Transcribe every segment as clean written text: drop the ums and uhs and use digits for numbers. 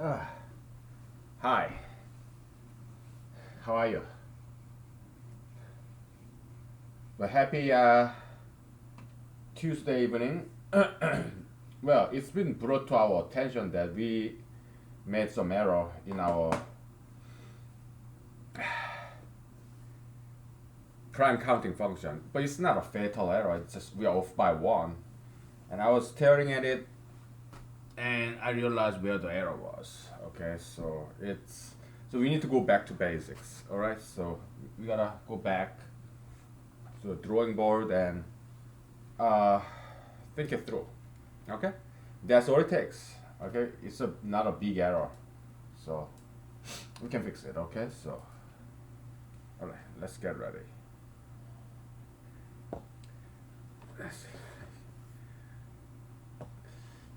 Uh, Hi, how are you? Well, happy Tuesday evening. Well, it's been brought to our attention that we made some error in our prime counting function, but it's not a fatal error. It's just we are off by one. And I was staring at it, and I realized where the error was. Okay, so we need to go back to basics. All right, so we gotta go back to the drawing board and uh, think it through. Okay, that's all it takes. Okay, it's not a big error, so we can fix it. Okay, so all right, let's get ready. Let's see.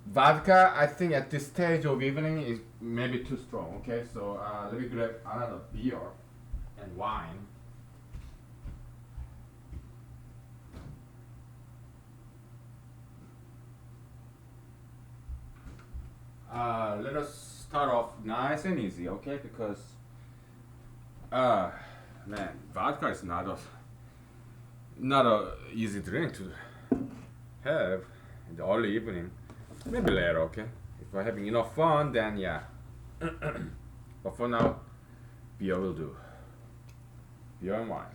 Vodka, I think at this stage of evening is maybe too strong. Okay, so let me grab another beer and wine. Let us start off nice and easy, okay? Because uh, man, vodka is not a easy drink to have in the early evening. Maybe later, okay? If we're having enough fun, then yeah. But for now, beer will do. Beer and wine.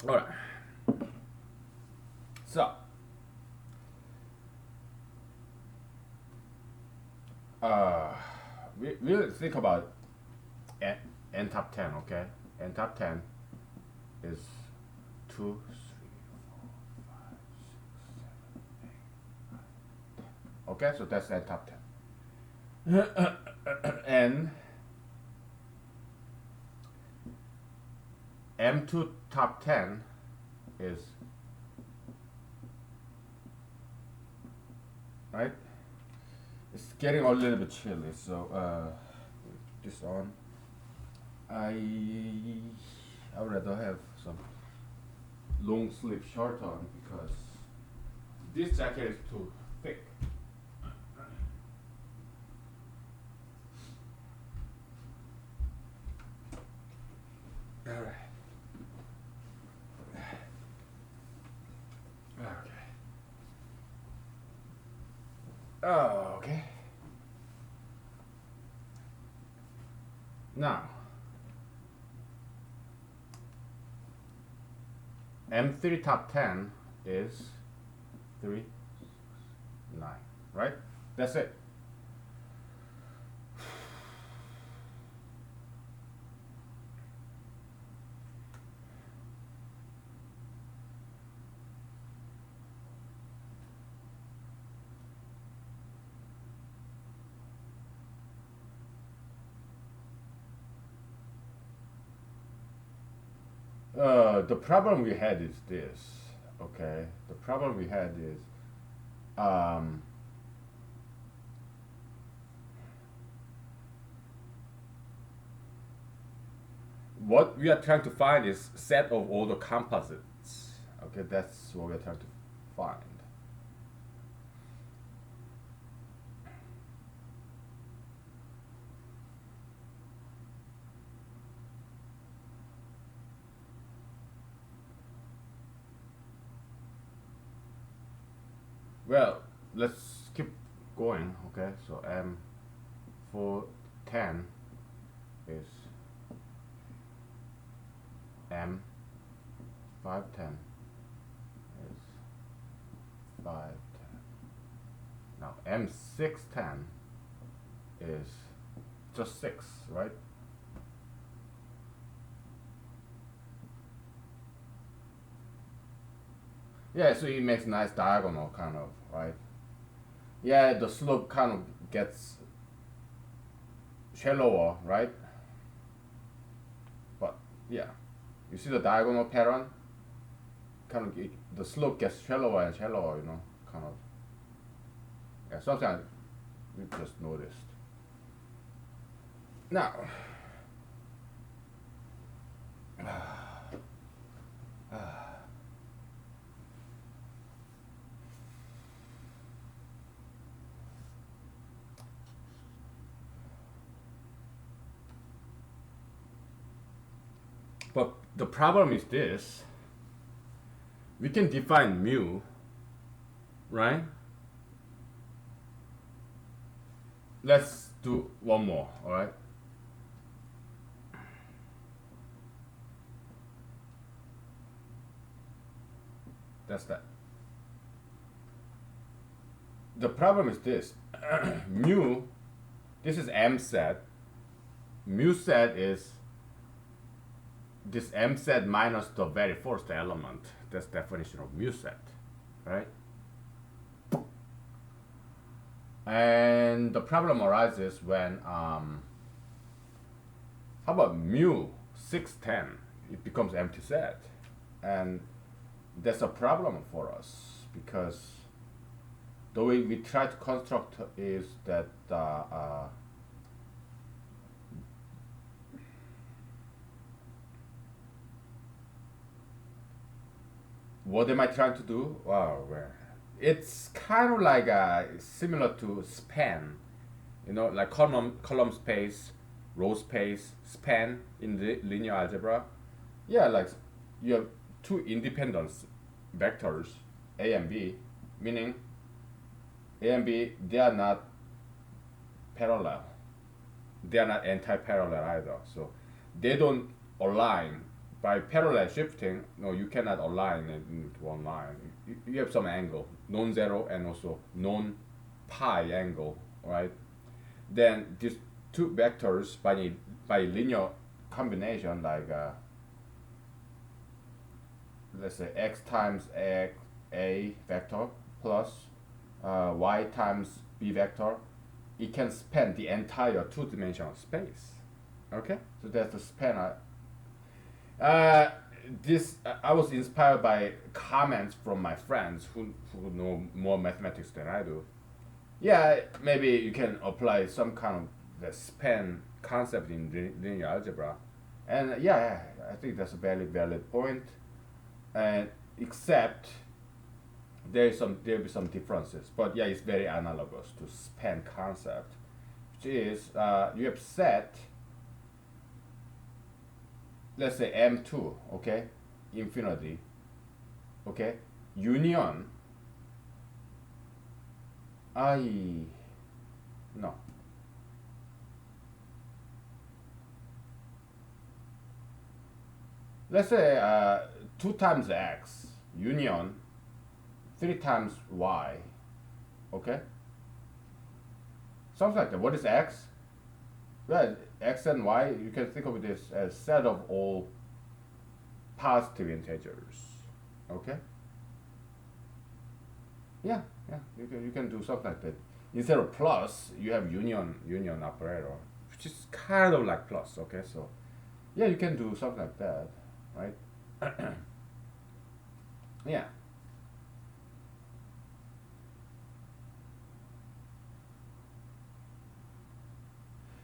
All right. So, uh, we'll think about n, n top 10, okay? N top 10 is 2, 3, 4, 5, 6, 7, 8. Okay, so that's n top 10. And M2 top 10 is, right? It's getting a little bit chilly, so this on. I I would rather have some long sleeve shirt on because this jacket is too thick. All right. Okay. Oh, okay. Now, M3 top 10 is 3, 9, right? That's it. The problem we had is this. Okay, the problem we had is um, what we are trying to find is set of all the composites. Okay, that's what we're trying to find. Well, let's keep going. Okay, so M410 is M510 is 510. Now M610 is just 6, right? Yeah, so it makes nice diagonal kind of, right? Yeah, the slope kind of gets shallower, right? But yeah, you see the diagonal pattern? Kind of the slope gets shallower and shallower, kind of. Yeah, something we just noticed. Now, But the problem is this. We can define mu, right? Let's do one more, all right? That's that. The problem is this. Mu, this is m set. Mu set is this m set minus the very first element. That's the definition of mu set, right? And the problem arises when how about mu 610? It becomes empty set, and that's a problem for us because the way we try to construct is that what am I trying to do? Wow, it's kind of like similar to span, like column space, row space, span in the linear algebra. Yeah, like you have two independent vectors, A and B, meaning A and B, they are not parallel. They are not anti-parallel either. So they don't align. By parallel shifting, no, you cannot align it into one line. You have some angle, non-zero and also non-pi angle, right? Then these two vectors by linear combination, like let's say x times a vector plus y times b vector, it can span the entire two-dimensional space. Okay, so that's the span. I was inspired by comments from my friends who know more mathematics than I do. Yeah, maybe you can apply some kind of the span concept in linear algebra, and yeah, I think that's a very valid point. And except there'll be some differences, but yeah, it's very analogous to span concept, which is you have set, let's say m2, okay, infinity, okay, union no, let's say 2 times x union 3 times y, okay, something like that. What is x? Well, x and y, you can think of this as set of all positive integers. Okay? Yeah, you can do something like that. Instead of plus, you have union operator, which is kind of like plus. Okay, so yeah, you can do something like that, right? Yeah.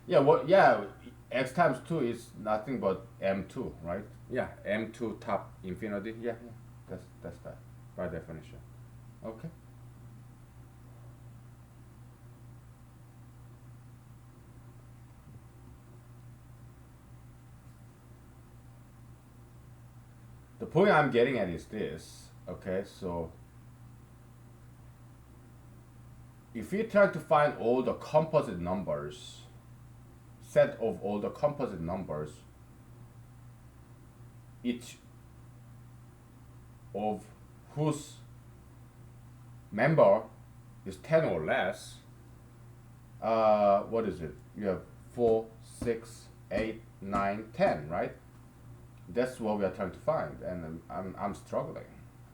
Yeah, x times 2 is nothing but m2, right? Yeah, m2 top infinity. Yeah, that's that by definition. Okay. The point I'm getting at is this. Okay, so if we try to find all the composite numbers, set of all the composite numbers, each of whose member is 10 or less, what is it? You have 4, 6, 8, 9, 10, right? That's what we are trying to find, and I'm struggling.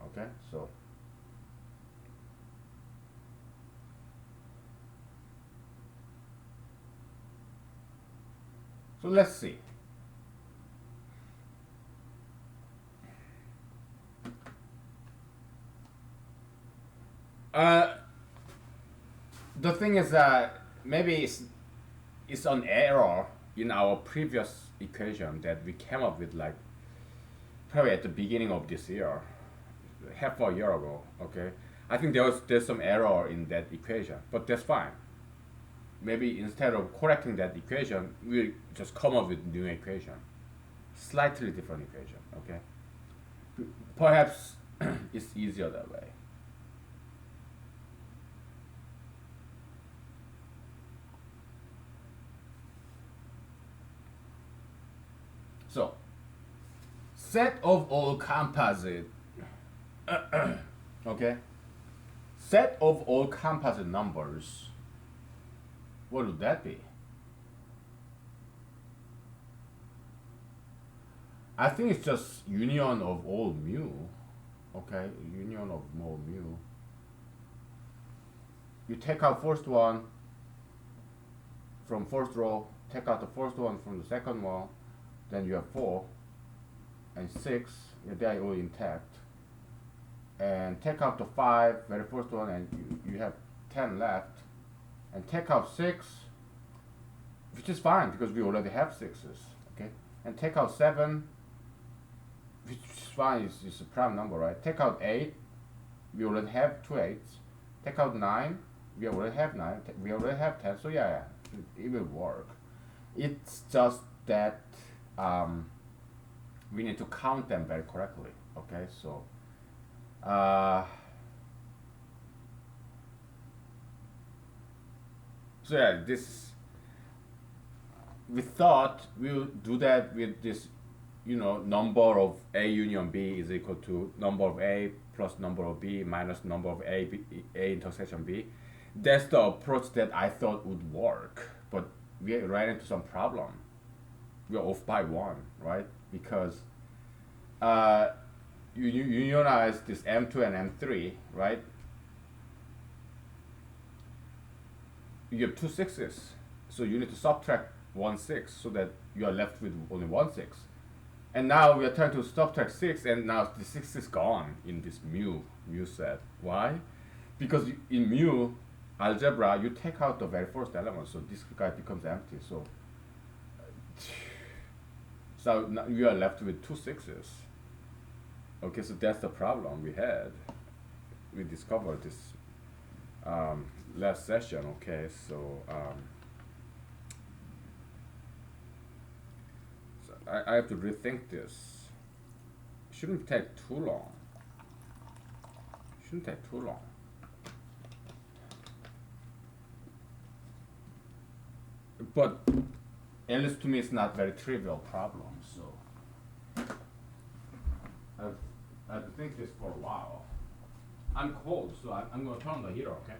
Okay, so let's see. The thing is that maybe it's an error in our previous equation that we came up with, like probably at the beginning of this year, half a year ago. Okay, I think there's some error in that equation, but that's fine. Maybe instead of correcting that equation, we just come up with new equation. Slightly different equation, okay? Perhaps it's easier that way. So, set of all composite, okay? Set of all composite numbers, what would that be? I think it's just union of all mu, okay? Union of all mu. You take out first one from first row, take out the first one from the second one, then you have 4 and 6, yeah, they are all intact. And take out the 5, very first one, and you have 10 left. And take out 6, which is fine because we already have 6s, okay? And take out 7, which is fine, it's a prime number, right? Take out 8, we already have 2 8s. Take out 9, we already have 9, we already have 10, so yeah, it will work. It's just that we need to count them very correctly, okay? So so yeah, this, we thought we'll do that with this, number of A union B is equal to number of A plus number of B minus number of A intersection B. That's the approach that I thought would work, but we ran into some problem. We're off by 1, right? Because you unionize this M2 and M3, right? You have 2 6s, so you need to subtract 1 6 so that you are left with only 1 6. And now we are trying to subtract 6, and now the 6 is gone in this mu set. Why? Because in mu algebra, you take out the very first element, so this guy becomes empty. So now you are left with 2 6s. Okay, so that's the problem we had. We discovered this last session. Okay, so I have to rethink this. Shouldn't take too long. Shouldn't take too long. But at least to me, it's not very trivial problem. So I have to think this for a while. I'm cold, so I'm going to turn on the heater. Okay.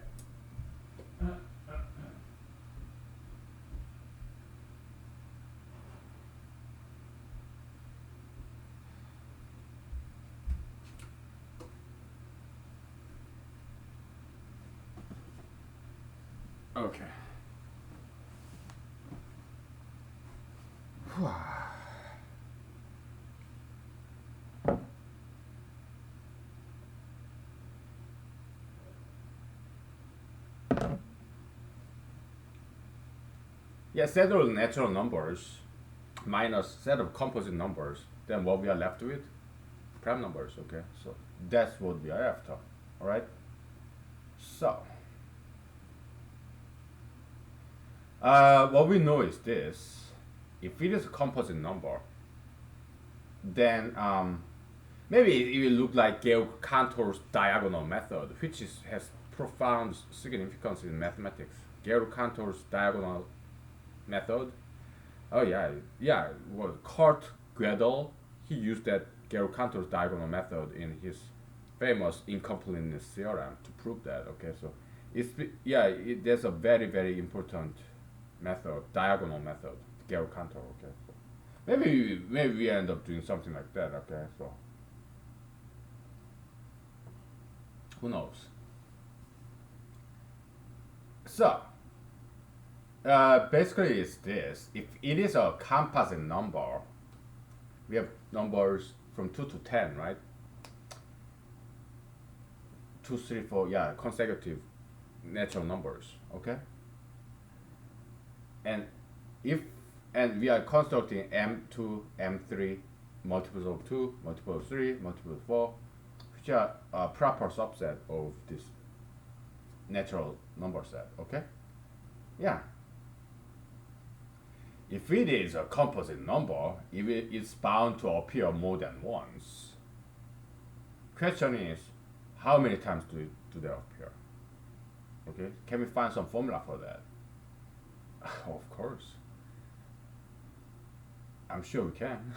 Okay. Yeah, set of natural numbers minus set of composite numbers, then what we are left with? Prime numbers, okay? So that's what we are after, all right? So, what we know is this. If it is a composite number, then maybe it will look like Gale-Cantor's diagonal method, which has profound significance in mathematics. Gale-Cantor's diagonal method. Oh yeah. Well, Kurt Gödel, he used that Gale-Cantor's diagonal method in his famous incompleteness theorem to prove that. Okay, so there's a very, very important method, diagonal method, Gale-Cantor. Okay, so maybe we end up doing something like that. Okay, so who knows? So basically it's this. If it is a composite number, we have numbers from 2 to 10, right? 2, 3, 4, yeah, consecutive natural numbers, okay? And we are constructing M2, M3, multiples of 2, multiples of 3, multiples of 4, which are a proper subset of this natural number set, okay? Yeah. If it is a composite number, it's bound to appear more than once. Question is, how many times do they appear? Okay, can we find some formula for that? Of course. I'm sure we can.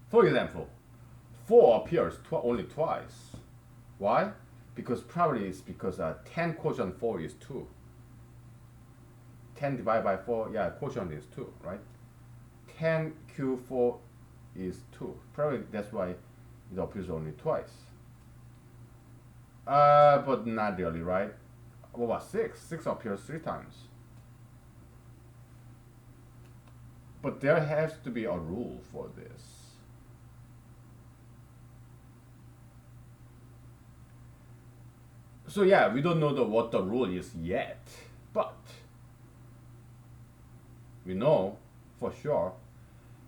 For example, 4 appears only twice. Why? Because probably it's because 10 quotient 4 is 2. 10 divided by 4, yeah, quotient is 2, right? 10 Q4 is 2. Probably that's why it appears only twice. But not really, right? What about 6? 6 appears 3 times. But there has to be a rule for this. So yeah, we don't know what the rule is yet, but we know for sure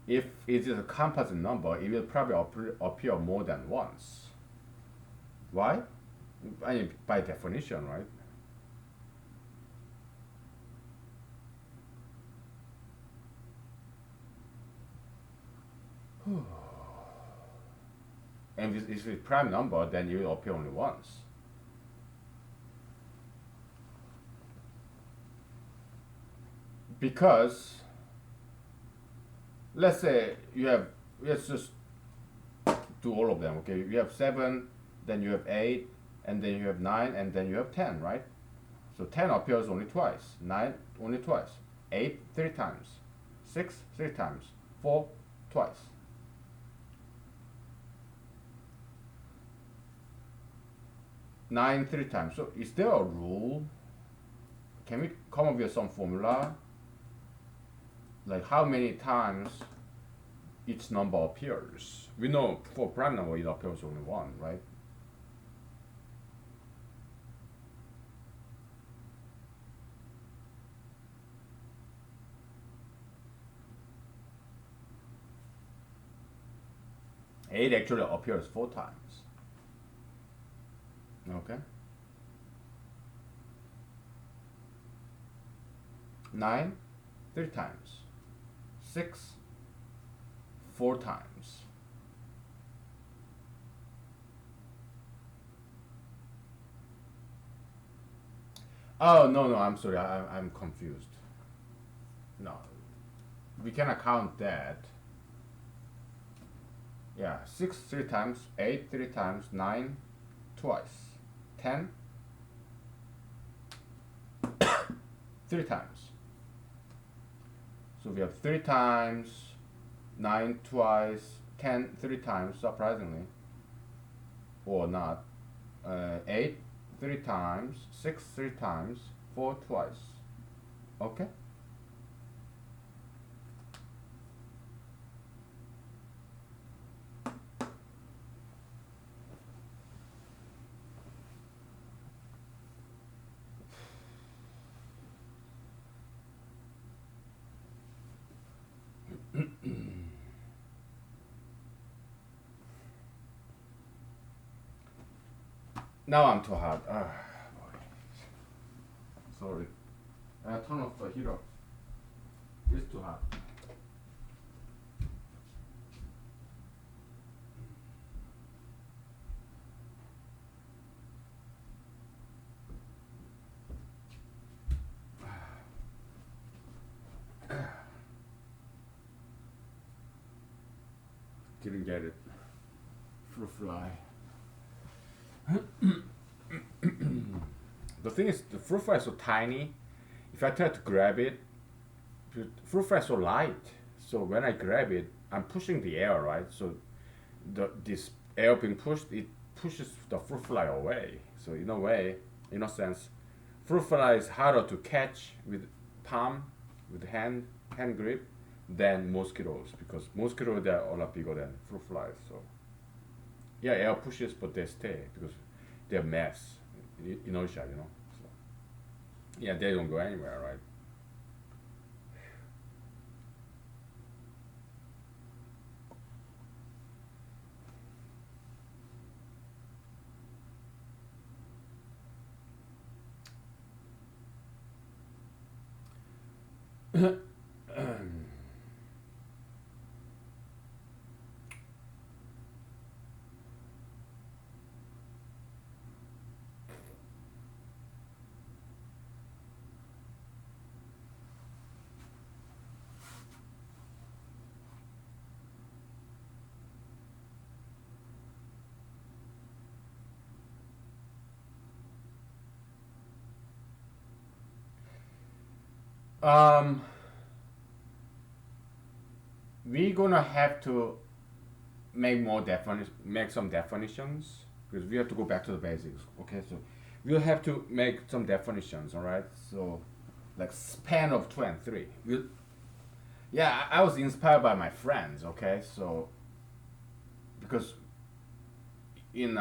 if it is a composite number, it will probably appear more than once. Why? I mean, by definition, right? And if it's a prime number, then it will appear only once. Because let's say let's just do all of them, okay? You have 7, then you have 8, and then you have 9, and then you have 10, right? So 10 appears only twice, 9 only twice, 8 3 times, 6 3 times, 4 twice. Nine 3 times. So is there a rule? Can we come up with some formula? Like how many times each number appears? We know for prime number it appears only 1, right? Eight actually appears 4 times. Okay. 9 3 times. 6 4 times. Oh no, I'm sorry, I'm confused. No, we cannot count that. Yeah, 6 3 times, 8 3 times, 9 twice, 10 3 times. So we have 3 times, 9 twice, 10 3 times, surprisingly, or not. 8 3 times, 6 3 times, 4 twice. Okay? Now I'm too hot. Boy. Sorry. Turn off the heater. It's too hot. Didn't get it. Fruit fly. The thing is, the fruit fly is so tiny. If I try to grab it, the fruit fly is so light. So when I grab it, I'm pushing the air, right? So this air being pushed, it pushes the fruit fly away. So in a way, in a sense, fruit fly is harder to catch with palm, with hand grip, than mosquitoes, because mosquitoes, they're a lot bigger than fruit flies. So yeah, air pushes, but they stay because they're mass, inertia, you know. So yeah, they don't go anywhere, right? um, we're gonna have to make some definitions because we have to go back to the basics. Okay, so we'll have to make some definitions. All right, so like span of 2 and 3. Yeah, I was inspired by my friends. Okay, so because in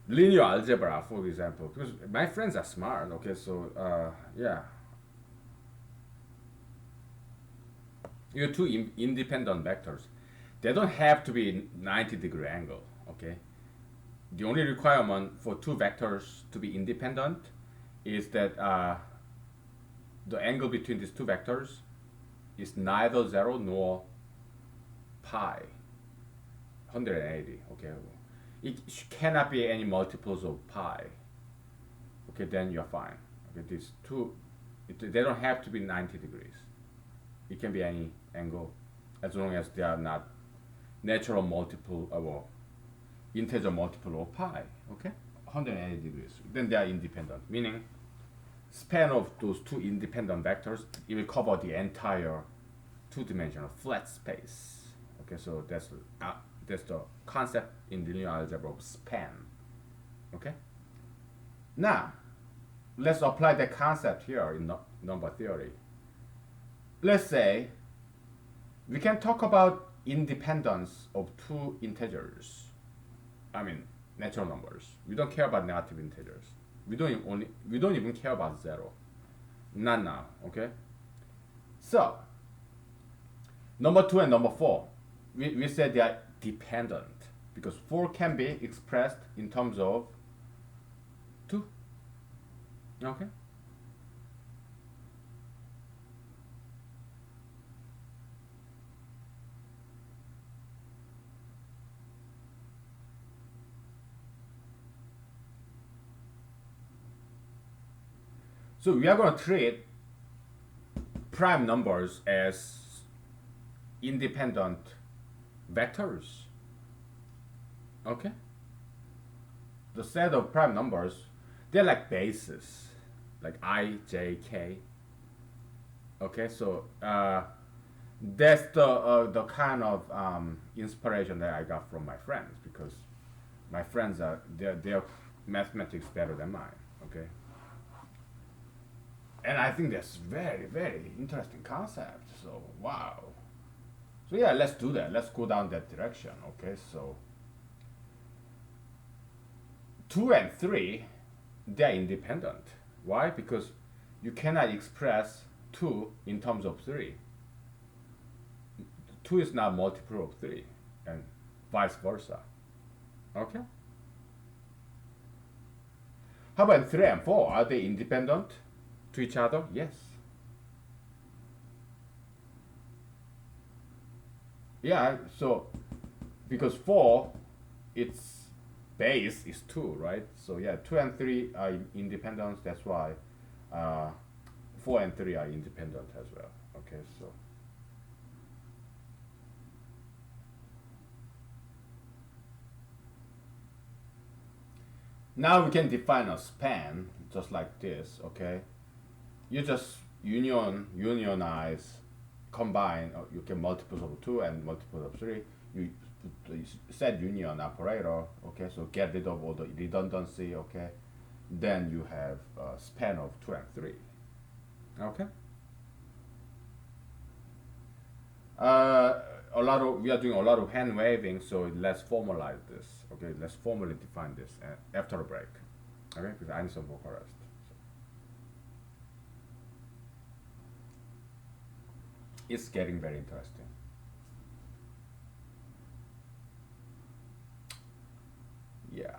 linear algebra, for example, because my friends are smart. Okay, so yeah, you have two independent vectors. They don't have to be 90-degree angle. Okay, the only requirement for two vectors to be independent is that the angle between these two vectors is neither 0 nor pi 180. Okay, it cannot be any multiples of pi. Okay, then you're fine. Okay, these two, they don't have to be 90 degrees. It can be any angle as long as they are not natural multiple or integer multiple of pi. Okay, 180 degrees. Then they are independent, meaning span of those two independent vectors, it will cover the entire two-dimensional flat space. Okay, so that's the concept in linear algebra of span. Okay. Now, let's apply the concept here in number theory. Let's say we can talk about independence of two integers. I mean, natural numbers. We don't care about negative integers. We don't even care about 0. Not now. Okay. So number 2 and number 4, we said they are dependent because 4 can be expressed in terms of 2. Okay. So we are going to treat prime numbers as independent vectors. Okay? The set of prime numbers, they're like bases, like I, J, K. Okay, so that's the kind of inspiration that I got from my friends because my friends are they're mathematics better than mine. Okay, and I think that's very interesting concept. So wow. So yeah, let's do that. Let's go down that direction. Okay, so 2 and 3, they're independent. Why? Because you cannot express 2 in terms of 3. 2 is not multiple of 3, and vice versa. Okay? How about 3 and 4? Are they independent to each other? Yes. Yeah, so because 4, its base is 2, right? So yeah, 2 and 3 are independent. That's why 4 and 3 are independent as well. Okay, so now we can define a span just like this. Okay, you just unionize, combine. You can multiples of 2 and multiples of 3. You set union operator. Okay, so get rid of all the redundancy. Okay, then you have a span of 2 and 3. Okay. We are doing a lot of hand waving, so let's formalize this. Okay, let's formally define this after a break. Okay, because I need some vocal rest. It's getting very interesting. Yeah.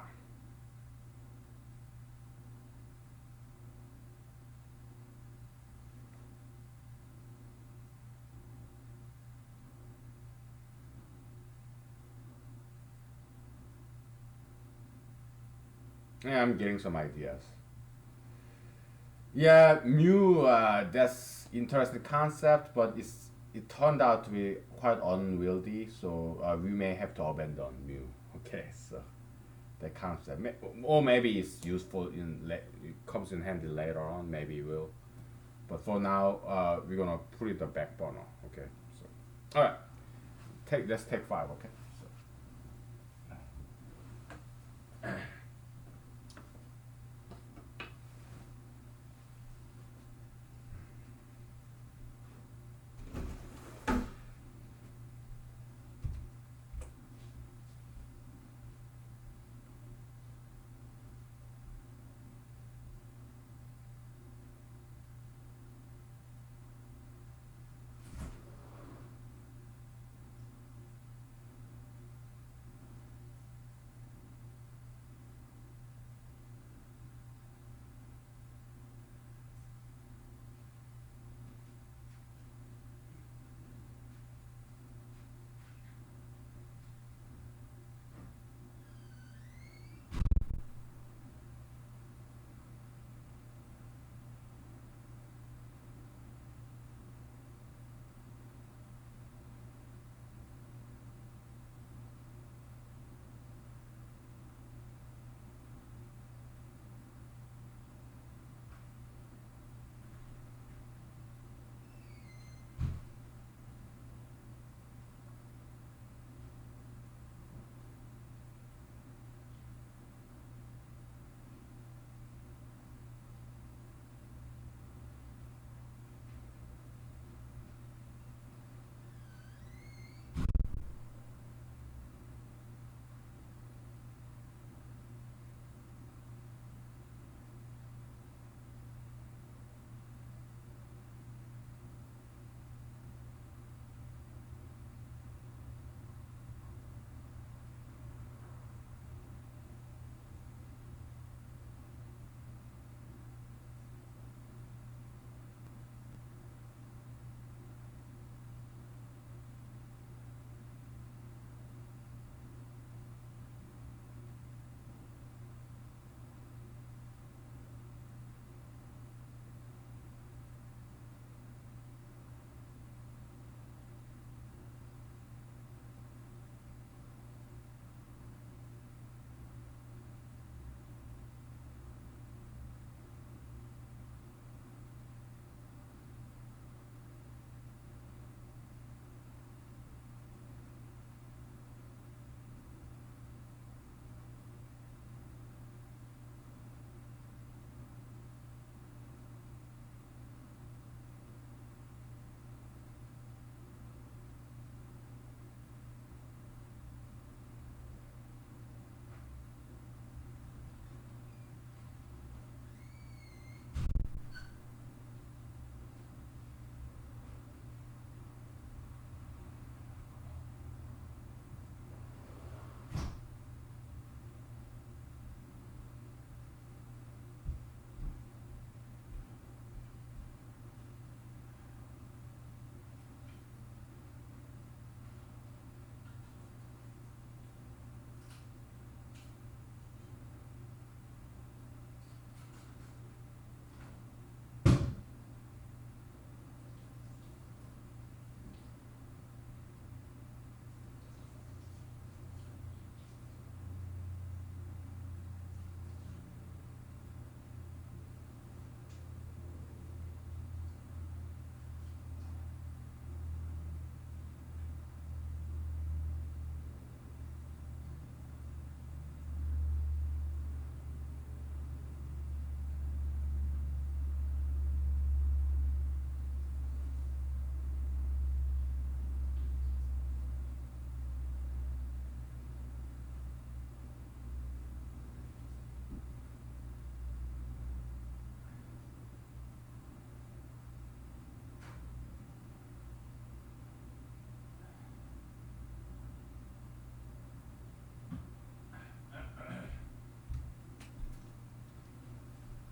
Yeah, I'm getting some ideas. Yeah, mu. That's interesting concept, but it turned out to be quite unwieldy. So we may have to abandon mu. Okay, so that concept, or maybe it's useful it comes in handy later on. Maybe it will. But for now, we're gonna put it the back burner. Okay. So, all right. Let's take five. Okay. So,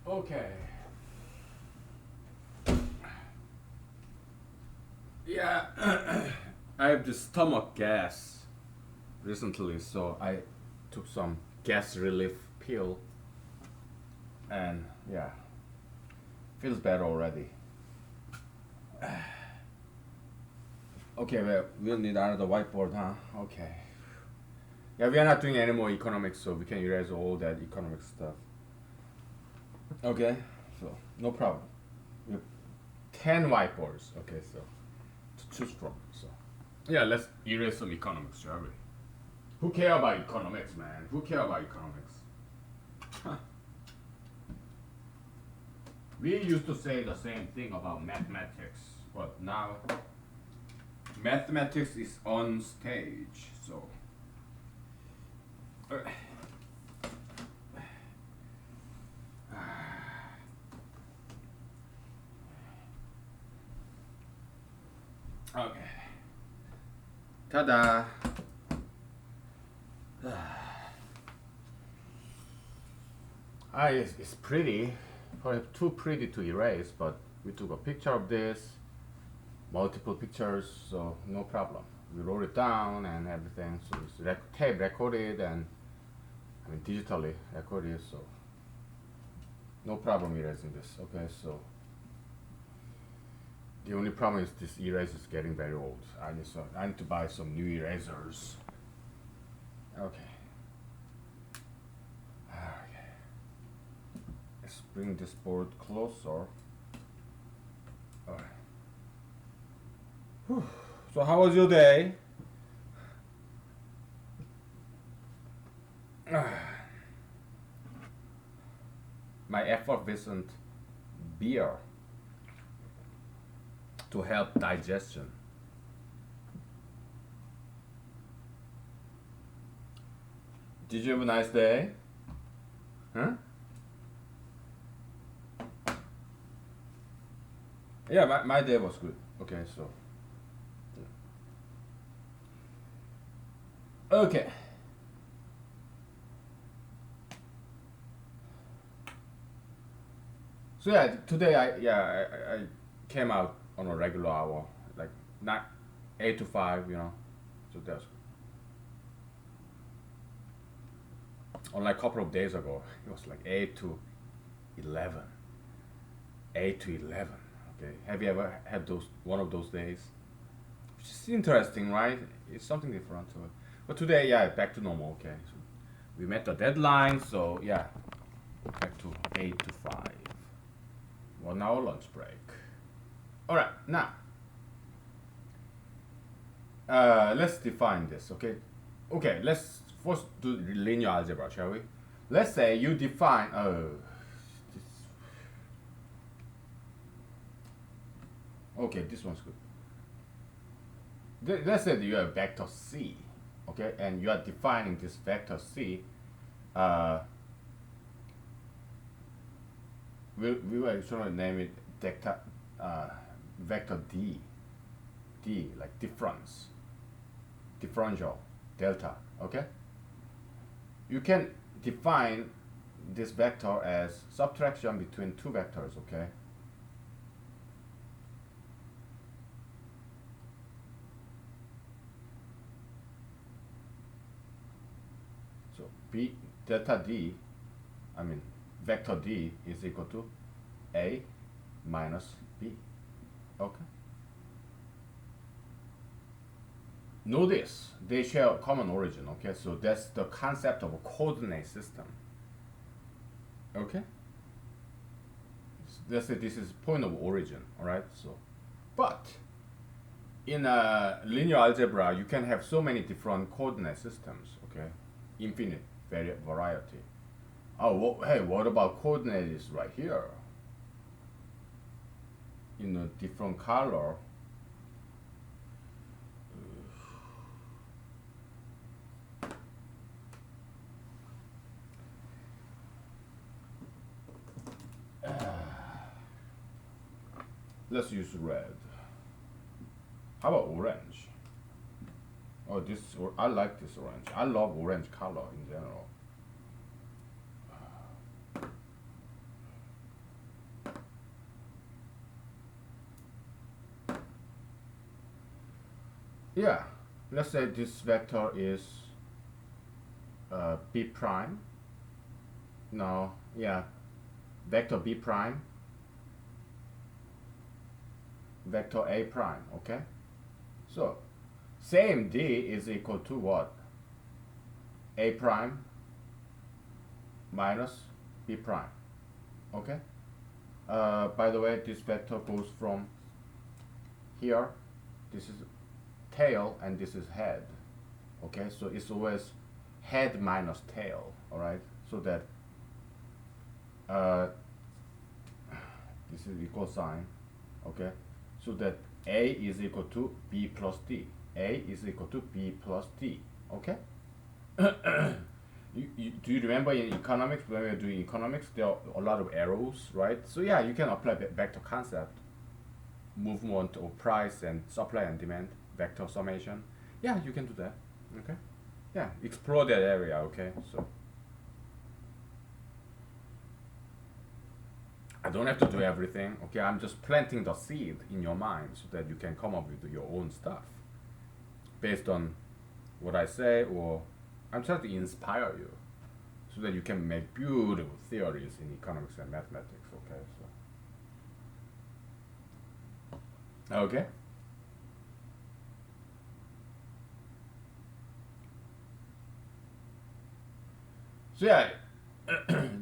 okay. Yeah, I have this stomach gas recently, so I took some gas relief pill. And yeah, feels better already. Okay, well, we'll need another whiteboard, huh? Okay. Yeah, we are not doing any more economics, so we can erase all that economic stuff. Okay, so no problem. We have 10 whiteboards. Okay, so to choose from. So yeah, let's erase some economics, shall we? Who care about economics, man? Who care about economics? We used to say the same thing about mathematics, but now mathematics is on stage. So okay. Ta-da! It's pretty. Probably too pretty to erase, but we took a picture of this, multiple pictures, so no problem. We wrote it down and everything, so it's tape recorded and I mean digitally recorded, so no problem erasing this. Okay, so the only problem is this eraser is getting very old. I need to buy some new erasers. Okay. Okay. Let's bring this board closer. Alright. So how was your day? My effort wasn't beer to help digestion. Did you have a nice day? Huh? Yeah, my day was good. Okay, so. Okay. So yeah, today I came out on a regular hour, like not 8 to 5, you know. So that's unlike a couple of days ago, it was like 8 to 11. 8 to 11. Okay. Have you ever had those one of those days? Which is interesting, right? It's something different. So, but today, yeah, back to normal. Okay. So we met the deadline, so yeah, back to 8 to 5. 1 hour lunch break. All right, now let's define this. Okay. Okay. Let's first do linear algebra, shall we? Let's say you define. This, okay, this one's good. Let's say that you have vector c, okay, and you are defining this vector c. Uh, we will actually name it vector d, like difference, differential, delta. Okay. You can define this vector as subtraction between two vectors. Okay. So b delta d, I mean vector d is equal to a minus b. Okay. Notice they share a common origin. Okay, so that's the concept of a coordinate system. Okay. Let's say this is point of origin. All right. So, but in a linear algebra, you can have so many different coordinate systems. Okay, infinite variety. Oh, hey, what about coordinates right here? In a different color. Let's use red. How about orange? Oh, I like this orange. I love orange color in general. Yeah, let's say this vector is b prime. No, yeah, vector b prime, vector a prime, okay? So same d is equal to what? A prime minus b prime, okay? By the way, this vector goes from here, this is tail and this is head, okay? So it's always head minus tail, all right? So that this is equal sign, okay? So that a is equal to b plus d. A is equal to b plus d, okay? Do you remember in economics, when we were doing economics, there are a lot of arrows, right? So yeah, you can apply vector concept, movement of price and supply and demand, vector summation. Yeah, you can do that, okay? Yeah, explore that area, okay? So I don't have to do everything, okay? I'm just planting the seed in your mind so that you can come up with your own stuff based on what I say, or I'm trying to inspire you so that you can make beautiful theories in economics and mathematics, okay? So, okay? So yeah,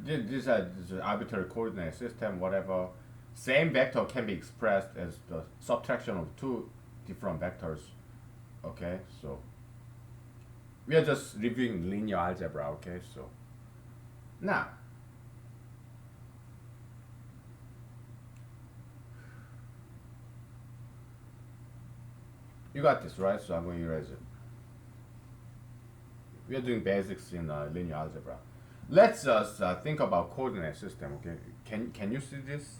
this is an arbitrary coordinate system, whatever. Same vector can be expressed as the subtraction of two different vectors, okay? So we are just reviewing linear algebra, okay? So now you got this, right? So I'm going to erase it. We are doing basics in linear algebra. Let's just think about coordinate system, okay? Can you see this?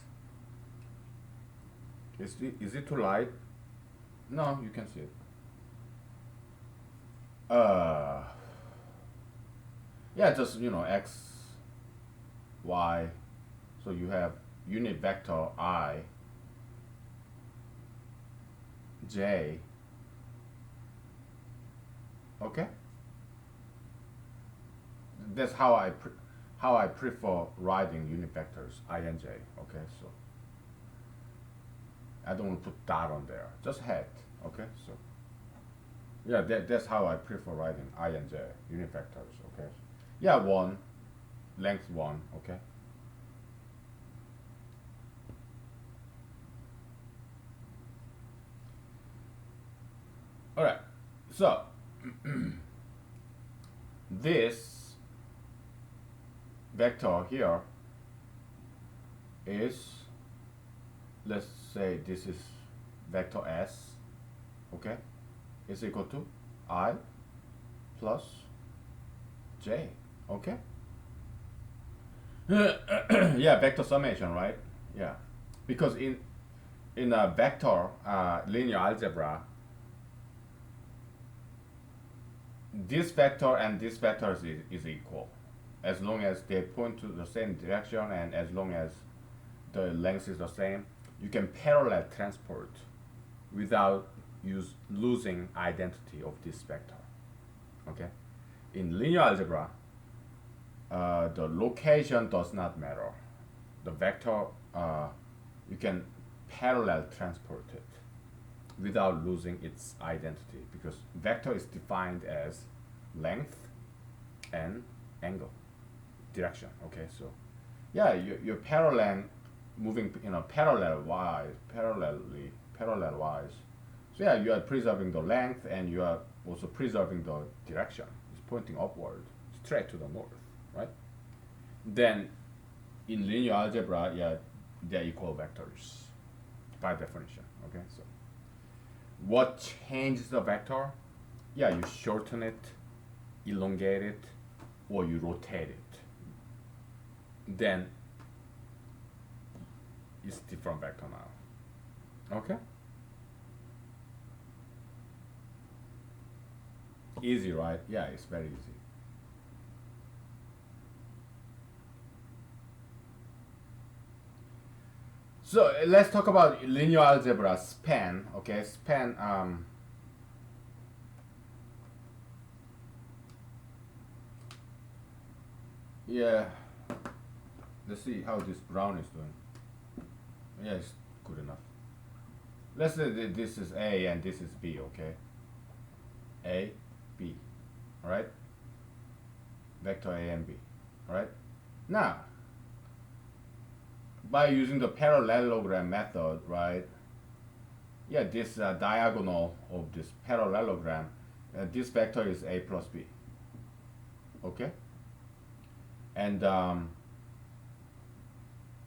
Is it too light? No, you can see it. Yeah, just, you know, x, y. So you have unit vector I, j, okay? That's how I prefer writing unit vectors I and j, okay? So I don't want to put dot on there, just head, okay? So yeah, that's how I prefer writing I and j unit vectors, okay? Yeah, 1, length 1, okay? All right, so this vector here is, let's say this is vector s, okay, is equal to I plus j, okay? Yeah, vector summation, right? Yeah, because in a vector linear algebra, this vector and this vector is equal as long as they point to the same direction and as long as the length is the same. You can parallel transport without losing identity of this vector, okay? In linear algebra, the location does not matter. The vector, you can parallel transport it without losing its identity, because vector is defined as length and angle, direction, okay? So yeah, you're parallel, moving, you know, parallel wise. So yeah, you are preserving the length and you are also preserving the direction. It's pointing upward, straight to the north, right? Then in linear algebra, yeah, they're equal vectors by definition, okay? So what changes the vector? Yeah, you shorten it, elongate it, or you rotate it. Then it's different vector now, okay? Easy, right? Yeah, it's very easy. So let's talk about linear algebra span, okay? Span, yeah, Let's see how this brown is doing. Yeah, it's good enough. Let's say that this is A and this is B, okay? A, B, alright? Vector A and B, alright? Now, by using the parallelogram method, right? Yeah, this diagonal of this parallelogram, this vector is A plus B, okay? And how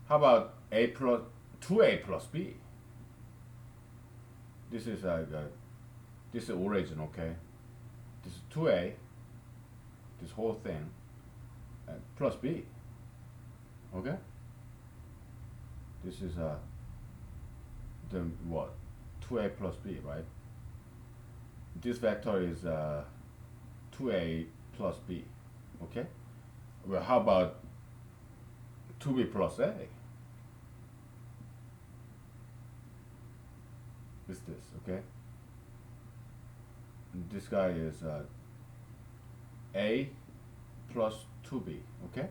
about A plus 2A plus B? This is this is origin, okay? This is 2A, this whole thing, plus B, okay? This is the what? 2A plus B, right? This vector is 2A plus B, okay? Well, how about 2B plus A? Is this, okay? This guy is A plus 2B, okay?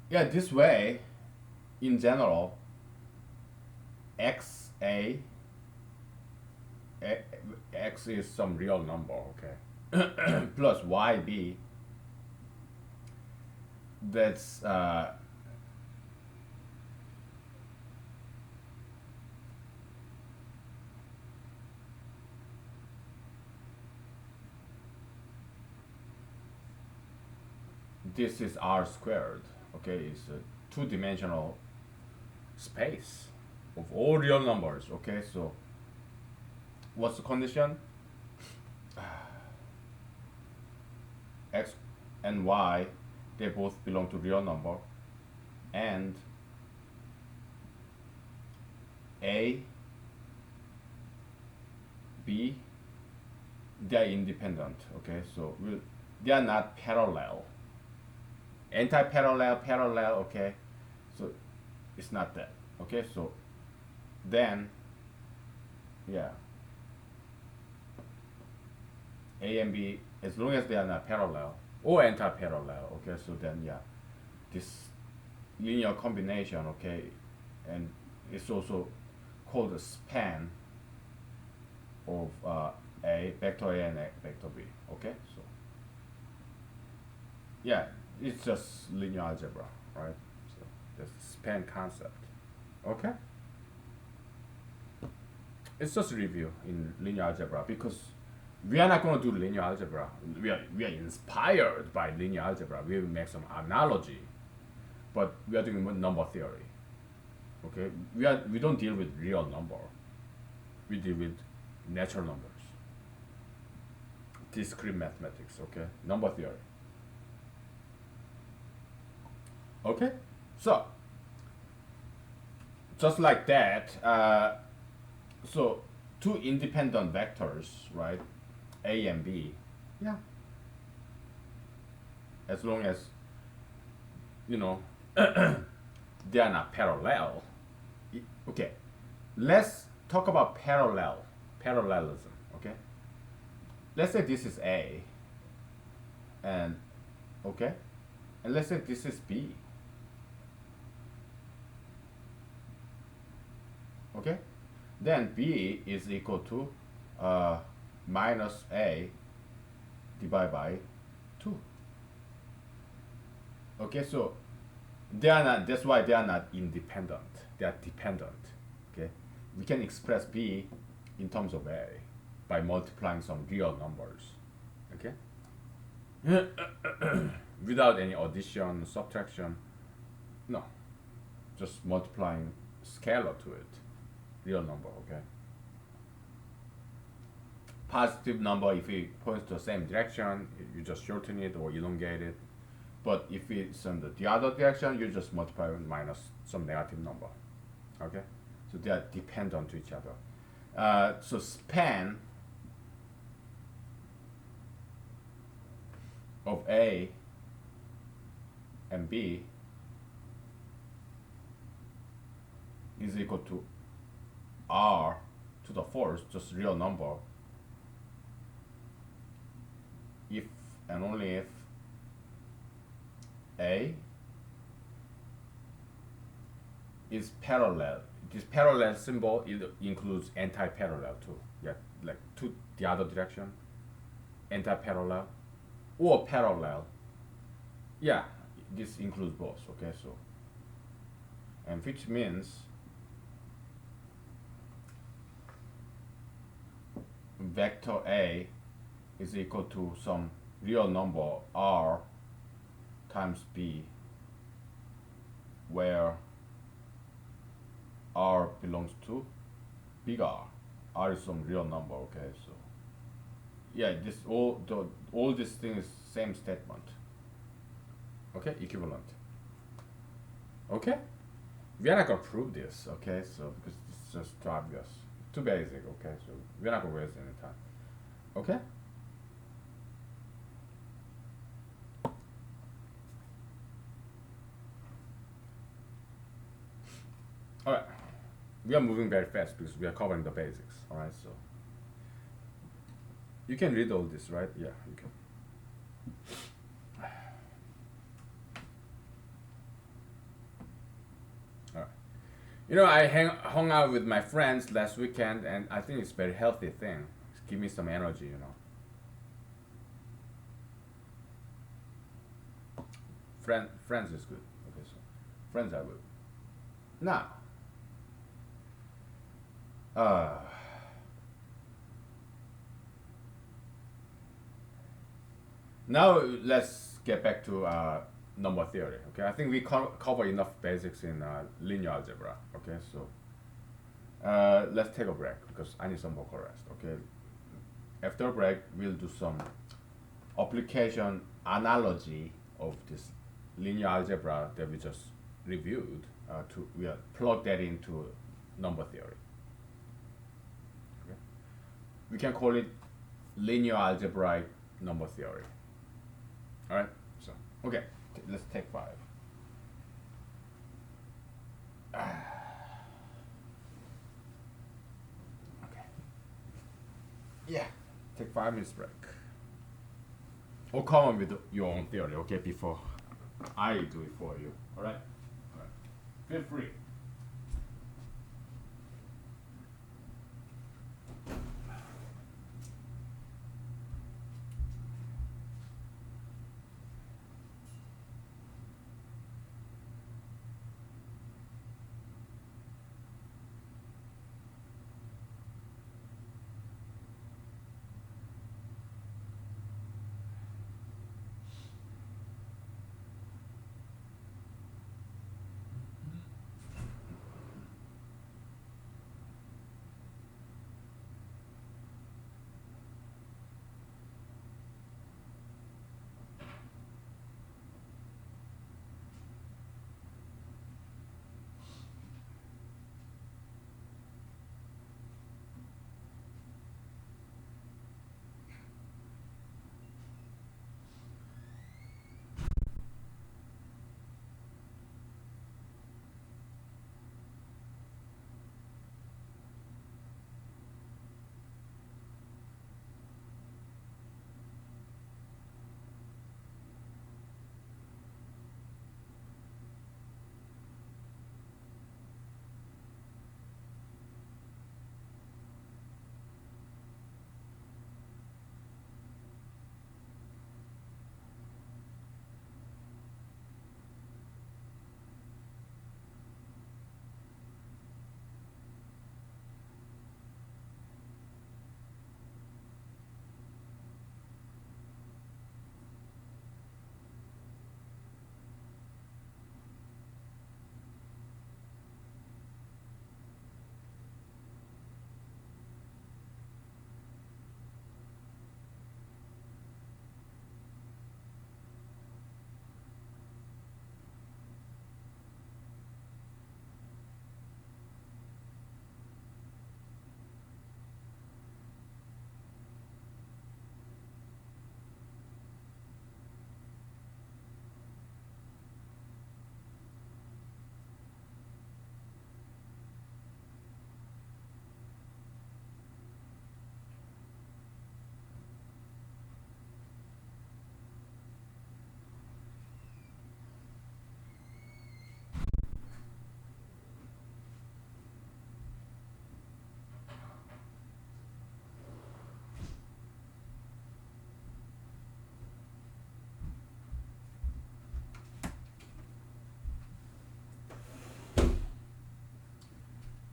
Yeah, this way, in general, x is some real number, okay? Plus yb, that's this is r squared, okay? It's a two-dimensional space of all real numbers, okay? So what's the condition? X and y, they both belong to real number, and A, B, they are independent, okay? So they are not parallel. Anti-parallel, parallel, okay? So it's not that, okay? So then, yeah, A and B, as long as they are not parallel or anti-parallel, okay? So then, yeah, this linear combination, okay, and it's also called a span of A, vector A and vector B, okay? So yeah, it's just linear algebra, right? So that's the span concept, okay? It's just a review in linear algebra because we are not going to do linear algebra. We are inspired by linear algebra. We will make some analogy, but we are doing number theory, okay? We don't deal with real number. We deal with natural numbers, discrete mathematics, okay? Number theory. Okay, so just like that, so two independent vectors, right? A and B, yeah. As long as you know they are not parallel. Okay, let's talk about parallelism. Okay, let's say this is A, and okay, and let's say this is B. Okay, then B is equal to minus A divided by 2. Okay, so they are not, that's why they are not independent, they are dependent. Okay, we can express B in terms of A by multiplying some real numbers. Okay, without any addition, subtraction, no, just multiplying scalar to it, real number, okay? Positive number, if it points to the same direction, you just shorten it or elongate it. But if it's in the other direction, you just multiply with minus some negative number, okay? So they are dependent to each other. So span of A and B is equal to R to the fourth, just real number, if and only if A is parallel. This parallel symbol includes anti-parallel too. Yeah, like to the other direction, anti-parallel or parallel. Yeah, this includes both. Okay, so and which means vector A is equal to some real number r times b, where r belongs to big R. R is some real number. Okay, so yeah, this all this thing is same statement. Okay, equivalent. Okay, we are not gonna prove this. Okay, so because it's just too obvious, too basic. Okay, so we're not gonna waste any time. Okay. All right. We are moving very fast because we are covering the basics. All right, so you can read all this, right? Yeah, you can. All right. You know, I hung out with my friends last weekend, and I think it's a very healthy thing. Give me some energy, you know. Friends is good. Okay, so friends are good. Now, uh, now let's get back to number theory. Okay, I think we cover enough basics in linear algebra. Okay, so let's take a break because I need some vocal rest. Okay, after a break we'll do some application analogy of this linear algebra that we just reviewed. We'll plug that into number theory. Okay, we can call it linear algebraic number theory. All right. So okay, let's take 5. Okay. Yeah. Take 5 minutes break. Or come on with your own theory, okay? Before I do it for you. All right. All right. Feel free.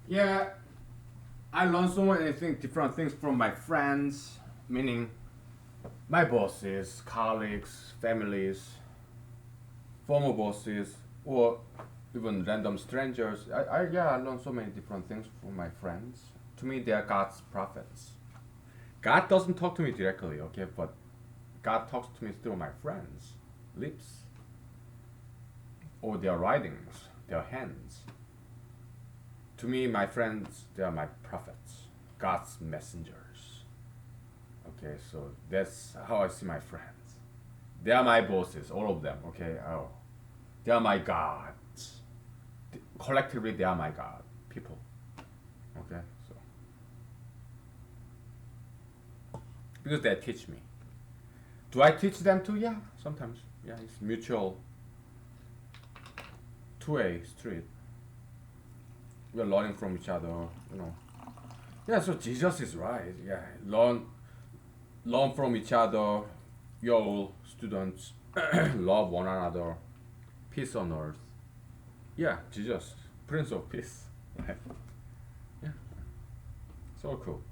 Yeah, I learned so many things, different things from my friends, meaning my bosses, colleagues, families, former bosses, or even random strangers. I learned so many different things from my friends. To me, they are God's prophets. God doesn't talk to me directly, okay, but God talks to me through my friends' lips or their writings, their hands. To me, my friends, they are my prophets, God's messengers. Okay, so that's how I see my friends. They are my bosses, all of them. Okay, oh, they are my gods. Collectively, they are my God people. Okay, so because they teach me. Do I teach them too? Yeah, sometimes. Yeah, it's mutual, two-way street. We're learning from each other. You know. Yeah, so Jesus is right. Yeah, learn from each other. You're all students. Love one another. Peace on earth. Yeah, Jesus, Prince of Peace. Right. Yeah, so cool.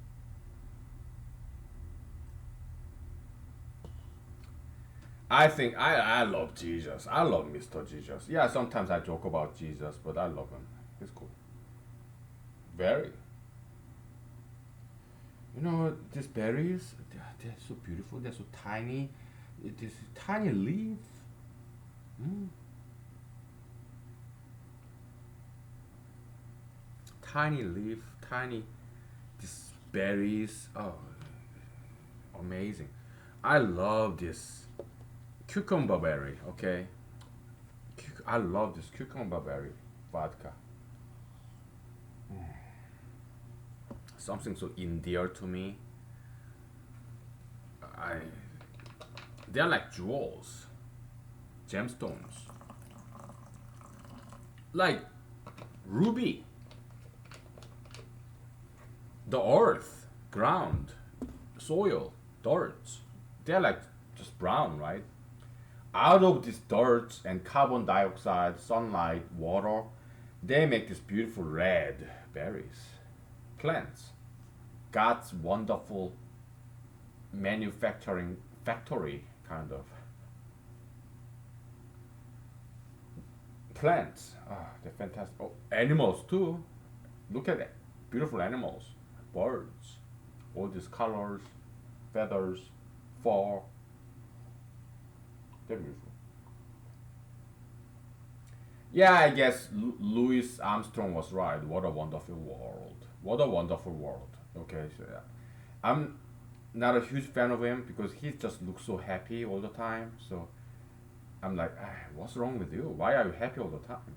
I think I love Jesus. I love Mr. Jesus. Yeah, sometimes I joke about Jesus, but I love him. He's cool. Very. You know, these berries, they're so beautiful. They're so tiny. This tiny leaf. Mm. Tiny leaf, tiny these berries. Oh, amazing. I love this cucumber berry. Okay, I love this cucumber berry vodka. Something so endear to me. I they're like jewels, gemstones, like ruby, the earth, ground, soil, dirt. They're like just brown, right? Out of this dirt and carbon dioxide, sunlight, water, they make this beautiful red berries. Plants. God's wonderful manufacturing factory, kind of. Plants. Ah, they're fantastic. Oh, animals too. Look at it. Beautiful animals. Birds. All these colors, feathers, fur. They're beautiful. Yeah, I guess Louis Armstrong was right. What a wonderful world. What a wonderful world. Okay, so yeah. I'm not a huge fan of him because he just looks so happy all the time. So I'm like, ah, what's wrong with you? Why are you happy all the time?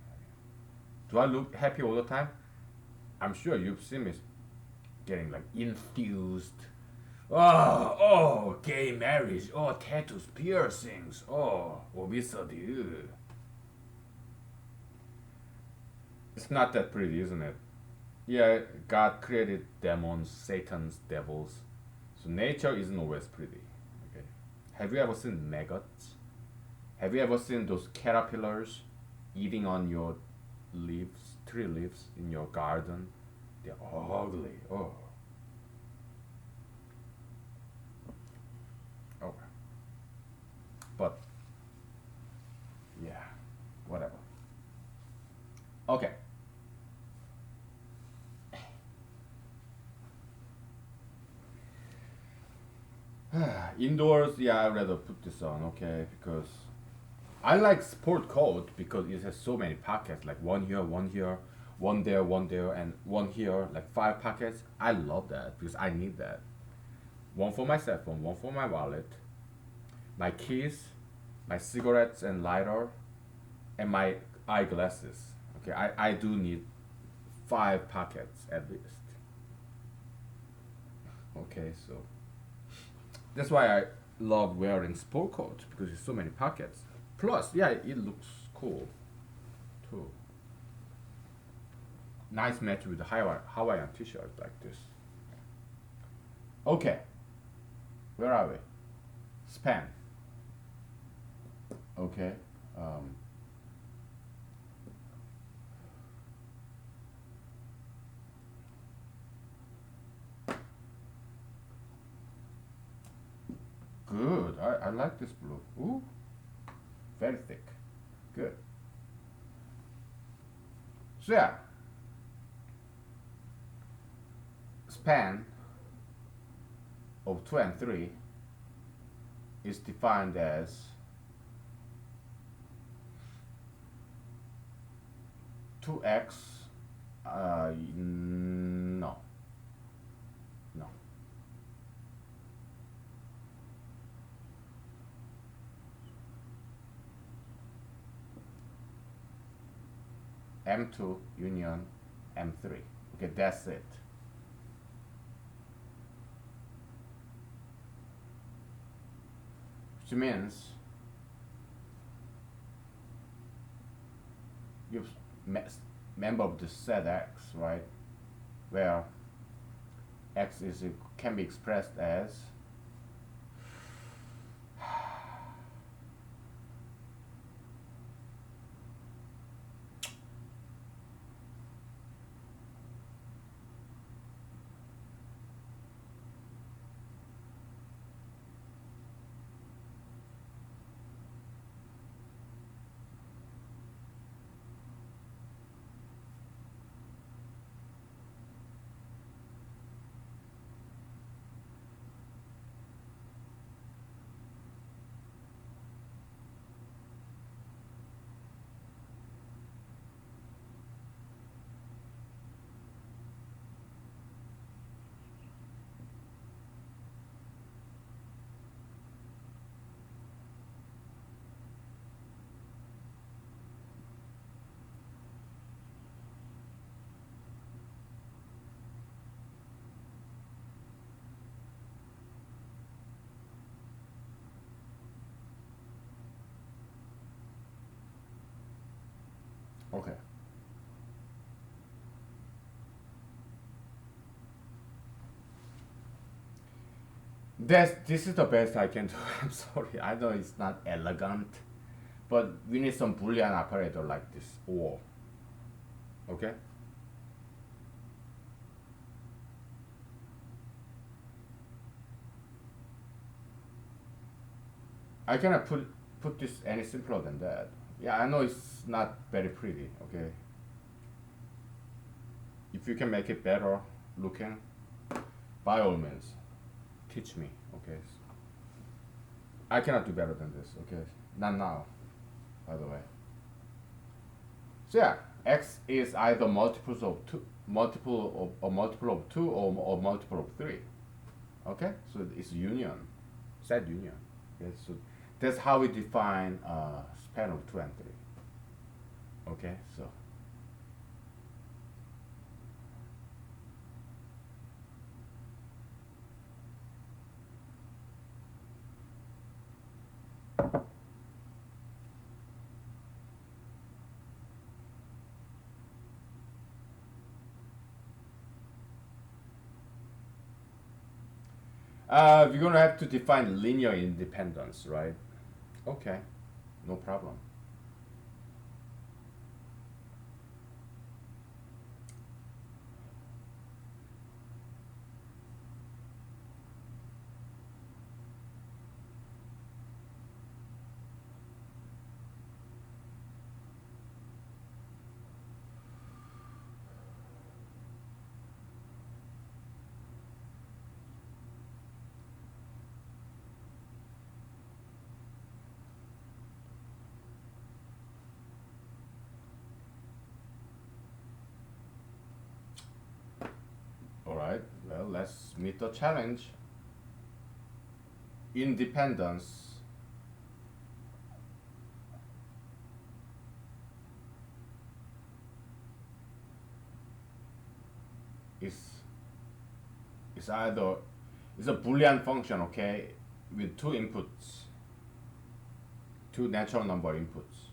Do I look happy all the time? I'm sure you've seen me getting like enthused. Oh, gay marriage. Oh, tattoos, piercings. Oh, obesity. Ugh. It's not that pretty, isn't it? Yeah, God created demons, Satan's devils. So nature isn't always pretty. Okay. Have you ever seen maggots? Have you ever seen those caterpillars eating on your leaves, tree leaves in your garden? They're ugly. Oh. Oh. But yeah, whatever. Okay. Indoors, yeah, I'd rather put this on, okay, because I like sport coat because it has so many pockets, like one here, one there, and one here, like five pockets. I love that because I need that. One for my cell phone, one for my wallet, my keys, my cigarettes and lighter, and my eyeglasses. Okay, I do need five pockets at least. Okay, so that's why I love wearing sport coat because there's so many pockets. Plus, yeah, it looks cool too. Nice match with the Hawaiian t-shirt like this. Okay, where are we? Span. Okay. I like this blue. Ooh, very thick. Good. So yeah, span of 2 and 3 is defined as 2x. No, no. M2 union M3. Okay, that's it. Which means you member of the set X, right? Where X is can be expressed as okay. This is the best I can do. I'm sorry. I know it's not elegant, but we need some Boolean operator like this or. Okay. I cannot put this any simpler than that. Yeah, I know it's not very pretty. Okay. If you can make it better looking, by all means, teach me. Okay. I cannot do better than this. Okay. Not now, by the way. So yeah, X is either multiples of two, multiple of two, or multiple of three. Okay. So it's union, set union. Okay. So that's how we define span of 2 and 3. Okay. So we're gonna have to define linear independence, right? Okay, no problem. All right. Well, let's meet the challenge. Independence is is either is a Boolean function, okay, with two inputs, two natural number inputs.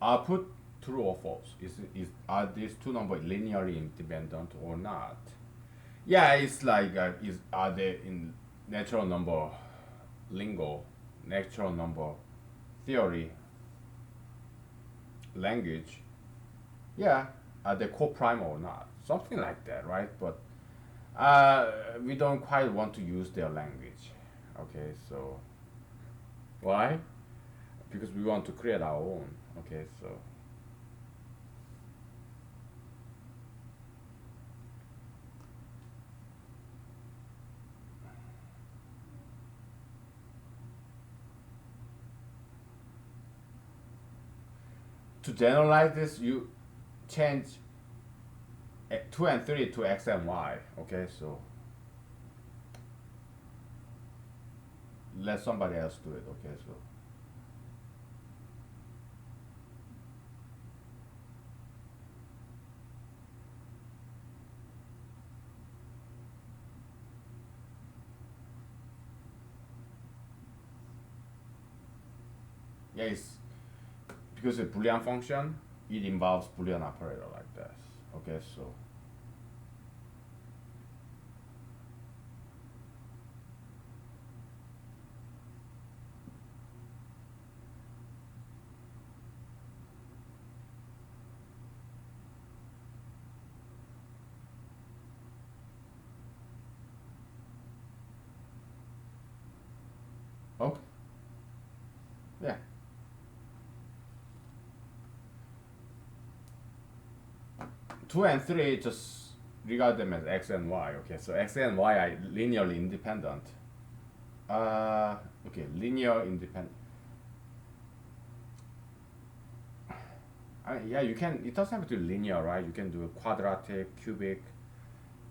Output true or false. Are these two numbers linearly independent or not? Yeah, it's like is are they in natural number lingo, natural number theory, language? Yeah, are they co-prime or not? Something like that, right? But we don't quite want to use their language. Okay, so why? Because we want to create our own. Okay, so to generalize this, you change 2 and 3 to x and y. Okay, so let somebody else do it. Okay, so yeah, it's because a Boolean function, it involves Boolean operator like this. Okay, so okay, yeah. 2 and 3 just regard them as x and y. Okay, so x and y are linearly independent. Okay, linear independent. Yeah, you can. It doesn't have to be linear, right? You can do quadratic, cubic,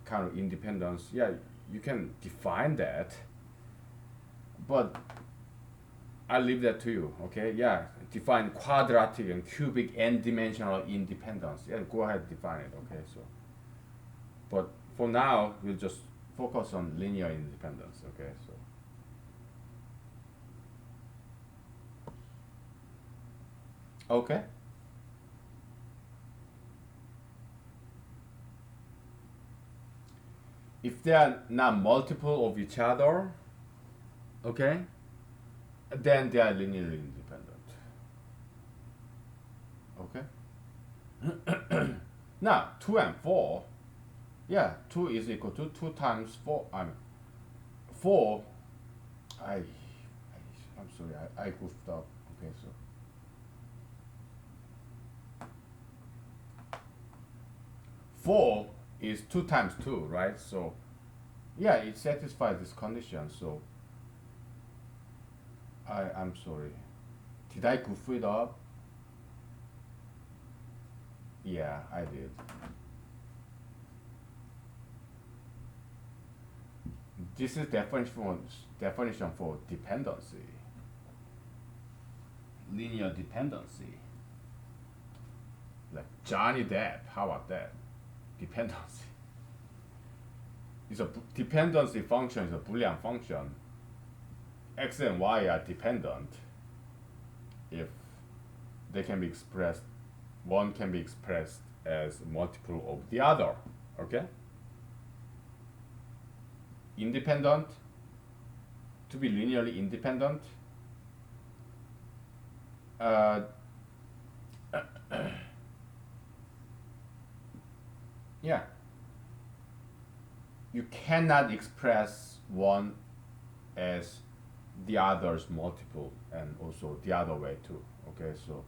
kind of independence. Yeah, you can define that, but I leave that to you. Okay, yeah, define quadratic and cubic n-dimensional independence. Yeah, go ahead, define it. Okay, so, but for now, we'll just focus on linear independence. Okay, so. Okay. If they are not multiple of each other, okay, then they are linearly independent. Okay. Now 2 and 4, yeah, 2 is equal to 2 times 4. I mean 4. I'm sorry, I goofed up. Okay, so 4 is 2 times 2, right? So yeah, it satisfies this condition. So I'm sorry. Did I goof it up? Yeah, I did. This is definition for dependency. Linear dependency. Like Johnny Depp. How about that? Dependency. It's a dependency function is a Boolean function. X and Y are dependent if they can be expressed, one can be expressed as multiple of the other. Okay? Independent, to be linearly independent, yeah, you cannot express one as the other's multiple and also the other way too. Okay, so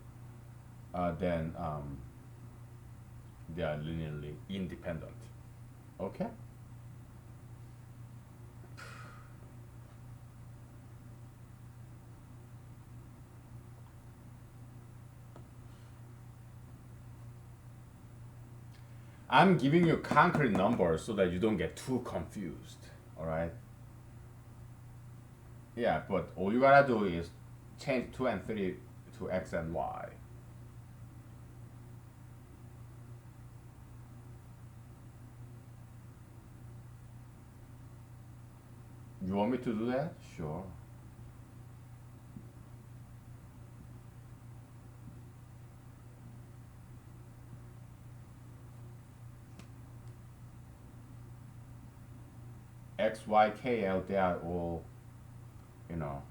then they are linearly independent. Okay. I'm giving you concrete numbers so that you don't get too confused. All right. Yeah, but all you gotta do is change 2 and 3 to x and y. You want me to do that? Sure. X, Y, K, L, they are all, you know,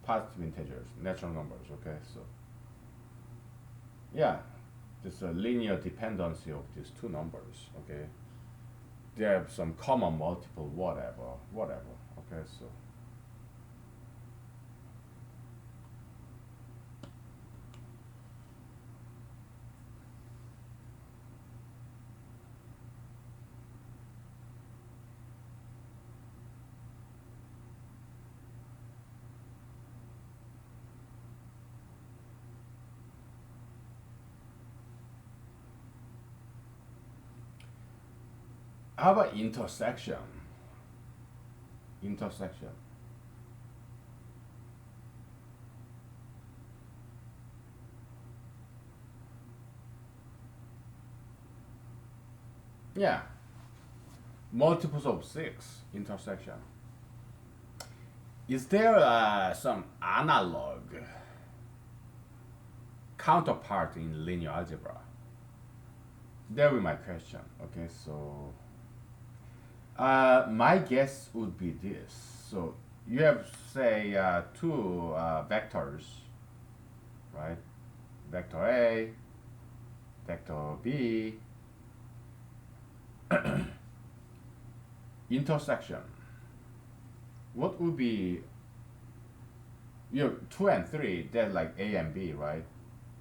positive integers, natural numbers. Okay, so yeah, There's a linear dependency of these two numbers. Okay, they have some common multiple, whatever. Okay, so how about intersection? Intersection. Yeah, multiples of six intersection. Is there some analog counterpart in linear algebra? That would be my question. Okay, so my guess would be this. So you have say two vectors, right? Vector A, vector B, intersection. What would be, two and three? They're like A and B, right?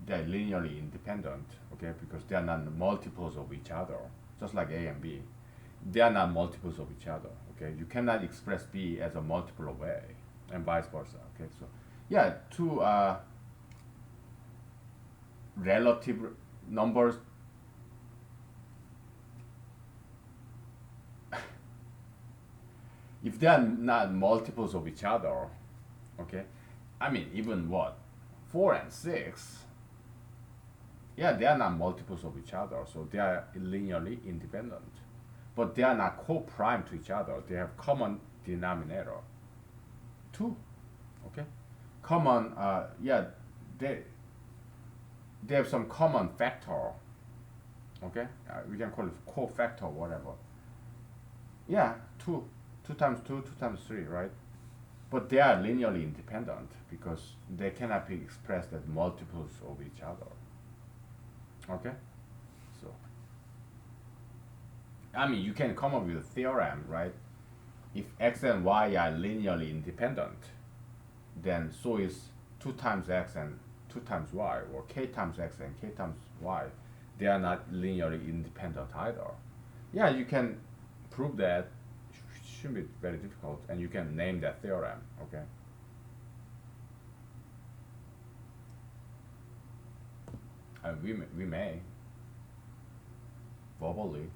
They're linearly independent, okay, because they are not multiples of each other, just like A and B. They are not multiples of each other, okay. You cannot express B as a multiple of A, and vice versa, okay. So, yeah, two relative numbers. If they are not multiples of each other, okay, I mean, even what, 4 and 6, yeah, they are not multiples of each other, so they are linearly independent. But they are not co-prime to each other. They have common denominator, 2, okay? Common, yeah, they, they have some common factor, okay? We can call it cofactor, whatever. Yeah, 2. 2 times 2, 2 times 3, right? But they are linearly independent because they cannot be expressed as multiples of each other. Okay? So, I mean, you can come up with a theorem, right? If x and y are linearly independent, then so is 2 times x and 2 times y, or k times x and k times y. They are not linearly independent either. Yeah, you can prove that. Shouldn't be very difficult, and you can name that theorem, okay? We may verbally.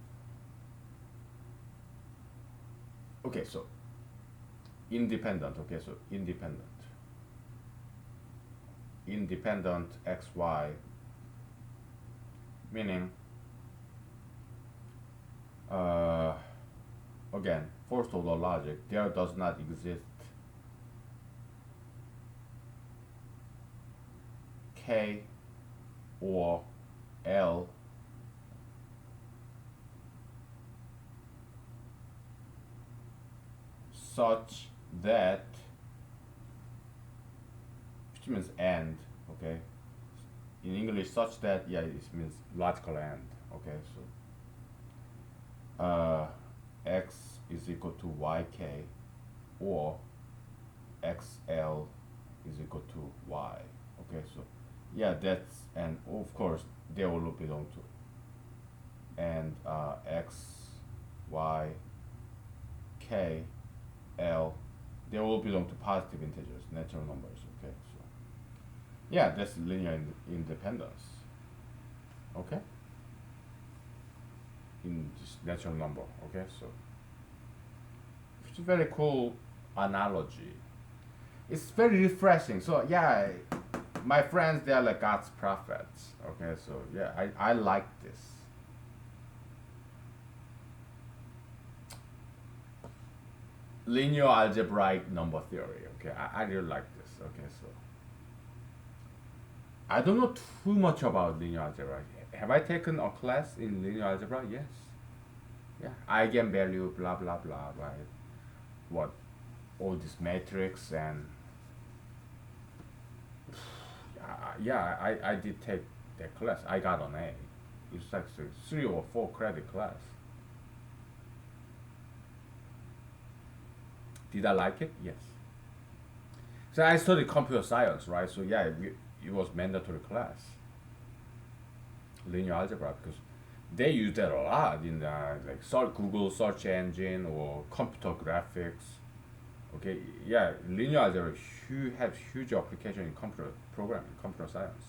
Okay, so independent. Okay, so independent x y, meaning again, first order logic, there does not exist k or l such that, which means and, okay, in English, such that, yeah, it means logical and, okay, so x is equal to yk, or xl is equal to y, okay, so yeah, that's, and of course they all belong to, and x, y, k, l, they all belong to positive integers, natural numbers, okay, so yeah, that's linear independence, okay, in this natural number, okay, so it's a very cool analogy. It's very refreshing. So yeah, my friends, they are like God's prophets. Okay, so yeah, I like this. Linear algebraic number theory. Okay, I really like this. Okay, so I don't know too much about linear algebra. Have I taken a class in linear algebra? Yes. Yeah, eigenvalue, blah blah blah, right? What? All this matrix and yeah, I did take that class. I got an A. It's like 3 or 4 credit class. Did I like it? Yes. So I studied computer science, right? So yeah, it was mandatory class, linear algebra, because they use that a lot in the like Google search engine or computer graphics. Okay, yeah, linear algebra has huge application in computer programming, computer science.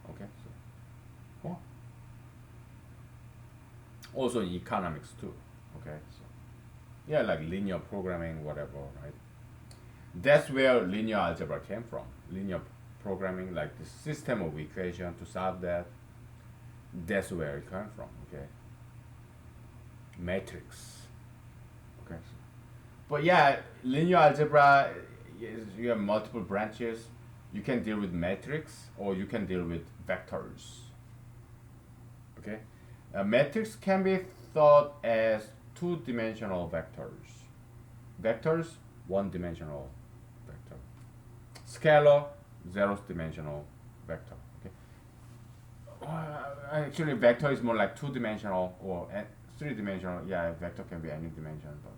Okay, so well, also in economics too. Okay, so yeah, like linear programming, whatever, right? That's where linear algebra came from. Linear programming, like the system of equation to solve that. That's where it came from. Okay, matrix. Okay, so but yeah, linear algebra is you have multiple branches. You can deal with matrix or you can deal with vectors. Okay, a matrix can be thought as two-dimensional vectors. Vectors, one-dimensional vector. Scalar, zero-dimensional vector. Okay. Actually, vector is more like two-dimensional or three-dimensional. Yeah, vector can be any dimension, but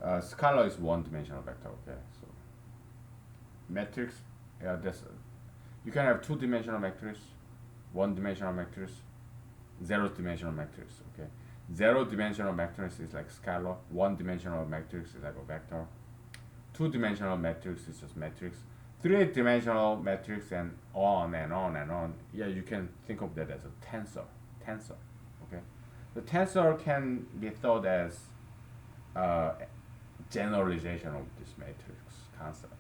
scalar is one-dimensional vector. Okay, so matrix, yeah, that's you can have two-dimensional matrix, one-dimensional matrix, zero-dimensional matrix. Okay, zero-dimensional matrix is like scalar. One-dimensional matrix is like a vector. Two-dimensional matrix is just matrix. Three-dimensional matrix and on and on and on. Yeah, you can think of that as a tensor. Tensor. Okay, the tensor can be thought as uh, generalization of this matrix concept.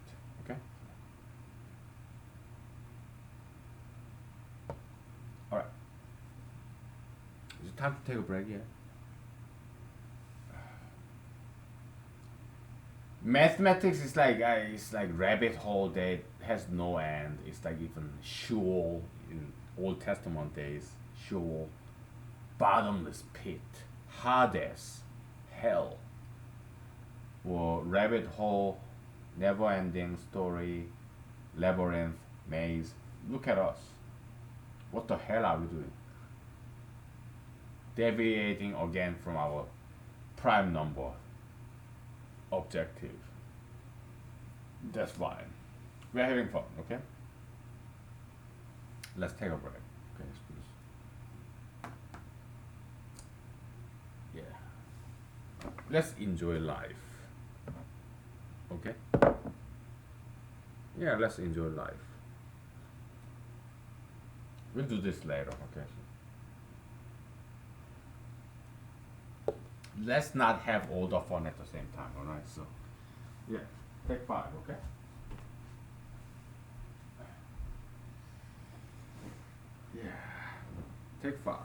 Okay. All right. Is it time to take a break yet? Mathematics is like it's like rabbit hole that has no end. It's like even Sheol in Old Testament days. Sheol, bottomless pit, Hades, hell, or rabbit hole, never-ending story, labyrinth, maze. Look at us. What the hell are we doing? Deviating again from our prime number objective. That's fine. We're having fun, okay? Let's take a break. Okay, please. Yeah. Let's enjoy life. Okay? Yeah, let's enjoy life. We'll do this later, okay? Let's not have all the fun at the same time, alright? So, yeah, take 5, okay? Yeah, take 5.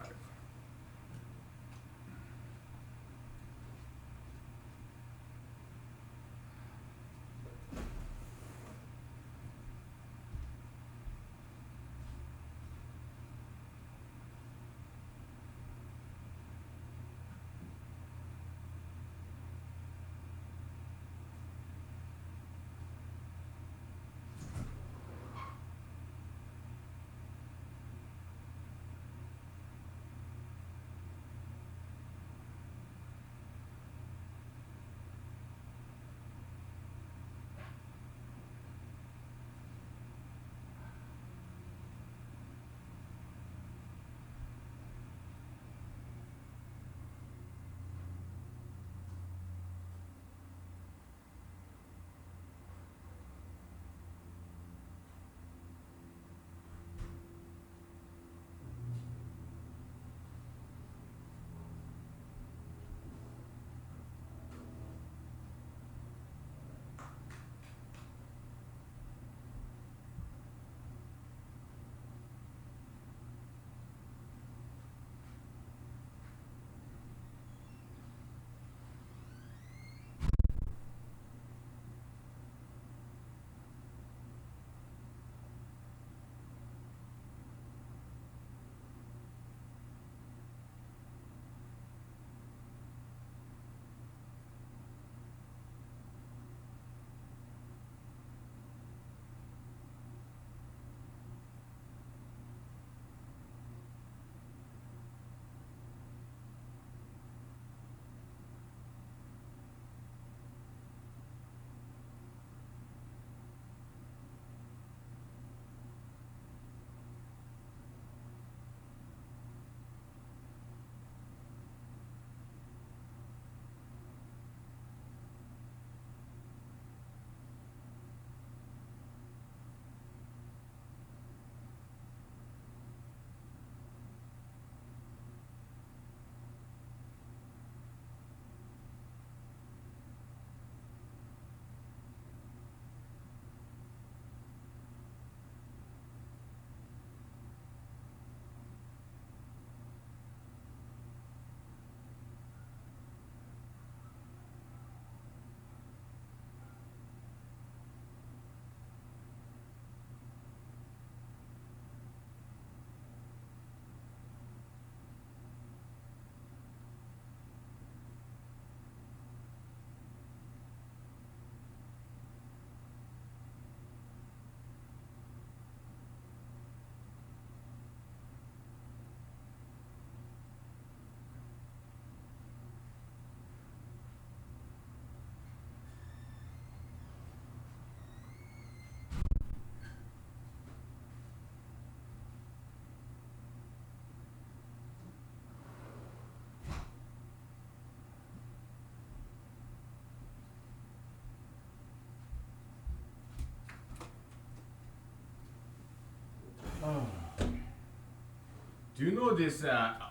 Do you know this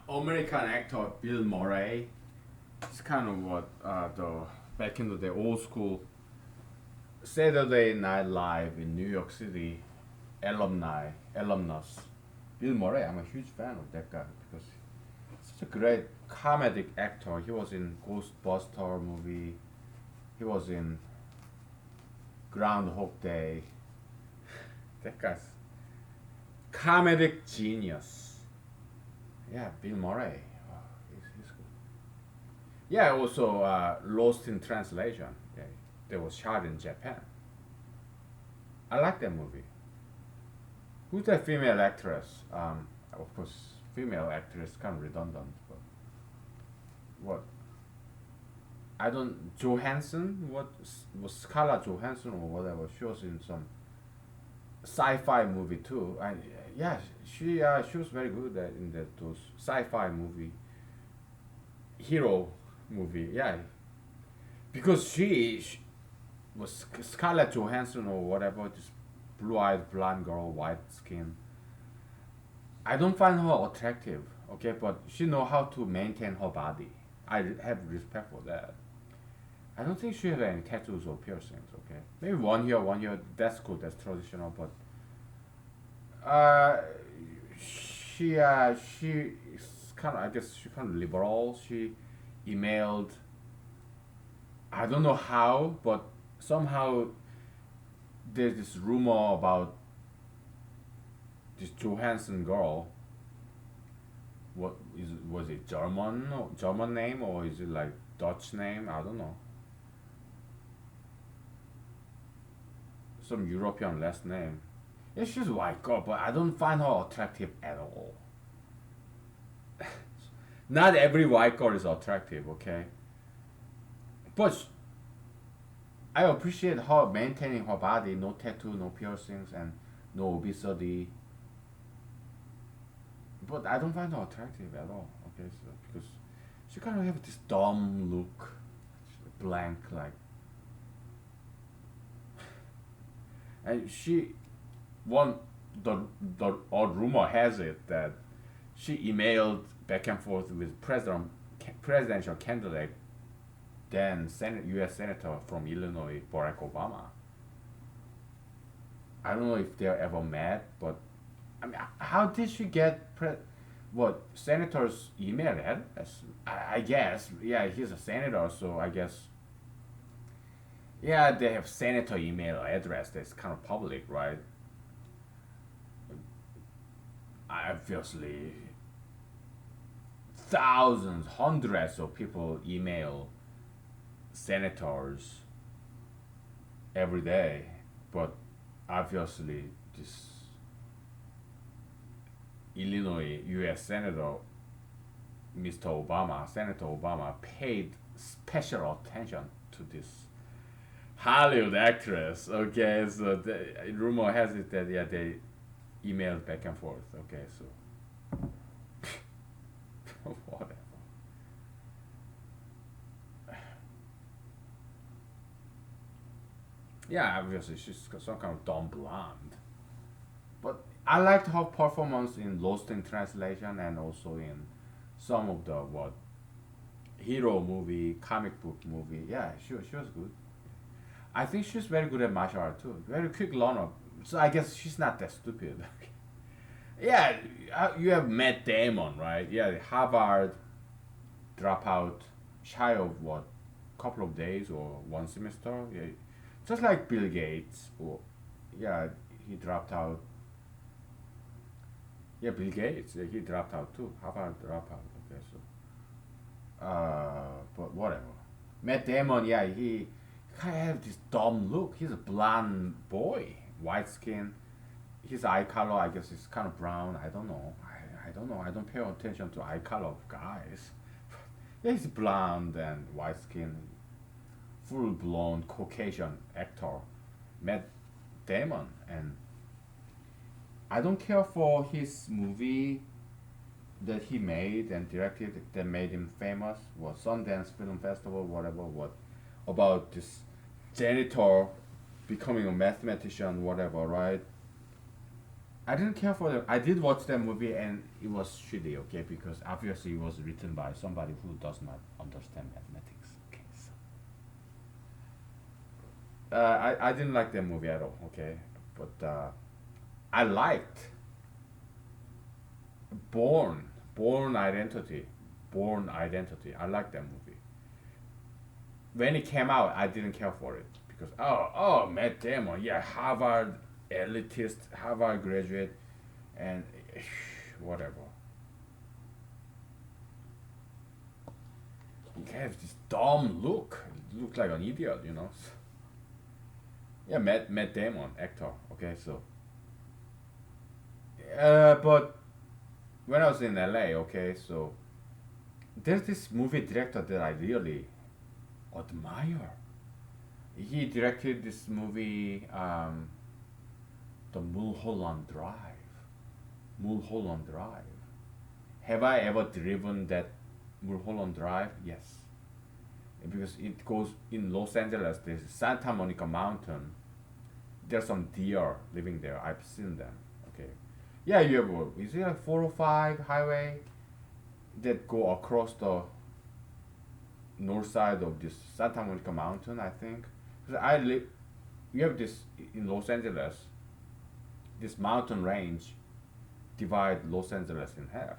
American actor Bill Murray? It's kind of what the back in the day old school Saturday Night Live in New York City alumnus. Bill Murray, I'm a huge fan of that guy because he's such a great comedic actor. He was in Ghostbuster movie. He was in Groundhog Day. That guy's comedic genius. Yeah, Bill Murray. Oh, he's good. Yeah, also Lost in Translation. Yeah, that was shot in Japan. I like that movie. Who's that female actress? Of course, female actress kind of redundant, but what? I don't Johansson. What was Scarlett Johansson or whatever? She was in some sci-fi movie too. And yeah, she was very good in those sci-fi movie hero movie. Yeah, because she was Scarlett Johansson or whatever, this blue-eyed blonde girl, white skin. I don't find her attractive, okay, but she know how to maintain her body. I have respect for that. I don't think she have any tattoos or piercings, okay. Maybe one here, that's good, that's traditional, but she is kind of, I guess she kind of liberal. She emailed, I don't know how, but somehow there's this rumor about this Johansson girl. What is was it German name or is it like Dutch name? I don't know. Some European last name. Yeah, she's a white girl, but I don't find her attractive at all. Not every white girl is attractive, okay? But I appreciate her maintaining her body, no tattoo, no piercings, and no obesity. But I don't find her attractive at all. Okay, so because she kind of have this dumb look, blank like, and she, one, the odd rumor has it that she emailed back and forth with presidential candidate, then U.S. Senator from Illinois, Barack Obama. I don't know if they're ever met, but I mean, how did she get what senator's email address? I guess, yeah, he's a senator, so I guess, yeah, they have senator email address that's kind of public, right? Obviously, thousands, hundreds of people email senators every day, but obviously, this Illinois U.S. Senator Mr. Obama, Senator Obama, paid special attention to this Hollywood actress. Okay, so the rumor has it that yeah they emailed back and forth. Okay, so whatever. Yeah, obviously she's some kind of dumb blonde, but I liked her performance in Lost in Translation and also in some of the what hero movie, comic book movie. Yeah, she was good. I think she's very good at martial art too. Very quick learner. So I guess she's not that stupid. Yeah, you have Matt Damon, right? Yeah, Harvard dropout, shy of what, couple of days or one semester. Yeah, just like Bill Gates. Or yeah, he dropped out. Yeah, Bill Gates. Yeah, he dropped out too. Harvard dropout. Okay, so but whatever. Matt Damon. Yeah, he kind of have this dumb look. He's a blonde boy, white skin. His eye color, I guess, is kind of brown. I don't know. I don't know. I don't pay attention to eye color of guys. Yeah, he's blonde and white skin, full blown Caucasian actor, Matt Damon, and I don't care for his movie that he made and directed that made him famous. What Sundance Film Festival, whatever. What about this janitor becoming a mathematician, whatever, right? I didn't care for them. I did watch that movie and it was shitty, okay, because obviously it was written by somebody who does not understand mathematics. Okay, so I didn't like that movie at all, okay, but I liked Born, Born Identity, Born Identity. I liked that movie. When it came out, I didn't care for it because Matt Damon, yeah, Harvard elitist, Harvard graduate, and whatever. He has this dumb look. He looks like an idiot, you know. Yeah, Matt Damon, actor. Okay, so but when I was in LA, okay, so there's this movie director that I really admire. He directed this movie, The Mulholland Drive. Mulholland Drive. Have I ever driven that Mulholland Drive? Yes. Because it goes in Los Angeles, there's Santa Monica Mountain. There's some deer living there. I've seen them. Okay. Yeah, you ever, is it a 405 highway that go across the north side of this Santa Monica Mountain, I think? 'Cause I live, you have this in Los Angeles, this mountain range divide Los Angeles in half.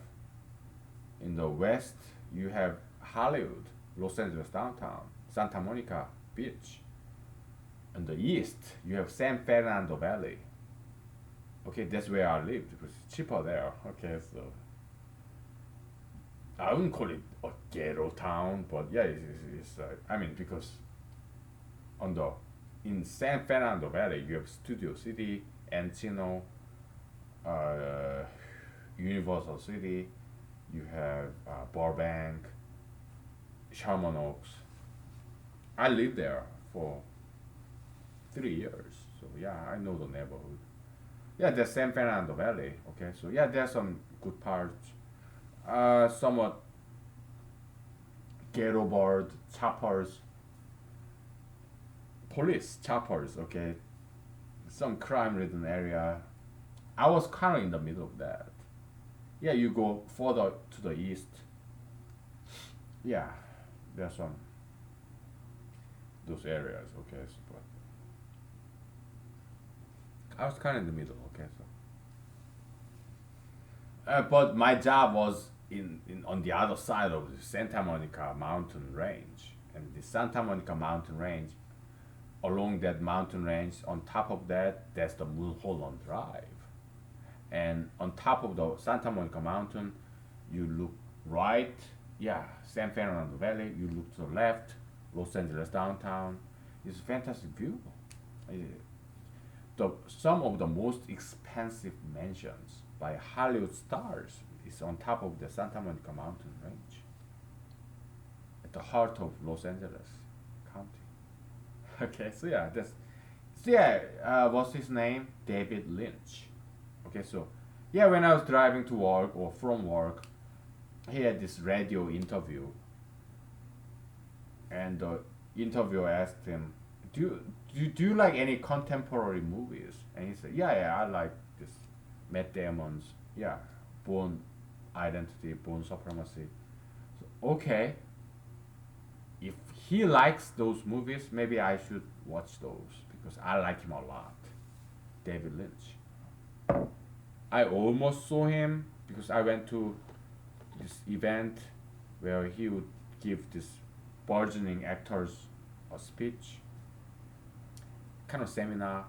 In the west, you have Hollywood, Los Angeles downtown, Santa Monica Beach. In the east, you have San Fernando Valley. Okay, that's where I lived because it's cheaper there. Okay, so I wouldn't call it a ghetto town, but yeah, I mean, because on the in San Fernando Valley, you have Studio City, Encino, uh, Universal City, you have Burbank, Sherman Oaks. I lived there for 3 years, so yeah, I know the neighborhood. Yeah, the San Fernando Valley. Okay, so yeah, there's some good parts. Somewhat ghetto bird choppers, police choppers. Okay, some crime-ridden area. I was kind of in the middle of that. Yeah, you go further to the east. Yeah, there's some those areas. Okay, so, but I was kind of in the middle. Okay, so but my job was in on the other side of the Santa Monica mountain range, and the Santa Monica mountain range, along that mountain range, on top of that, that's the Mulholland Drive, and on top of the Santa Monica mountain, you look right, yeah, San Fernando Valley. You look to the left, Los Angeles downtown. It's a fantastic view. Uh, some of the most expensive mansions by Hollywood stars is on top of the Santa Monica mountain range at the heart of Los Angeles County. Okay, so yeah, what's his name? David Lynch. Okay, so yeah, when I was driving to work or from work, he had this radio interview, and the interviewer asked him, do you like any contemporary movies? And he said, yeah, I like this Matt Damon's, yeah, Born Identity, Born Supremacy. So, okay, if he likes those movies, maybe I should watch those because I like him a lot. David Lynch. I almost saw him because I went to this event where he would give this burgeoning actors a speech, kind of seminar.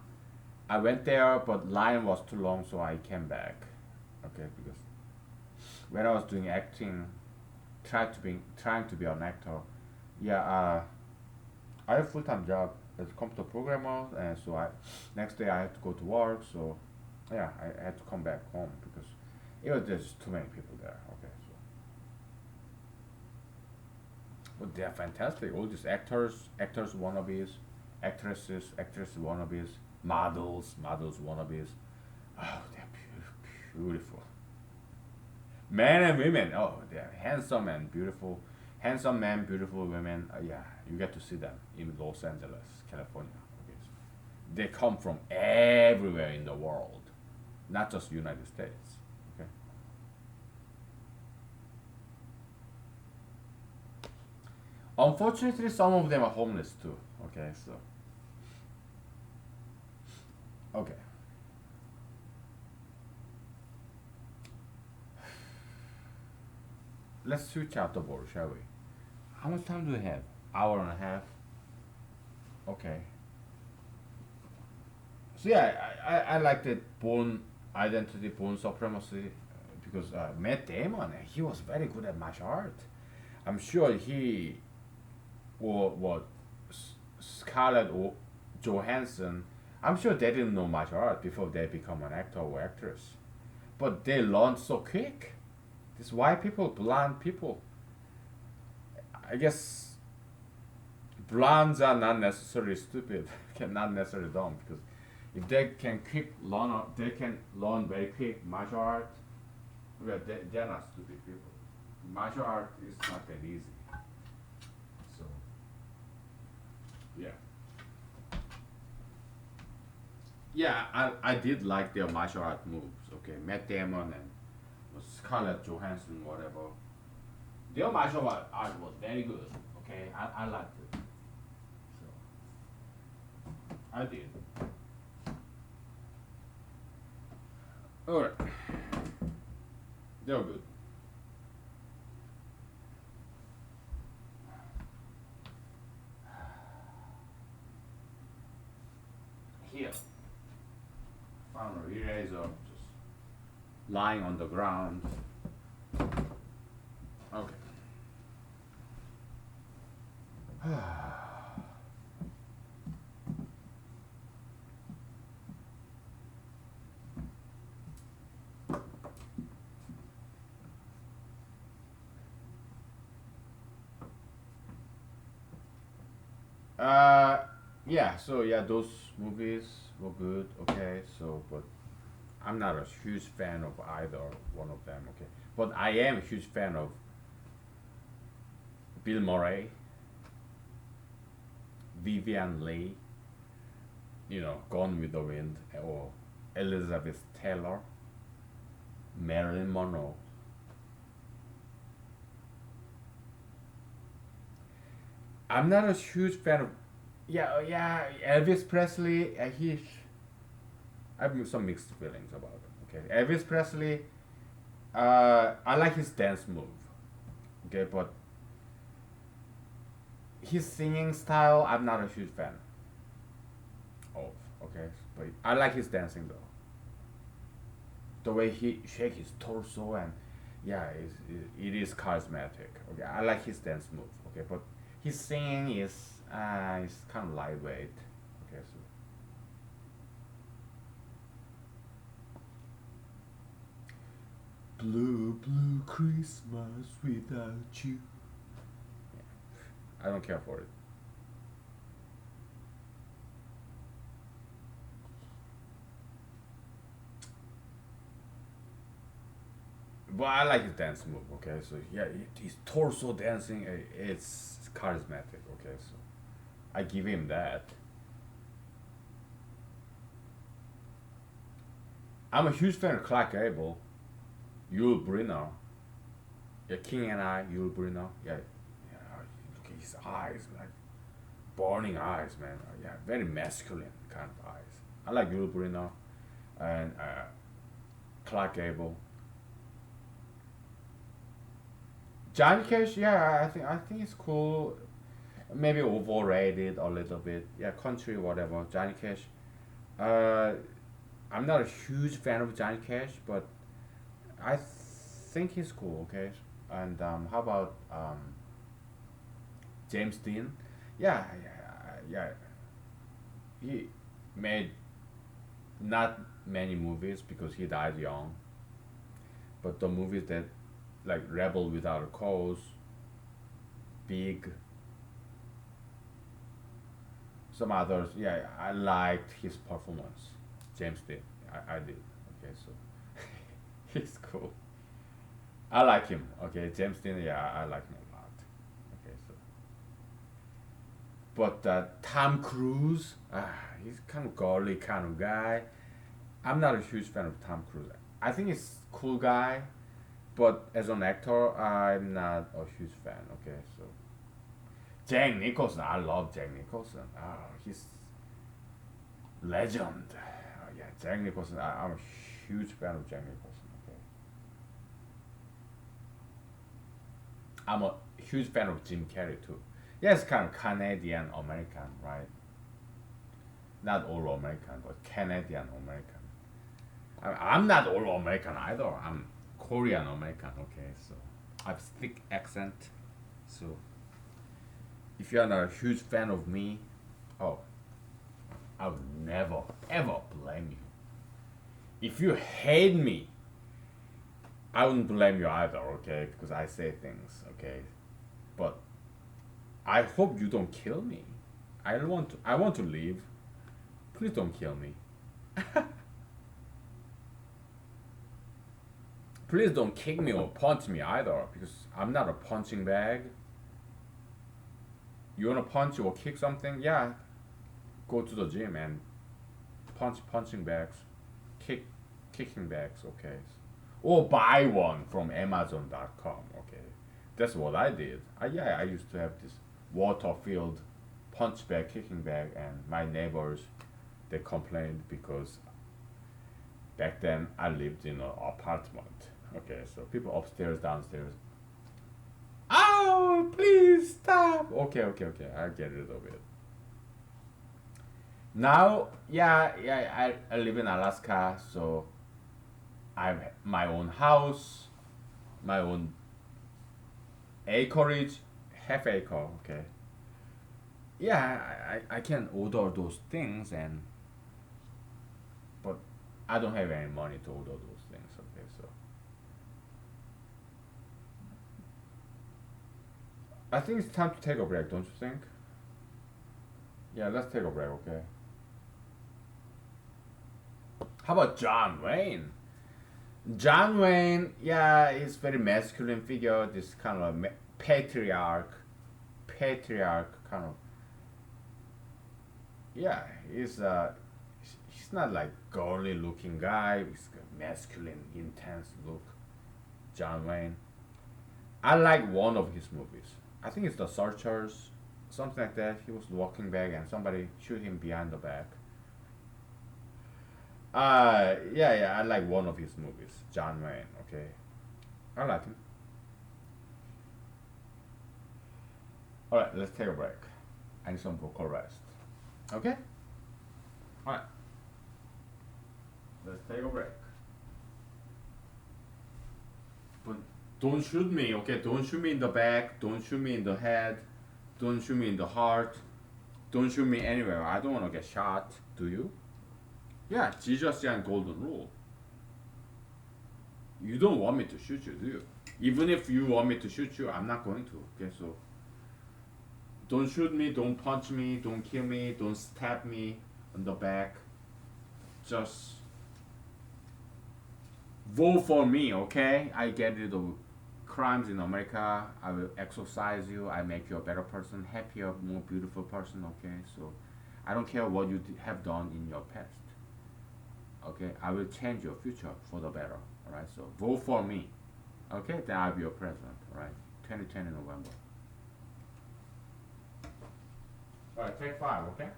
I went there, but line was too long, so I came back. Okay, because when I was doing acting, trying to be an actor, yeah, I have a full time job as a computer programmer, and so I next day I had to go to work. So yeah, I had to come back home because it was just too many people there. Okay, so but they're fantastic. All these actors wannabes, actress wannabes, models wannabes. Oh, they're beautiful. Men and women. Oh, they're handsome and beautiful. Handsome men, beautiful women. Yeah, you get to see them in Los Angeles, California. Okay, so they come from everywhere in the world. not just United States. Okay. Unfortunately, some of them are homeless too. Okay, so okay. Let's switch out the board, shall we? How much time do we have? Hour and a half. Okay. So yeah, I like that Born Identity, Born Supremacy, because Matt Damon, he was very good at martial art. I'm sure he or what Scarlett or Johansson. I'm sure they didn't know martial art before they become an actor or actress, but they learned so quick. These white people, blonde people. I guess blondes are not necessarily stupid, not necessarily dumb, because if they can quick learn, they can learn very quick martial art. Well, they're not stupid people. Martial art is not that easy. So yeah, yeah, I did like their martial art moves. Okay, Matt Damon and Scarlett Johansson, whatever. Their martial art was very good. Okay, I liked it. So I did. Alright, they were good. Here, found a eraser just lying on the ground. Okay. Uh, yeah. So yeah, those movies were good. Okay. So, but I'm not a huge fan of either one of them. Okay. But I am a huge fan of Bill Murray, Vivian Leigh, Gone with the Wind, or Elizabeth Taylor, Marilyn Monroe. I'm not a huge fan of, yeah, yeah, Elvis Presley. I have some mixed feelings about him. Okay, Elvis Presley. I like his dance move. Okay, but his singing style, I'm not a huge fan of. Okay, but I like his dancing though. The way he shake his torso and yeah, it is charismatic. Okay, I like his dance move. Okay, but his singing is kind of lightweight. Okay, so blue blue Christmas without you. I don't care for it. But I like his dance move. Okay, so yeah, his torso dancing, it's charismatic. Okay, so I give him that. I'm a huge fan of Clark Gable, Yul Brynner, yeah, King and I, Yul Brynner, yeah, yeah. Look at his eyes, like burning eyes, man. Yeah, very masculine kind of eyes. I like Yul Brynner and Clark Gable. Johnny Cash, yeah, I think it's cool. Maybe overrated a little bit. Yeah, country, whatever. Johnny Cash. Uh, I'm not a huge fan of Johnny Cash, but I think he's cool. Okay, and how about James Dean? Yeah, yeah, yeah. He made not many movies because he died young, but the movies that like Rebel Without a Cause, Big, some others. Yeah, I liked his performance. James did. I did. Okay, so he's cool. I like him. Okay, James Dean. Yeah, I like him a lot. Okay, so but Tom Cruise, he's kind of girly kind of guy. I'm not a huge fan of Tom Cruise. I think he's cool guy, but as an actor, I'm not a huge fan. Okay, so Jack Nicholson, I love Jack Nicholson. He's legend. Yeah, Jack Nicholson. I'm a huge fan of Jack Nicholson. Okay, I'm a huge fan of Jim Carrey too. Yeah, it's kind of Canadian American, right? Not all American, but Canadian American. I'm not all American either. I'm Korean American. Okay, so I have thick accent. So if you're not a huge fan of me, oh, I would never ever blame you. If you hate me, I wouldn't blame you either. Okay, because I say things. Okay, but I hope you don't kill me. I don't want to. I want to live. Please don't kill me. Please don't kick me or punch me either, because I'm not a punching bag. You wanna punch or kick something? Yeah, go to the gym and punch punching bags, kick kicking bags. Okay, or buy one from Amazon.com. Okay, that's what I did. Yeah, I used to have this water-filled punch bag, kicking bag, and my neighbors they complained because back then I lived in an apartment. Okay, so people upstairs, downstairs. Oh, please stop. Okay, okay, okay. I get rid of it. Now, yeah, yeah. I live in Alaska, so I have my own house, my own acreage, half acre. Okay. Yeah, I can order those things, and but I don't have any money to order those things. Okay, so I think it's time to take a break, don't you think? Yeah, let's take a break, okay? How about John Wayne? John Wayne, yeah, he's very masculine figure, this kind of patriarch kind of. Yeah, he's not like girly looking guy. He's got masculine, intense look. John Wayne. I like one of his movies. I think it's The Searchers, something like that. He was walking back and somebody shoot him behind the back. Yeah, yeah, I like one of his movies, John Wayne. Okay, I like him. All right, let's take a break. I need some vocal rest. Okay. All right, let's take a break. But don't shoot me, okay? Don't shoot me in the back. Don't shoot me in the head. Don't shoot me in the heart. Don't shoot me anywhere. I don't want to get shot. Do you? Yeah, Jesus and Golden Rule. You don't want me to shoot you, do you? Even if you want me to shoot you, I'm not going to. Okay, so don't shoot me, don't punch me, don't kill me, don't stab me on the back. Just vote for me, okay? I get rid of crimes in America. I will exercise you. I make you a better person, happier, more beautiful person, okay? So I don't care what you have done in your past. Okay, I will change your future for the better. All right, so vote for me. Okay, then I'll be your president. All right, 2020 November. All right, take five. Okay.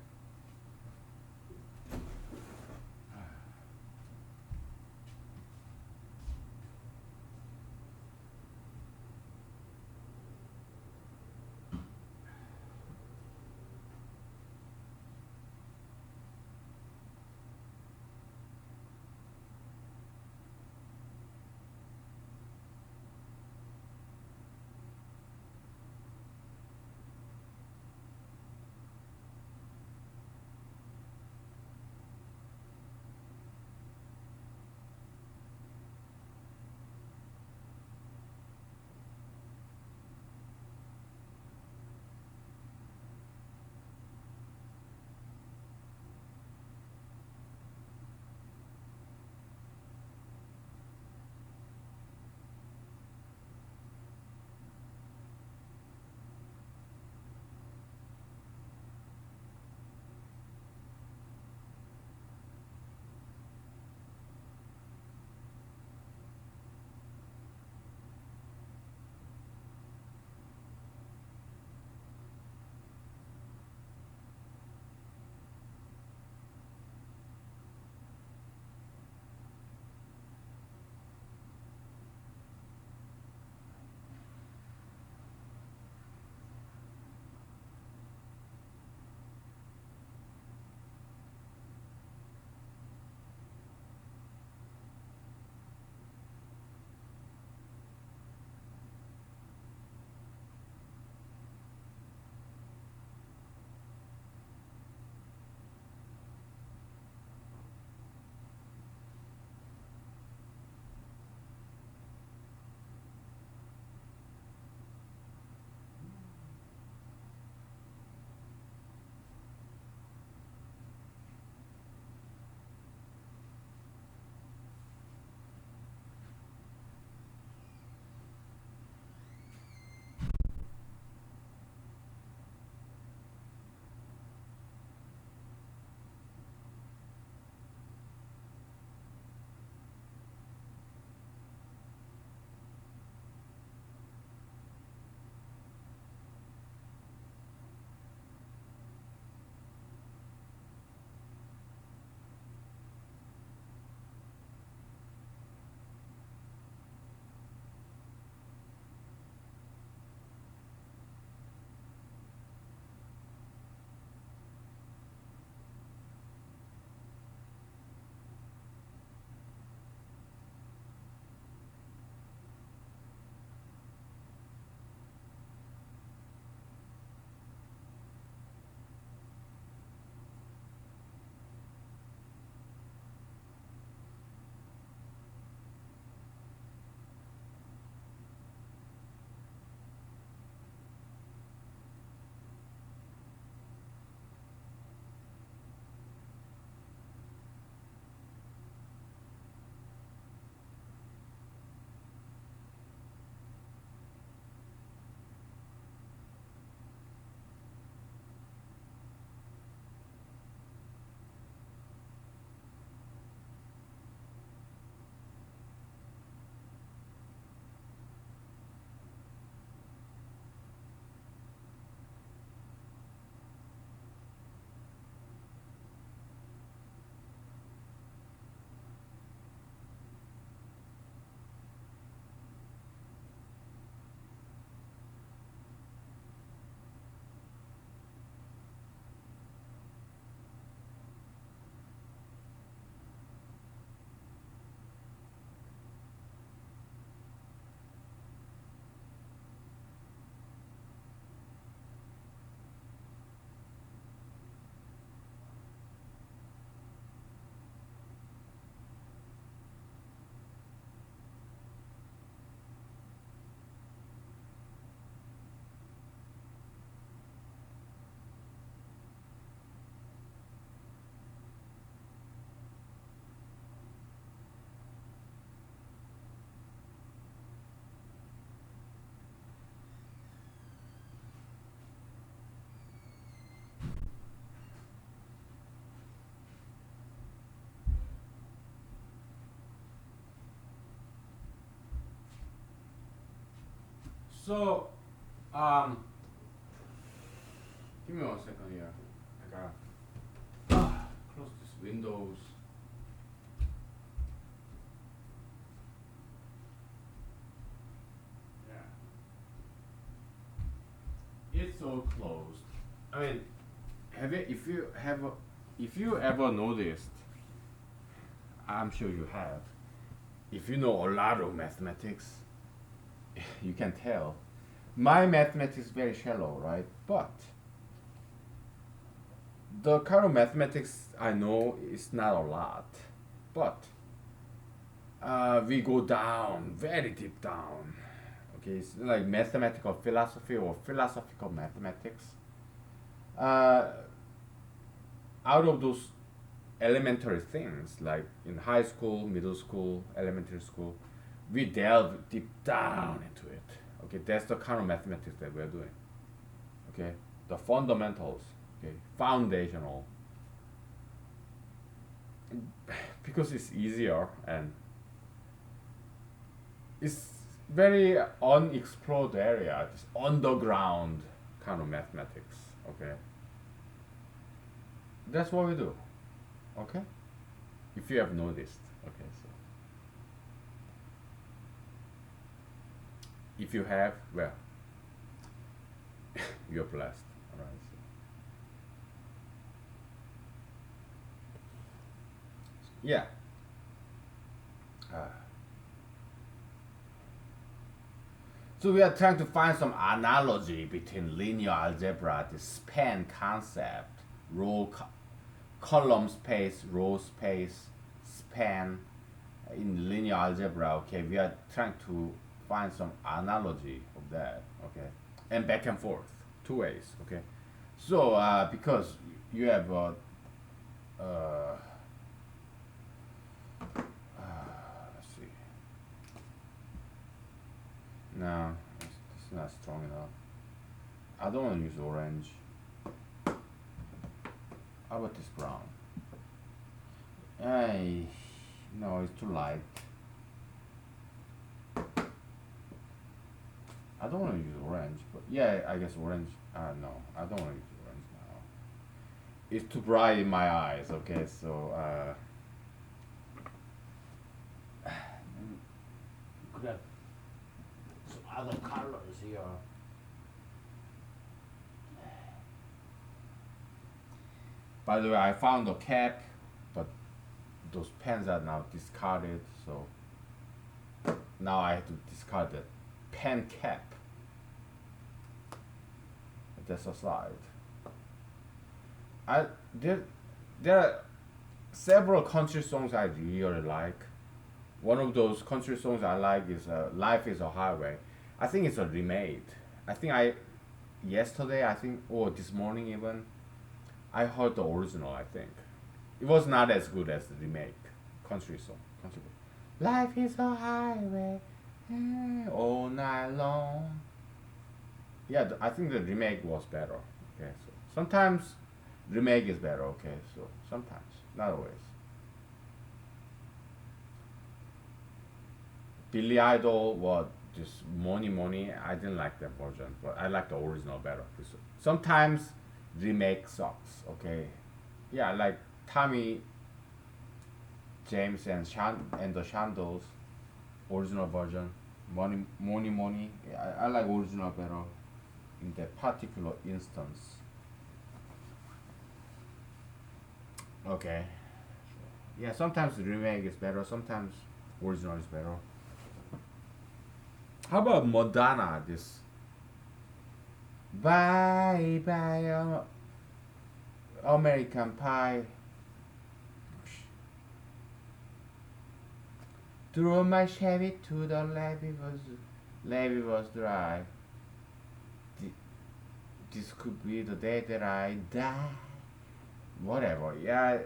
So, um, give me 1 second here. I gotta close this windows. Yeah, it's all closed. I mean, have you if you ever noticed, I'm sure you have. If you know a lot of mathematics, you can tell. My mathematics is very shallow, right? But the kind of mathematics I know is not a lot. But we go down, very deep down. Okay, it's like mathematical philosophy or philosophical mathematics. Uh, Out of those elementary things, like in high school, middle school, elementary school, we delve deep down into it. Okay, that's the kind of mathematics that we're doing. Okay, the fundamentals. Okay, foundational. Because it's easier and it's very unexplored area. It's underground kind of mathematics. Okay, that's what we do. Okay, if you have noticed. Okay, so if you have, well, you're blessed. All right. So, yeah. Uh, so we are trying to find some analogy between linear algebra, the span concept, column space, row space, span in linear algebra. Okay, we are trying to find some analogy of that. Okay, and back and forth, two ways. Okay, so because you have uh, let's see. No, it's not strong enough. I don't want to use orange. How about this brown? Hey, no, it's too light. I don't want to use orange, but yeah, I guess orange. No, I don't want to use orange now. It's too bright in my eyes. Okay, so could have some other colors here. By the way, I found a cap, but those pens are now discarded, so now I have to discard the pen cap. That's aside. I there are several country songs I really like. One of those country songs I like is "Life Is a Highway." I think it's a remake. I think I yesterday I think or this morning even I heard the original. I think it was not as good as the remake country song. Country. Life is a highway, all night long. Yeah, I think the remake was better. Okay, so sometimes remake is better. Okay, so sometimes, not always. Billy Idol was just money money. I didn't like that version, but I like the original better. Sometimes remake sucks. Okay, yeah, like Tommy James and the Shandles original version. Money. Yeah, I like original better in that particular instance. Okay. Yeah, sometimes the remake is better. Sometimes original is better. How about Madonna? This bye bye American Pie. Drove my Chevy to the levee was dry. Th- This could be the day that I die. Whatever. Yeah,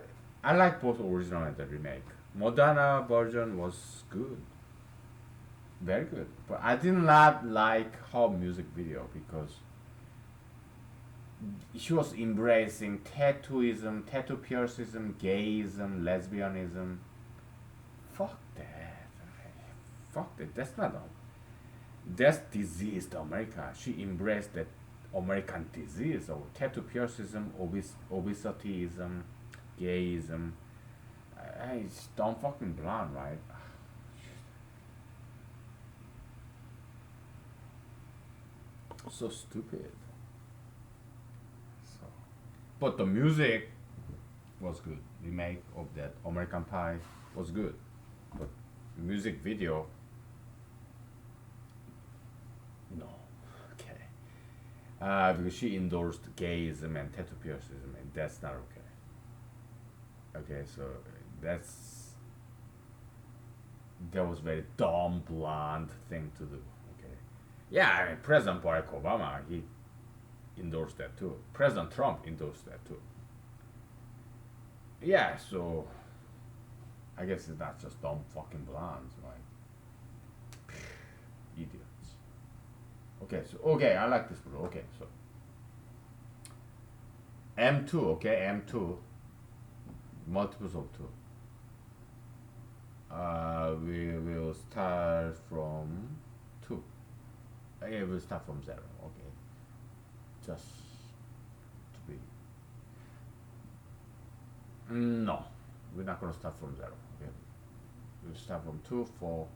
I like both original and the remake. Madonna version was good, very good. But I did not like her music video because she was embracing tattooism, tattoo piercism, gayism, lesbianism. Fuck that. Fuck that. that's diseased America. She embraced that American disease of tattoo piercism, obesityism, gayism. It's dumb fucking blonde, right? So stupid. So, but the music was good. Remake of that American Pie was good, but music video, no. Okay. Because she endorsed gayism and tattoo piercism, and that's not okay. Okay, so that's that was very dumb, blonde thing to do. Okay. Yeah, I mean, President Barack Obama, he endorsed that too. President Trump endorsed that too. Yeah, so I guess it's not just dumb fucking blondes, like idiots. Okay, so okay, I like this blue. Okay, so M2, okay, M2, multiples of two. We will start from two. Yeah, we'll start from zero. Okay, just to be. No, we're not gonna start from zero. Okay, we'll start from two, four.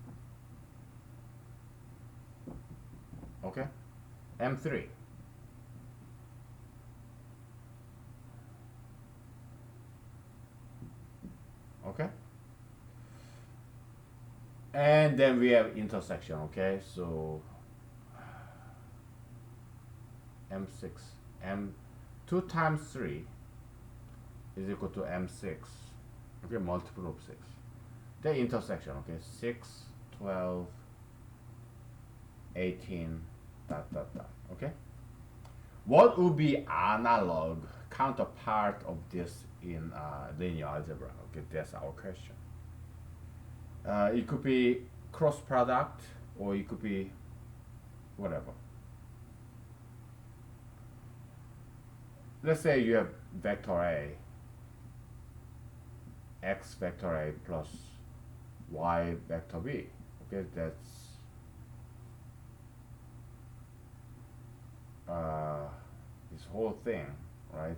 Okay, M3. Okay, and then we have intersection. Okay, so M6, M 2 times 3 is equal to M6. Okay, multiple of 6. The intersection, okay, 6, 12, 18, dot, dot, dot, okay? What would be analog counterpart of this in linear algebra? Okay, that's our question. It could be cross product, or it could be whatever. Let's say you have vector A, x vector A plus y vector B. Okay, that's this whole thing, right?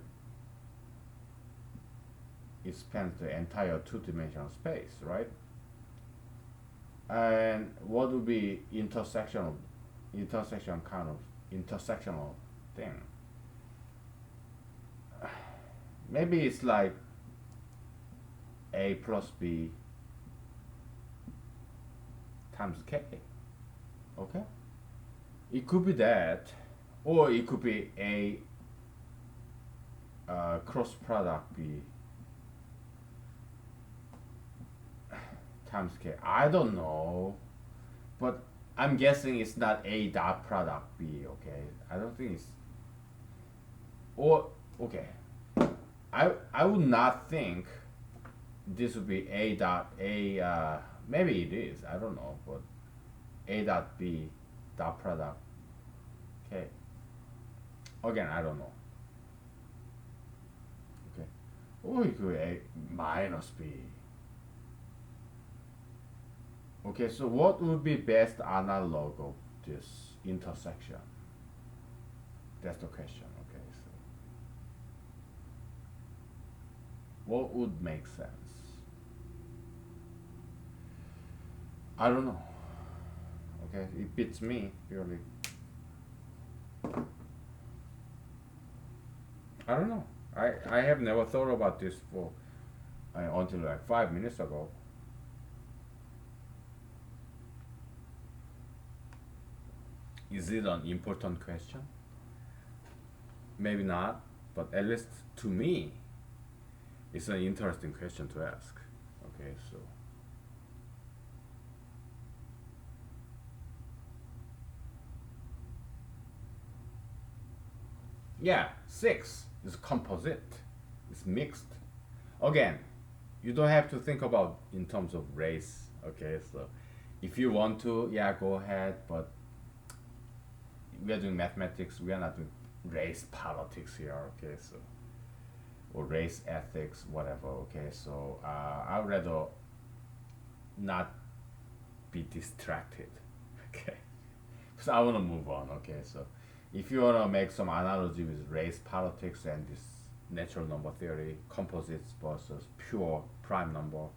It spans the entire two-dimensional space, right? And what would be intersection kind of intersectional thing? Maybe it's like A plus B times K. Okay? It could be that, or it could be A cross product B times K. I don't know, but I'm guessing it's not A dot product B. Okay, I don't think it's. Or okay, I would not think this would be A dot A. Maybe it is. I don't know, but A dot B dot product K. Again, I don't know. Okay, or it could be A minus B. Okay, so what would be best analog of this intersection? That's the question. Okay, so what would make sense? I don't know. Okay, it beats me purely. I don't know. I have never thought about this for until like 5 minutes ago. Is it an important question? Maybe not, but at least to me, it's an interesting question to ask. Okay, so. Yeah, 6 is composite. It's mixed. Again, you don't have to think about in terms of race. Okay, so if you want to, yeah, go ahead, but we are doing mathematics. We are not doing race politics here. Okay, so or race ethics, whatever. Okay, so I would rather not be distracted. Okay, because I want to move on. Okay, so if you want to make some analogy with race politics and this natural number theory, composites versus pure prime number,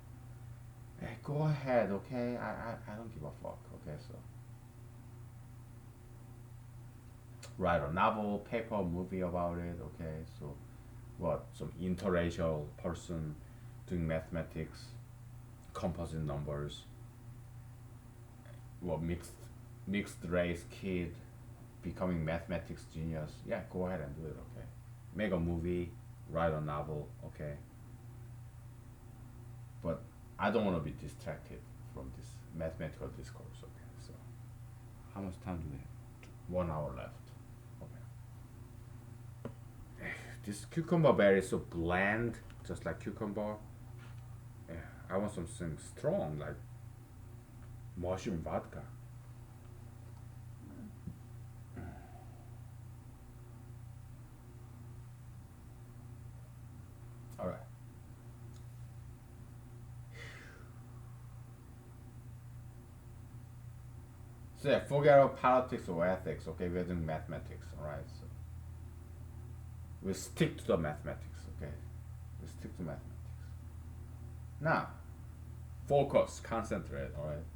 hey, go ahead. Okay, I don't give a fuck. Okay, so write a novel, paper, movie about it. Okay, so what? Some interracial person doing mathematics, composite numbers. Well, mixed race kid becoming mathematics genius. Yeah, go ahead and do it. Okay, make a movie, write a novel. Okay, but I don't want to be distracted from this mathematical discourse. Okay, so how much time do we have? 1 hour left. Okay. This cucumber berry is so bland, just like cucumber. Yeah, I want something strong, like mushroom vodka. All right. So yeah, forget about politics or ethics. Okay, we're doing mathematics. All right. So we stick to the mathematics. Okay, we stick to mathematics. Now, focus, concentrate. All right.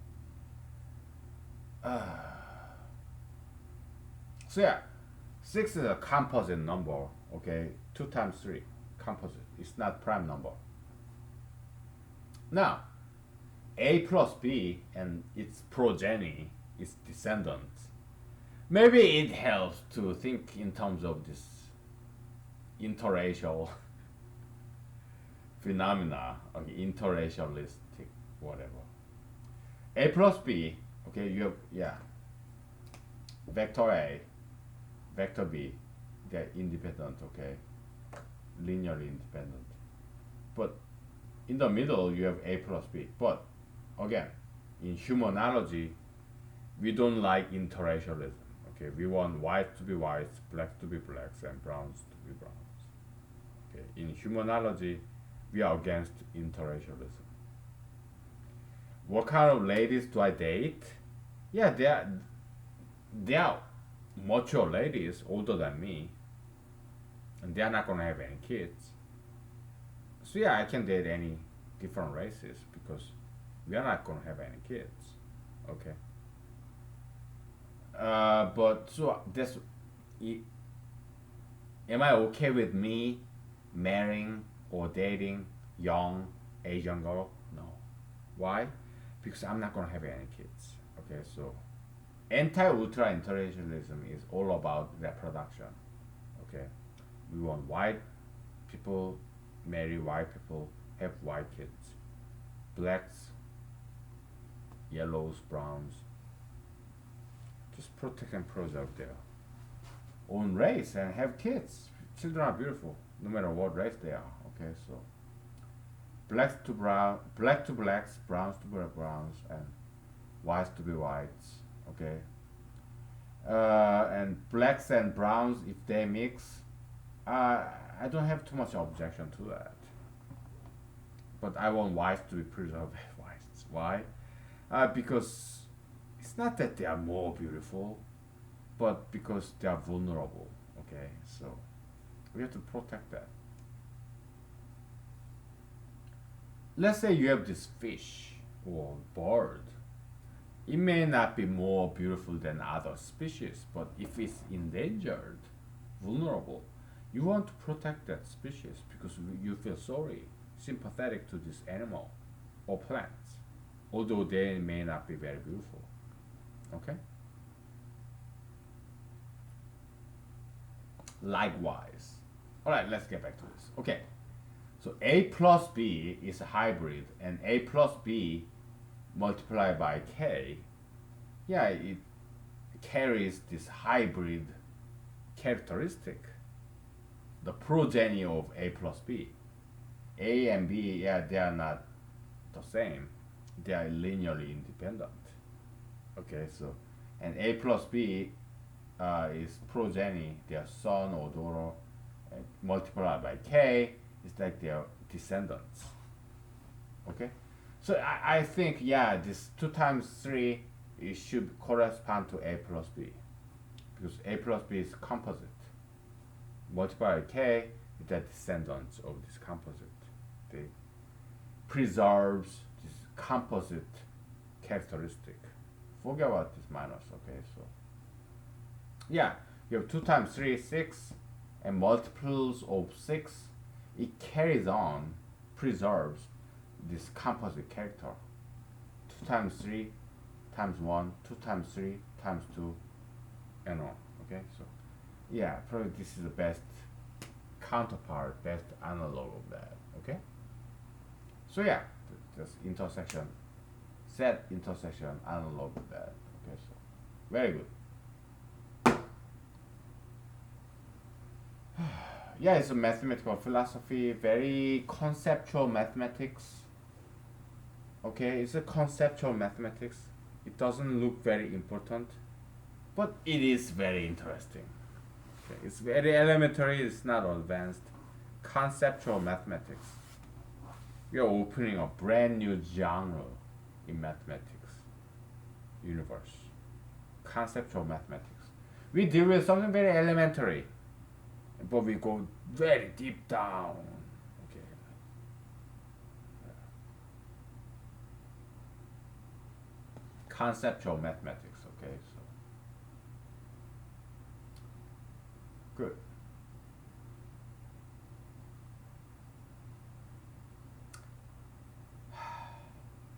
So yeah, six is a composite number. Okay, two times three, composite. It's not prime number. Now, a plus b and its progeny, its descendants. Maybe it helps to think in terms of this interracial phenomena, okay, interracialistic, whatever. A plus b, okay, you have, yeah, vector a, vector b, they're independent, okay, linearly independent. But in the middle, you have a plus b. But again, in humanology, we don't like interracialism. Okay, we want white to be whites, black to be blacks, and browns to be browns. Okay, in humanology, we are against interracialism. What kind of ladies do I date? Yeah, they are mature ladies older than me, and they are not gonna have any kids. So yeah, I can date any different races because we are not gonna have any kids. Okay. But so this, am I okay with me marrying or dating young Asian girl? No. Why? Because I'm not gonna have any kids. Okay, so anti-ultra interracialism is all about reproduction. Okay, we want white people marry white people, have white kids, blacks, yellows, browns. Just protect and preserve their own race and have kids. Children are beautiful, no matter what race they are. Okay, so black to blacks, browns to browns, and whites to be whites. Okay, and blacks and browns, if they mix, I don't have too much objection to that. But I want whites to be preserved. Whites. Why? Because it's not that they are more beautiful, but because they are vulnerable. Okay, so we have to protect that. Let's say you have this fish or bird. It may not be more beautiful than other species, but if it's endangered, vulnerable, you want to protect that species because you feel sorry, sympathetic to this animal or plants, although they may not be very beautiful. Okay? Likewise. Alright, let's get back to this. Okay. So a plus b is a hybrid, and a plus b multiplied by k, yeah, it carries this hybrid characteristic, the progeny of a plus b. A and b, yeah, they are not the same. They are linearly independent. Okay, so and a plus b is progeny, their son or daughter, multiplied by k is like their descendants. Okay, so I think yeah, this 2 times 3 it should correspond to a plus b, because a plus b is composite. Multiply by k is the descendants of this composite. They preserves this composite characteristic. Forget about this minus, okay? So yeah, you have 2 times 3 is 6, and multiples of 6, it carries on, preserves this composite character. 2 times 3 times 1, 2 times 3 times 2, and on, okay? So yeah, probably this is the best counterpart, best analog of that, okay? So yeah, this intersection, set intersection analog of that, okay? So very good. Yeah, it's a mathematical philosophy, very conceptual mathematics. Okay, it's a conceptual mathematics. It doesn't look very important, but it is very interesting. Okay, it's very elementary, it's not advanced. Conceptual mathematics. We are opening a brand new genre in mathematics universe. Conceptual mathematics. We deal with something very elementary, but we go very deep down. Okay. Conceptual mathematics. Okay, so good.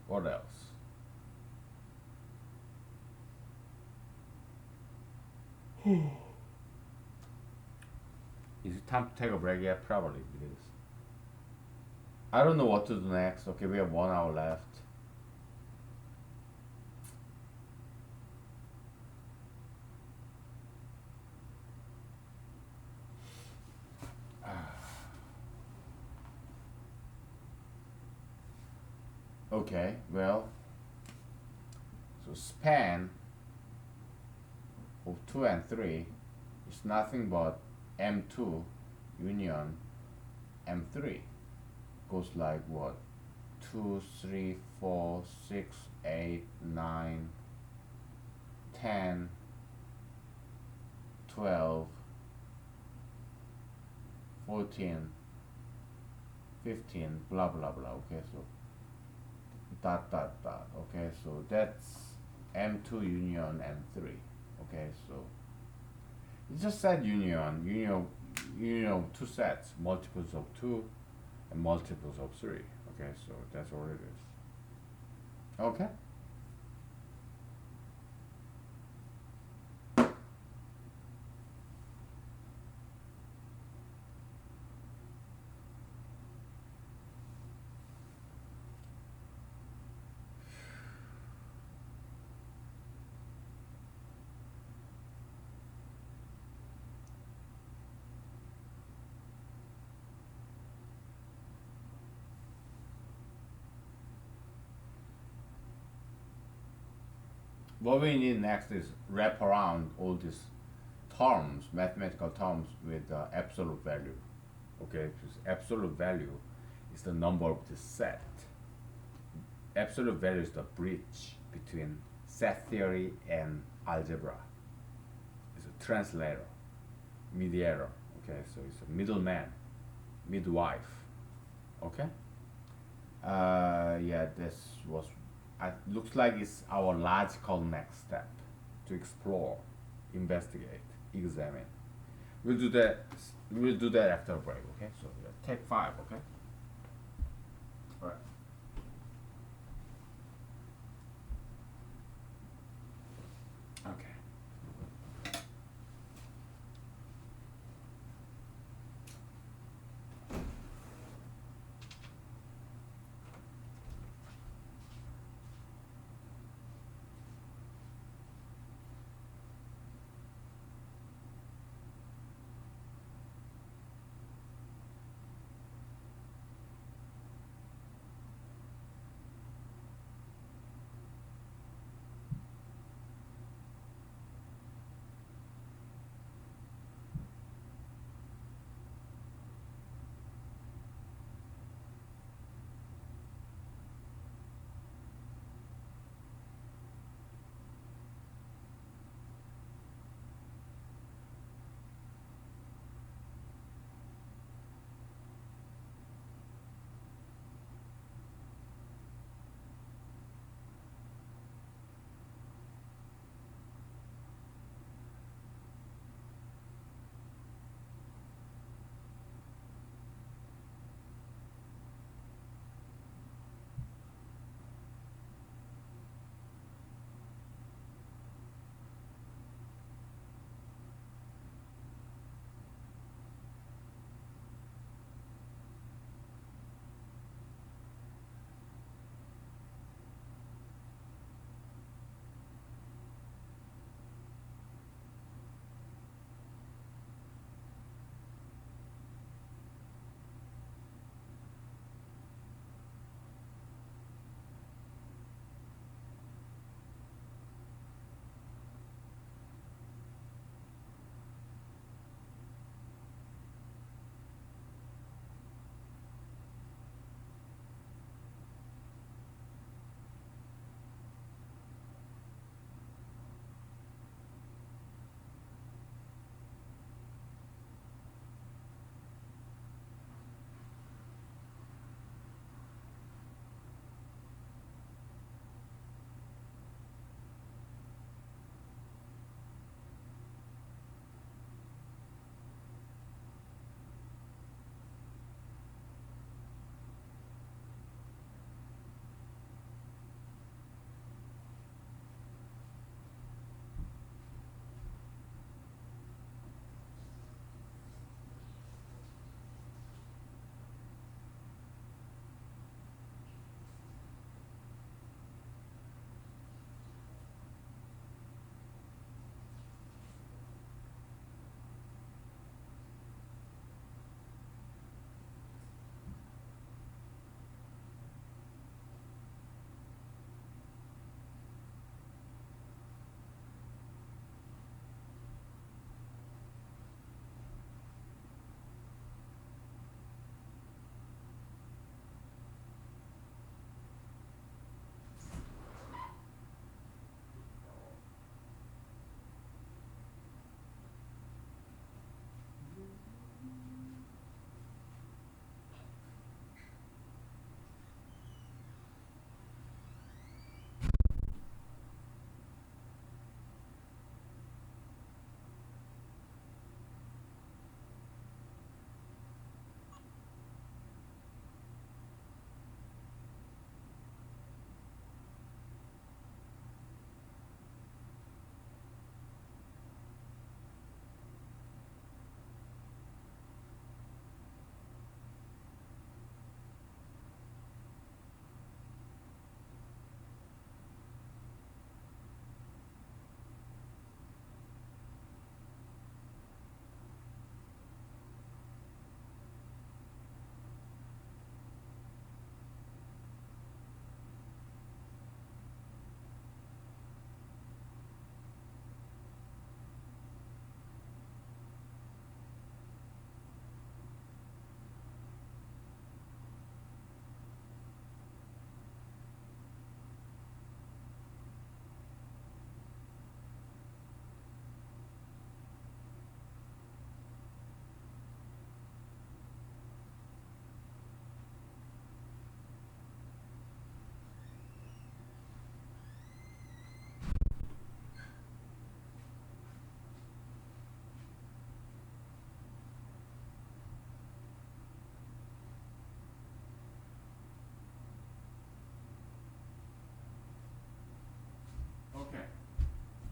What else? Is it time to take a break yet? Probably it is. I don't know what to do next. Okay, we have 1 hour left. Okay, well, so span of 2 and 3 is nothing but M2 union M3. Goes like what? 2, 3, 4, 6, 8, 9, 10, 12, 14, 15, blah blah blah. Okay, so dot dot dot. Okay, so that's M2 union M3. Okay, so it just said union of two sets, multiples of 2 and multiples of 3. Okay, so that's all it is. Okay. What we need next is wrap around all these terms, mathematical terms, with absolute value. Okay, because absolute value is the number of the set. Absolute value is the bridge between set theory and algebra. It's a translator, mediator. Okay, so it's a middleman, midwife. Okay. Yeah, this was. Looks like it's our logical next step to explore, investigate, examine. We'll do that. We'll do that after a break. Okay. So yeah, take 5. Okay. All right. Okay.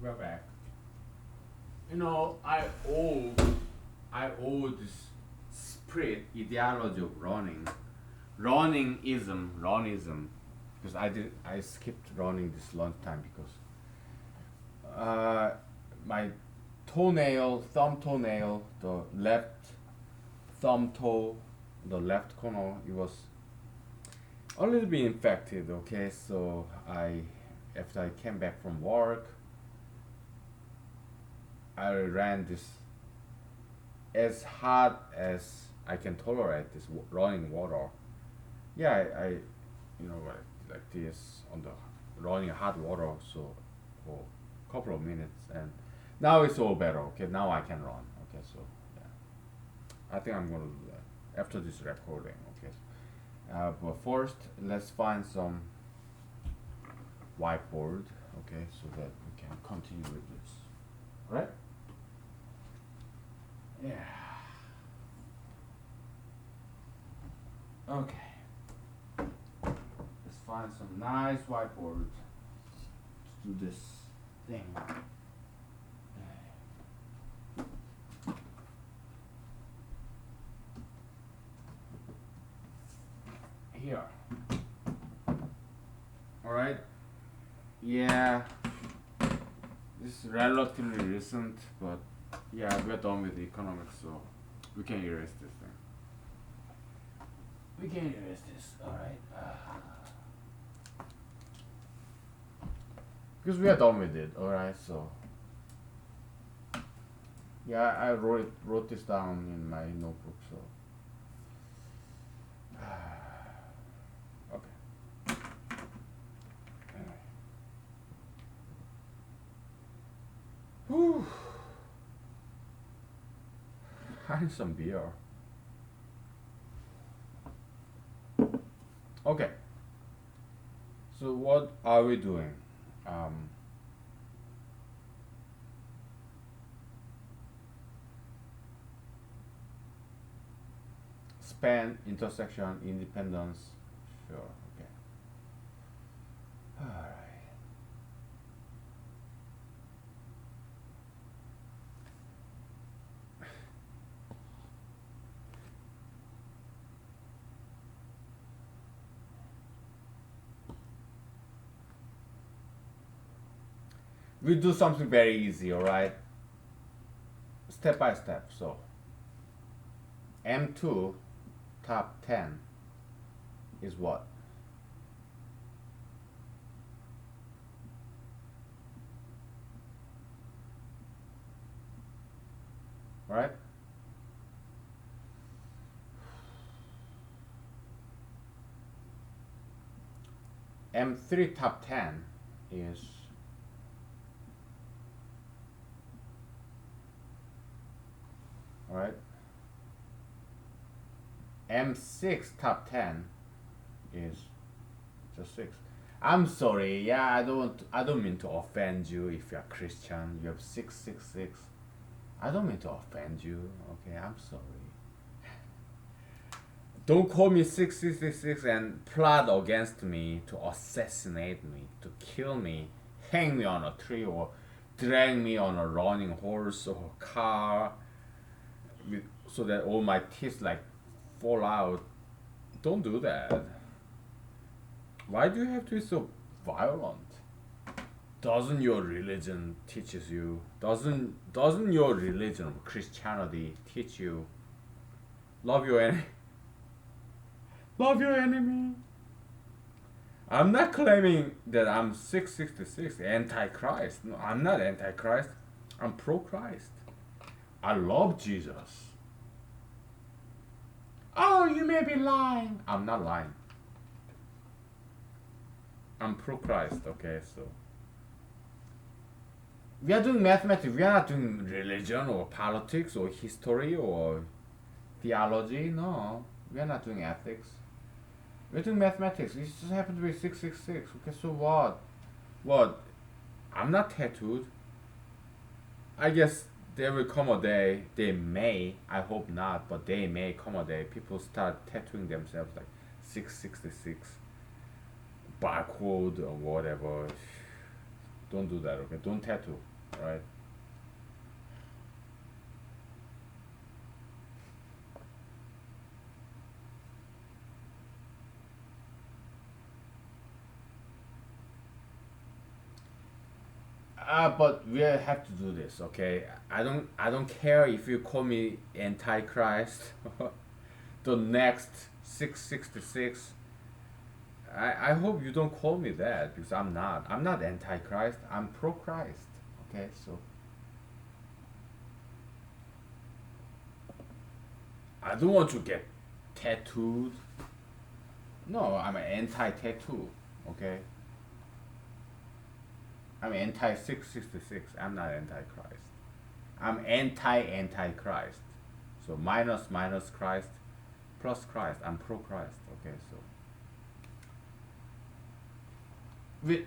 we're back. You know, I owe this spirit ideology of runningism, because I skipped running this long time because my thumb toenail, the left thumb toe, the left corner, it was a little bit infected. Okay, so after I came back from work, I ran this as hard as I can tolerate this running water. Yeah, I you know like this on the running hot water, so for a couple of minutes, and now it's all better. Okay, now I can run. Okay, so yeah, I think I'm gonna do that after this recording. Okay, but first let's find some whiteboard. Okay, so that we can continue with this. All right? Yeah. Okay. Let's find some nice whiteboard to do this thing. Here. Alright. Yeah. This is relatively recent, but yeah, we're done with economics, so we can erase this thing. We can erase this, alright. Because we are done with it, alright, so. Yeah, I wrote this down in my notebook, so. Okay. Anyway. Whew. I need some beer. Okay. So what are we doing? Span, intersection, independence. Sure. Okay. All right. We do something very easy, all right? Step by step. So M2 top 10 is what? Right? M3 top 10 is alright. M6 top 10 is just 6. I'm sorry, yeah, I don't mean to offend you if you're Christian. You have 666. I don't mean to offend you, okay, I'm sorry. Don't call me 666 and plot against me to assassinate me, to kill me, hang me on a tree, or drag me on a running horse or car so that all my teeth like fall out. Don't do that. Why do you have to be so violent? Doesn't your religion teaches you? Doesn't your religion of Christianity teach you love your enemy? Love your enemy. I'm not claiming that I'm 666 anti-Christ. No, I'm not anti-Christ. I'm pro-Christ. I love Jesus. Oh, you may be lying. I'm not lying. I'm pro-Christ, okay, so. We are doing mathematics. We are not doing religion or politics or history or theology. No, we are not doing ethics. We're doing mathematics. It just happened to be 666. Okay, so what? What? I'm not tattooed. I guess there will come a day, they may, I hope not, but they may come a day, people start tattooing themselves like 666 barcode or whatever. Don't do that, okay? Don't tattoo. right? But we have to do this, okay? I don't care if you call me Antichrist, the next 666. I hope you don't call me that because I'm not. I'm not Antichrist. I'm pro Christ. Okay, so I don't want to get tattooed. No, I'm an anti-tattoo. Okay, I'm anti 666. I'm not Antichrist. I'm anti-Antichrist. So minus minus Christ plus Christ. I'm pro Christ. Okay, so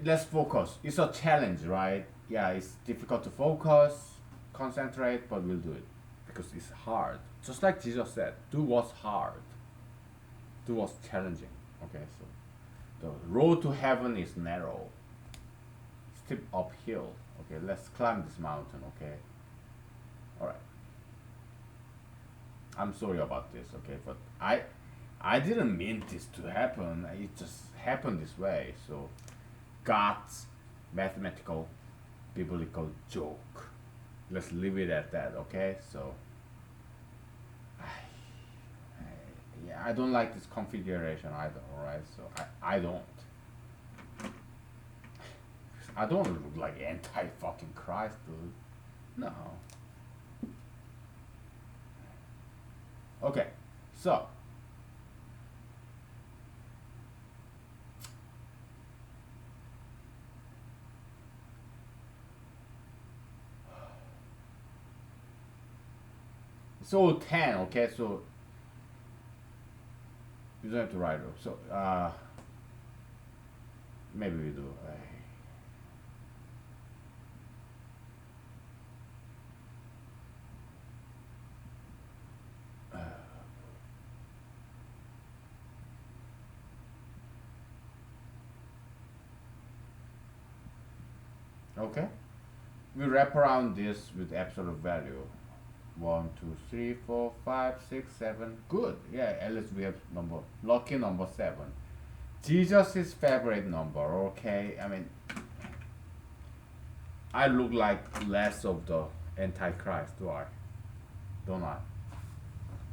let's focus. It's a challenge, right? Yeah, it's difficult to focus, concentrate, but we'll do it because it's hard. Just like Jesus said, do what's hard, do what's challenging. Okay, so the road to heaven is narrow, steep uphill. Okay, let's climb this mountain. Okay, all right. I'm sorry about this. Okay, but I didn't mean this to happen. It just happened this way. So God's mathematical biblical joke. Let's leave it at that, okay? So, yeah, I don't like this configuration either, alright? So, I don't. I don't look like anti fucking Christ, dude. No. Okay, so, so 10, okay? So, you don't have to write it. So, maybe we do. Okay? We wrap around this with absolute value. One, two, three, four, five, six, seven. Good. Yeah, at least we have number. Lucky number 7. Jesus' favorite number. Okay. I mean, I look like less of the Antichrist, do I? Don't I?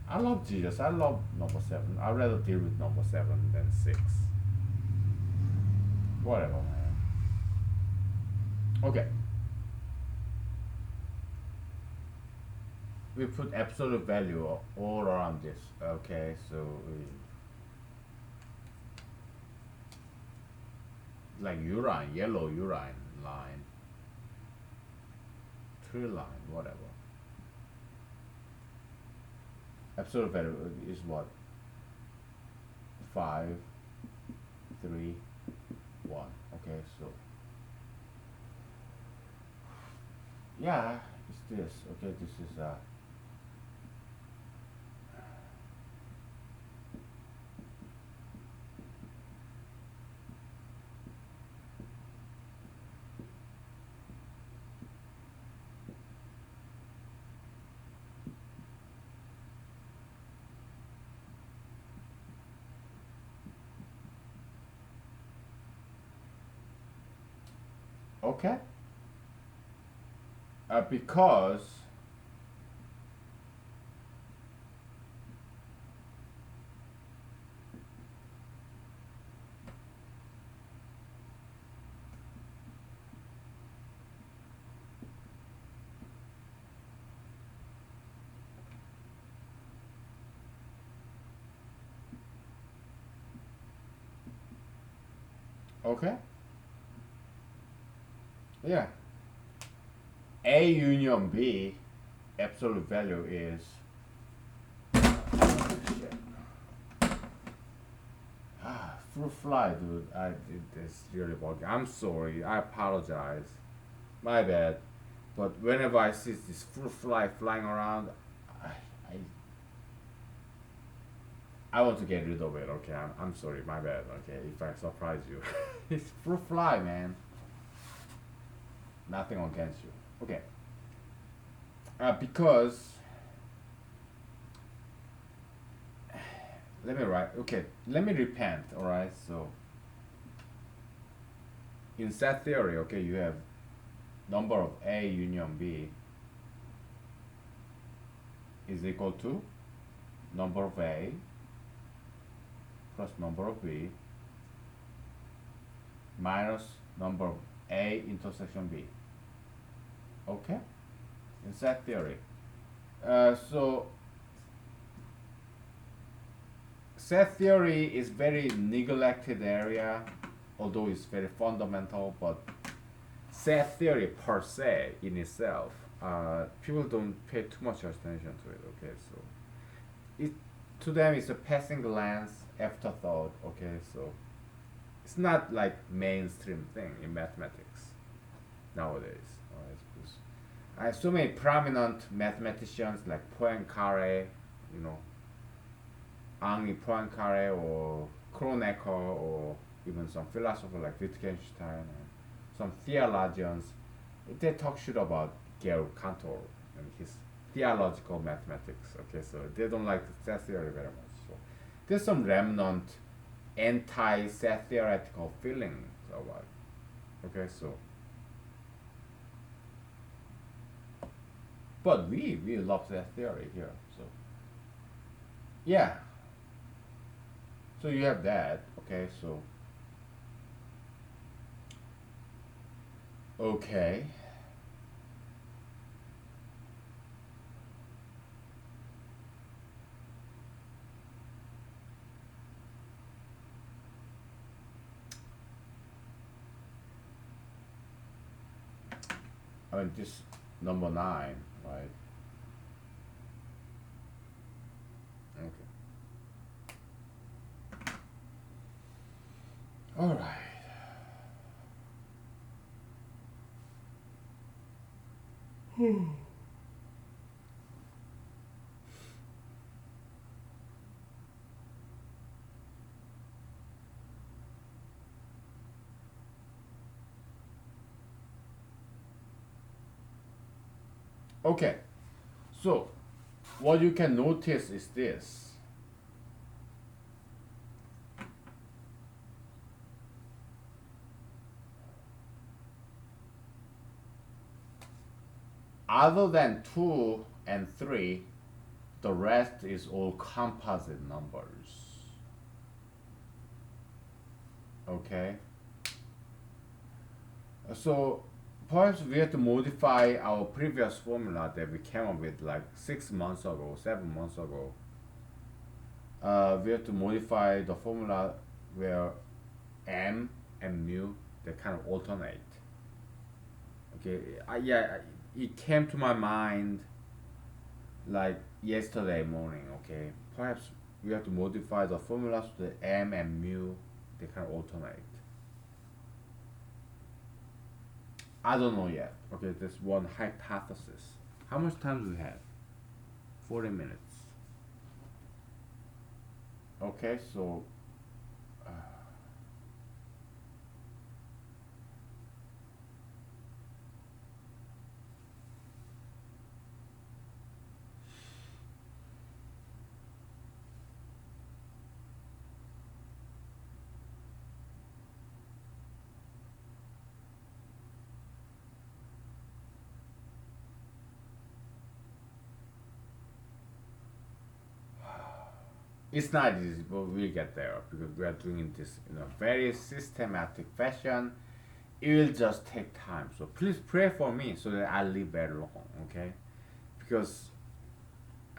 I love Jesus. I love number 7. I'd rather deal with number 7 than 6. Whatever, man. Okay. We put absolute value all around this. Okay, so like urine, yellow urine line, tree line, whatever. Absolute value is what? 5, 3, 1. Okay, so yeah, it's this. Okay, this is okay. Because okay, yeah. A union B absolute value is shit. Fruit fly, dude. I did this really bugging. I'm sorry. I apologize. My bad. But whenever I see this fruit fly flying around, I I, I want to get rid of it. Okay, I'm sorry. My bad. Okay, if I surprise you, it's fruit fly, man. Nothing against you. Okay. Because let me write. Okay, let me repent. All right. So in set theory, okay, you have number of A union B is equal to number of A plus number of B minus number of A intersection B. Okay? In set theory. So set theory is very neglected area, although it's very fundamental, but set theory per se in itself, people don't pay too much attention to it. Okay, so it to them it's a passing glance, afterthought. Okay, so it's not like mainstream thing in mathematics nowadays. Alright, because I have so many prominent mathematicians like Poincaré, you know, Henri Poincaré or Kronecker, or even some philosophers like Wittgenstein and some theologians. They talk shit about Georg Cantor and his theological mathematics. Okay, so they don't like set theory very much. So there's some remnant anti-set theoretical feelings about it. Okay, so but we love that theory here. So yeah, so you have that. Okay, so okay. I mean, this number 9, right? Okay. All right. Okay. So, what you can notice is this. Other than 2 and 3, the rest is all composite numbers. Okay? So, perhaps we have to modify our previous formula that we came up with like 6 months ago, 7 months ago. We have to modify the formula where m and mu, they kind of alternate. Okay, yeah, it came to my mind like yesterday morning. Okay, perhaps we have to modify the formula so that m and mu, they can alternate. I don't know yet. Okay, there's one hypothesis. How much time do we have? 40 minutes. Okay, so it's not easy, but we'll get there because we are doing this in a very systematic fashion. It will just take time. So please pray for me so that I live very long, okay? Because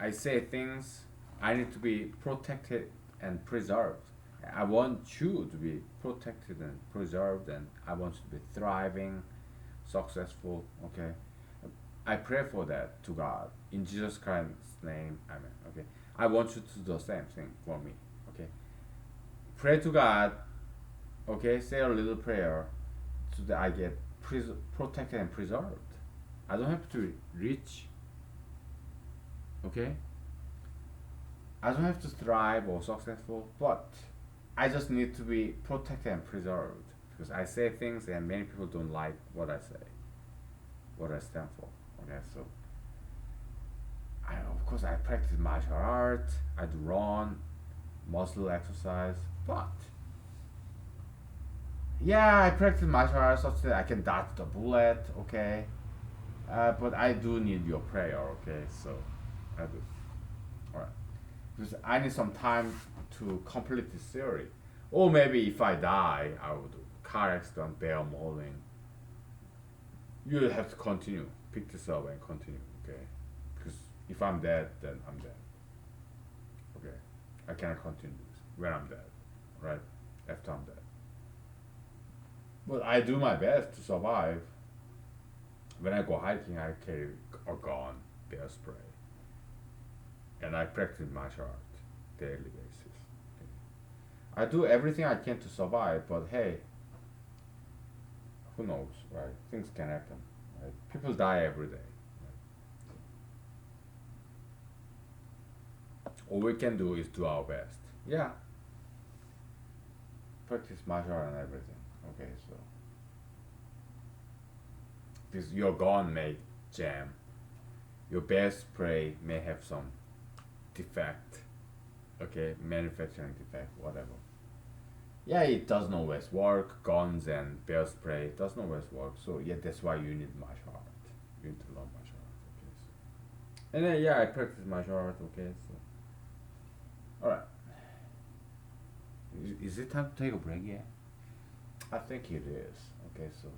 I say things, I need to be protected and preserved. I want you to be protected and preserved, and I want you to be thriving, successful, okay? I pray for that to God. In Jesus Christ's name, amen, okay? I want you to do the same thing for me, okay? Pray to God, okay? Say a little prayer so that I get protected and preserved. I don't have to be rich, okay? I don't have to thrive or successful, but I just need to be protected and preserved because I say things and many people don't like what I say. what I stand for. Okay, so of course I practice martial art, I do run, muscle exercise, but yeah, I practice martial arts such that I can dodge the bullet. Okay, but I do need your prayer. Okay, so I do. All right, because I need some time to complete this theory. Or maybe if I die, I would do car accident, bear mauling. You have to continue. Pick this up and continue. Okay, because if I'm dead, then I'm dead. Okay, I cannot continue this when I'm dead. Right, after I'm dead. But I do my best to survive. When I go hiking, I carry a gun, bear spray, and I practice martial art daily basis. I do everything I can to survive, but hey, who knows, right? Things can happen. Right? People die every day. All we can do is do our best. Yeah, practice martial art and everything. Okay, so because your gun may jam, your bear spray may have some defect. Okay, manufacturing defect, whatever. Yeah, it doesn't always work. Guns and bear spray doesn't always work. So yeah, that's why you need martial art. You need to learn martial art. Okay, so. And then yeah, I practice martial art. Okay, so all right. Is it time to take a break yet? I think it is. Okay, so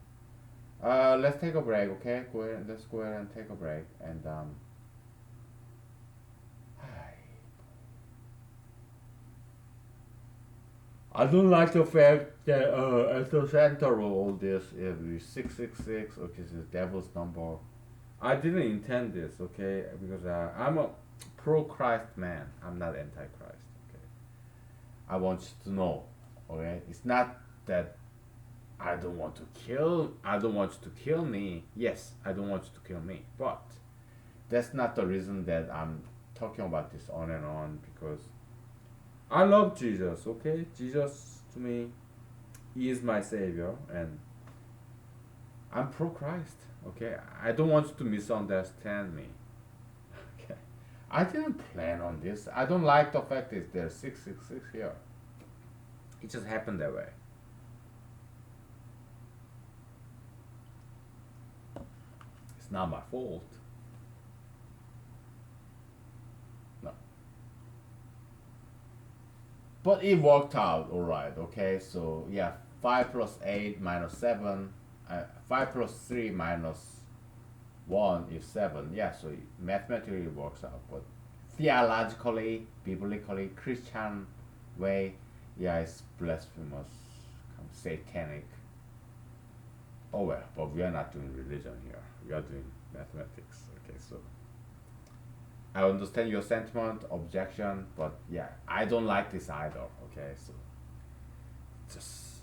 let's take a break. Okay, let's go ahead and take a break. And I don't like the fact that at the center of all this is 666, which is the devil's number. I didn't intend this, okay, because I'm a pro Christ man. I'm not anti Christ, okay. I want you to know, okay. It's not that I don't want to kill. I don't want you to kill me. Yes, I don't want you to kill me, but that's not the reason that I'm talking about this on and on because I love Jesus, okay? Jesus to me, he is my savior and I'm pro Christ, okay? I don't want you to misunderstand me. Okay. I didn't plan on this. I don't like the fact that there's 666 here. It just happened that way. It's not my fault. No. But it worked out alright, okay? So yeah, 5 plus 8 minus 7, 5 plus 3 minus 1 is 7. Yeah, so mathematically it works out. But theologically, biblically, Christian way, yeah, it's blasphemous, satanic. Oh well, but we are not doing religion here. We are doing mathematics. Okay, so I understand your sentiment, objection, but yeah, I don't like this either. Okay, so just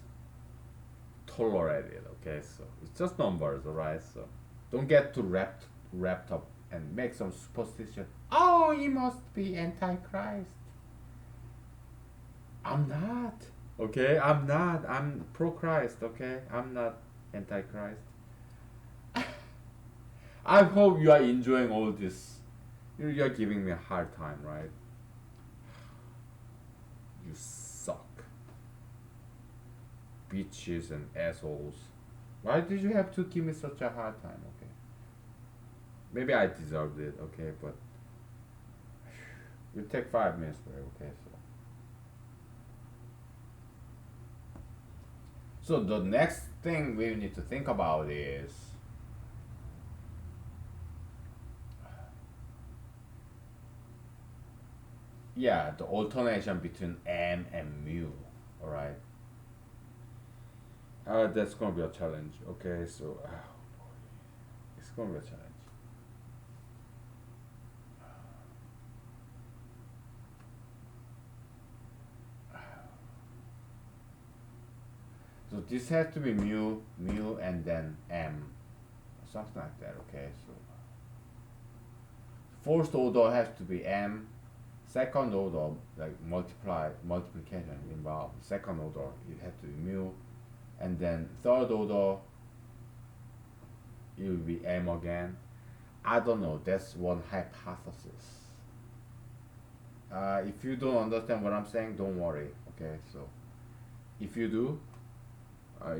tolerate it. Okay, so it's just numbers, alright. So don't get too wrapped up and make some superstition. Oh, he must be antichrist. I'm not. Okay, I'm not. I'm pro Christ. Okay, I'm not antichrist. I hope you are enjoying all this. You're giving me a hard time, right? You suck. Bitches and assholes. Why did you have to give me such a hard time, okay? Maybe I deserved it, okay, but you take 5 minutes for it, okay, so. So the next thing we need to think about is yeah, the alternation between m and mu, all right. That's gonna be a challenge. Okay, so it's gonna be a challenge. So this has to be mu, and then m, something like that. Okay, so first order has to be m, second order like multiplication involved. Second order it has to be mu, and then third order it will be M again. I don't know. That's one hypothesis. If you don't understand what I'm saying, don't worry. Okay, so if you do,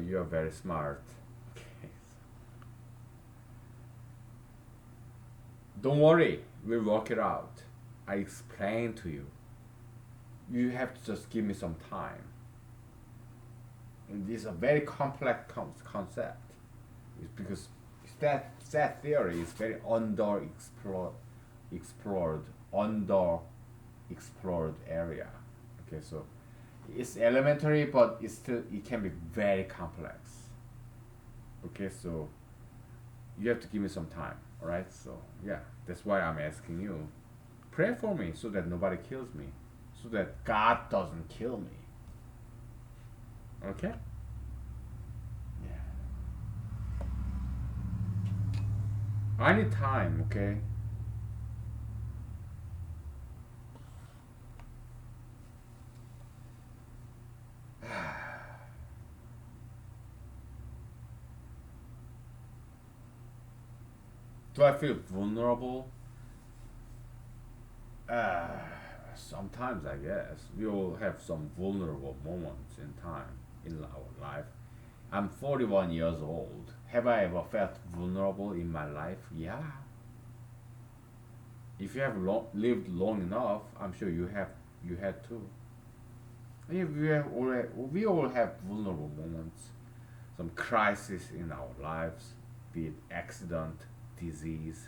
you are very smart. Okay, don't worry. We'll work it out. I explain to you. You have to just give me some time. And this is a very complex concept. It's because that theory is very explored, under explored area. Okay, so it's elementary, but it can be very complex. Okay, so you have to give me some time. All right, so yeah, that's why I'm asking you. Pray for me so that nobody kills me, so that God doesn't kill me. Okay? Yeah. I need time. Okay. Do I feel vulnerable? Uh, Sometimes I guess we all have some vulnerable moments in time in our life. I'm 41 years old. Have I ever felt vulnerable in my life? Yeah. If you have lived long enough, I'm sure you have. You had too. Yeah, we all have vulnerable moments, some crisis in our lives, be it accident, disease,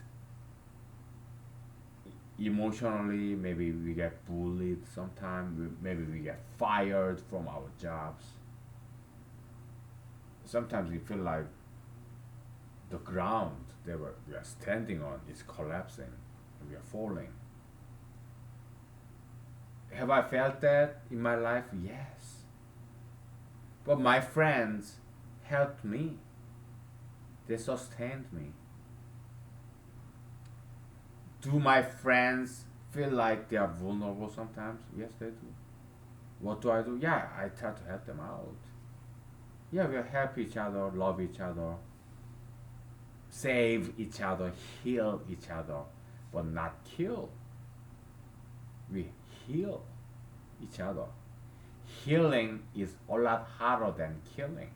emotionally, maybe we get bullied sometimes, maybe we get fired from our jobs. Sometimes we feel like the ground we are standing on is collapsing and we are falling. Have I felt that in my life? Yes. But my friends helped me, they sustained me. Do my friends feel like they are vulnerable sometimes? Yes, they do. What do I do? Yeah, I try to help them out. Yeah, we help each other, love each other, save each other, heal each other, but not kill. We heal each other. Healing is a lot harder than killing.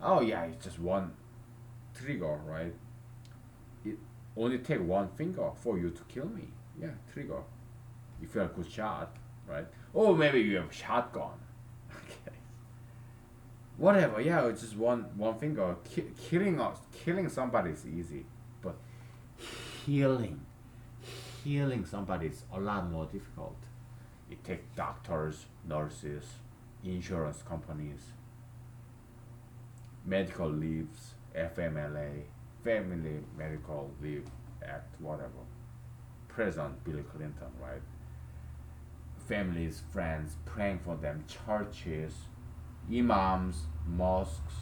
Oh yeah, it's just one trigger, right? It only take one finger for you to kill me. Yeah, trigger. If you're a good shot, right? Or maybe you have a shotgun. Okay. Whatever. Yeah, it's just one finger. Killing somebody is easy, but healing, healing somebody is a lot more difficult. It takes doctors, nurses, insurance companies, medical leaves, FMLA, Family Medical Leave Act, whatever. President Bill Clinton, right? Families, friends, praying for them, churches, imams, mosques,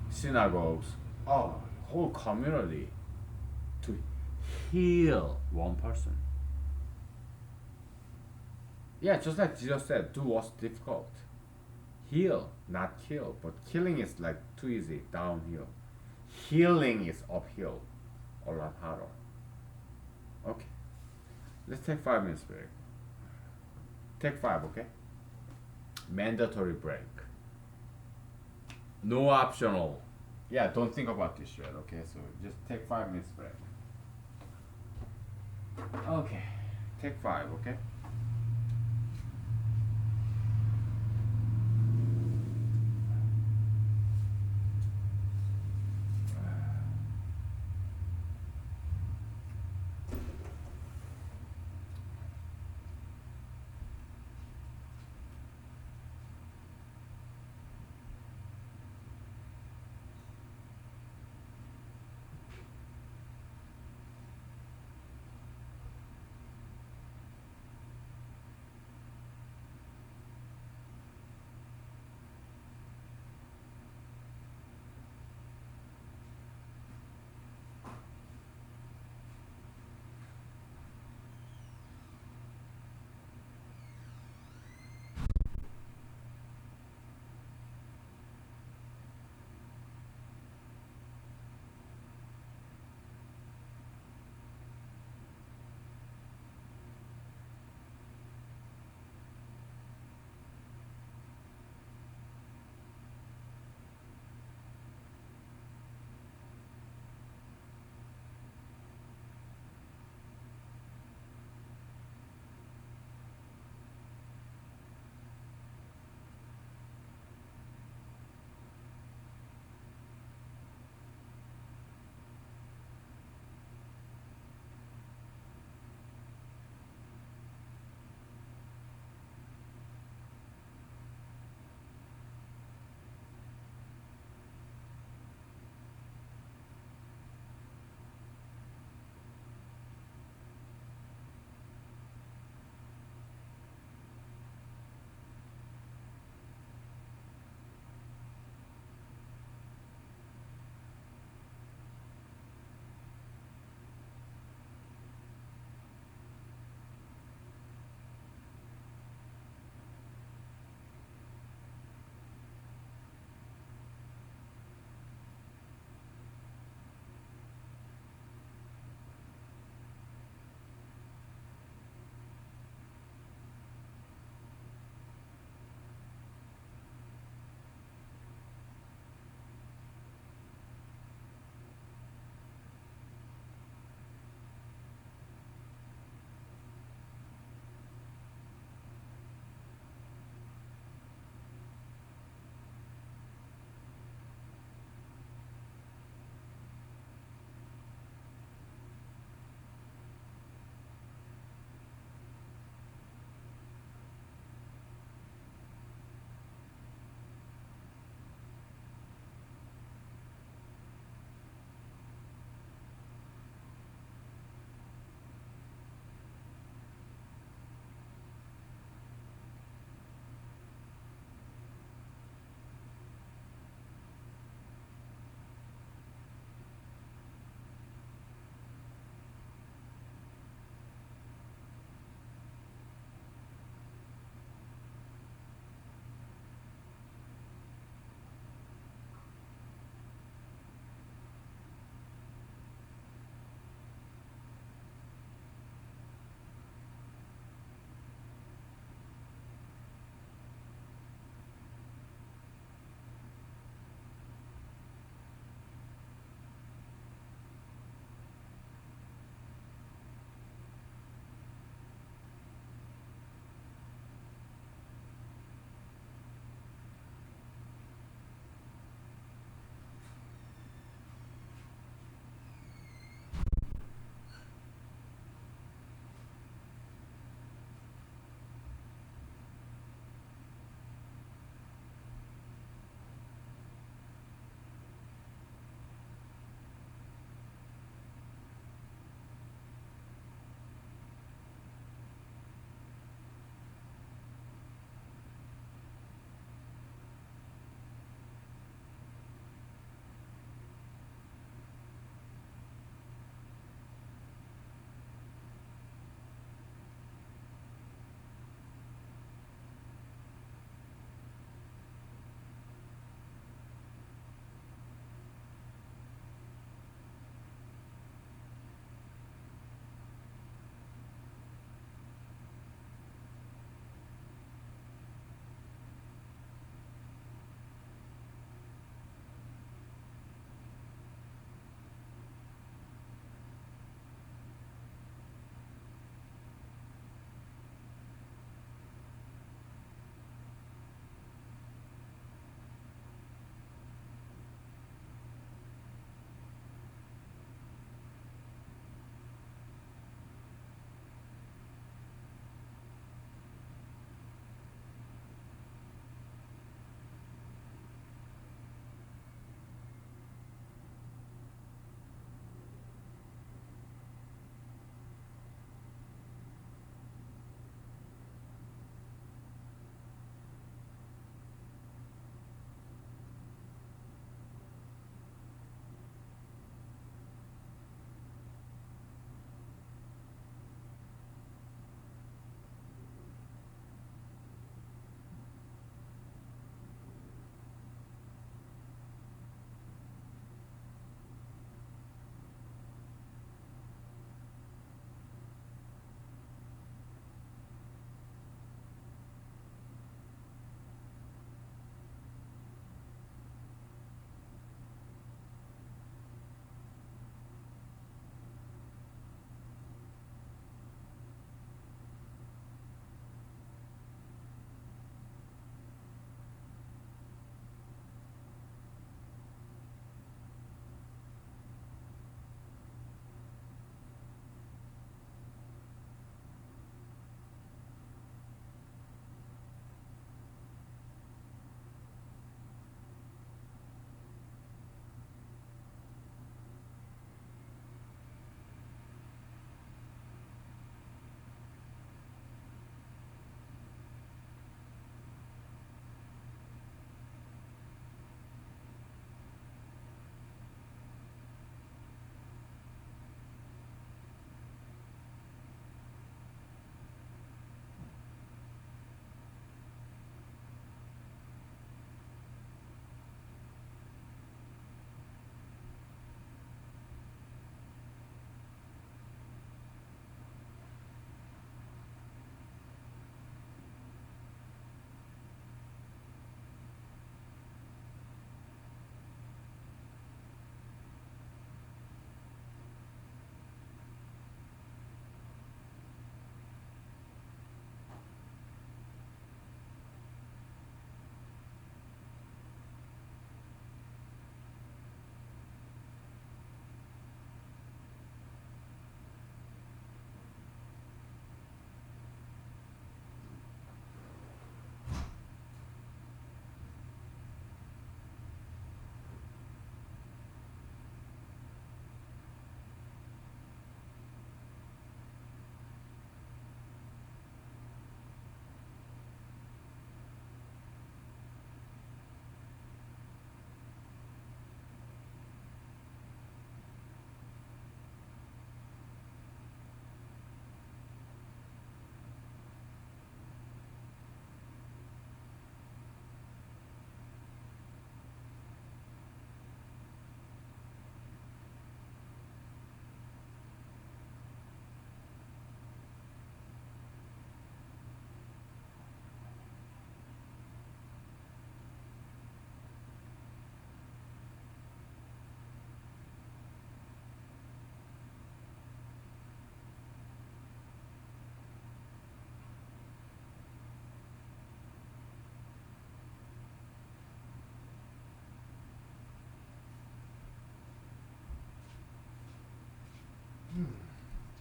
synagogues, oh, whole community to heal one person. Yeah, just like Jesus said, do what's difficult. Heal, not kill. But killing is like too easy, downhill. Healing is uphill, a lot harder. Okay, let's take 5 minutes break. Take five, okay? Mandatory break. No optional. Yeah, don't think about this yet, okay? So just take 5 minutes break. Okay, take five, okay?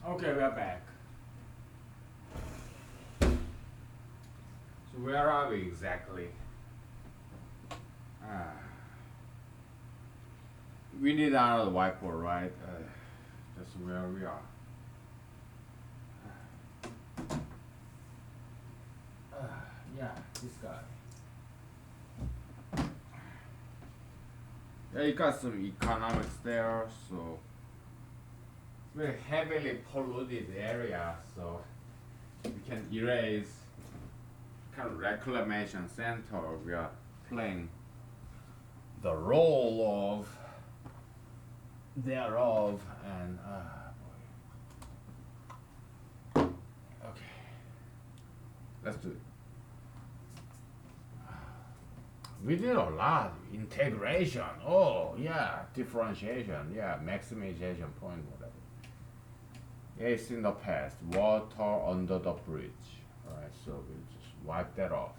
Okay, we are back. So where are we exactly? Ah, we need another whiteboard, right? That's where we are. Yeah, this guy. Yeah, you got some economics there, so very heavily polluted area, so we can erase kind of reclamation center. We are playing the role of thereof, and boy. Okay, let's do it. We did a lot. Integration. Oh yeah, differentiation. Yeah, maximization point. Whatever. Yeah, it's in the past. Water under the bridge. Alright, so we just wipe that off.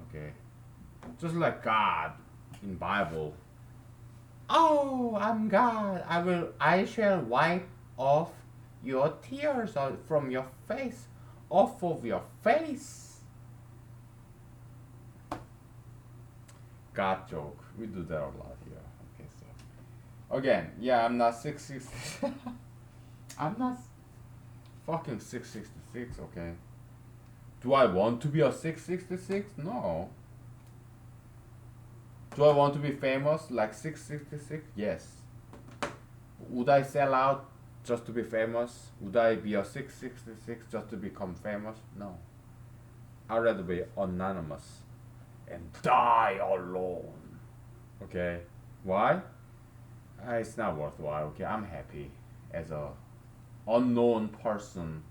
Okay. Just like God in Bible. Oh, I'm God. I shall wipe off your tears from your face. Off of your face. God joke. We do that a lot here. Okay, so again, yeah, I'm not 666. I'm not fucking 666, okay? Do I want to be a 666? No. Do I want to be famous like 666? Yes. Would I sell out just to be famous? Would I be a 666 just to become famous? No. I'd rather be anonymous and die alone. Okay? Why? It's not worthwhile. Okay, I'm happy as a unknown person,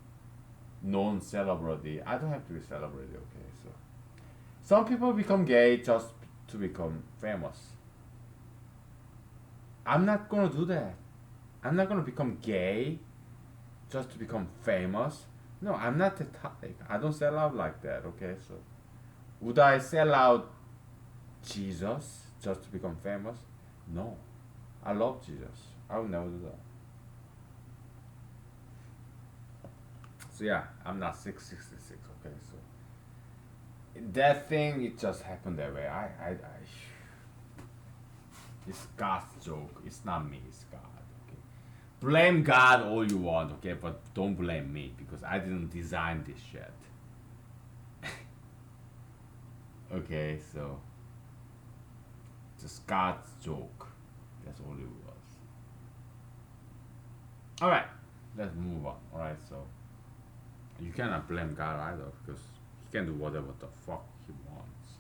known celebrity. I don't have to be celebrity. Okay, so some people become gay just to become famous. I'm not gonna do that. I'm not gonna become gay just to become famous. No, I'm not the type. I don't sell out like that. Okay, so would I sell out Jesus just to become famous? No. I love Jesus. I would never do that. So yeah, I'm not 666. Okay, so that thing it just happened that way. It's God's joke. It's not me. It's God. Okay. Blame God all you want. Okay, but don't blame me because I didn't design this shit. Okay, so just God's joke. That's all it was. All right, let's move on. All right, so you cannot blame God either because he can do whatever the fuck he wants.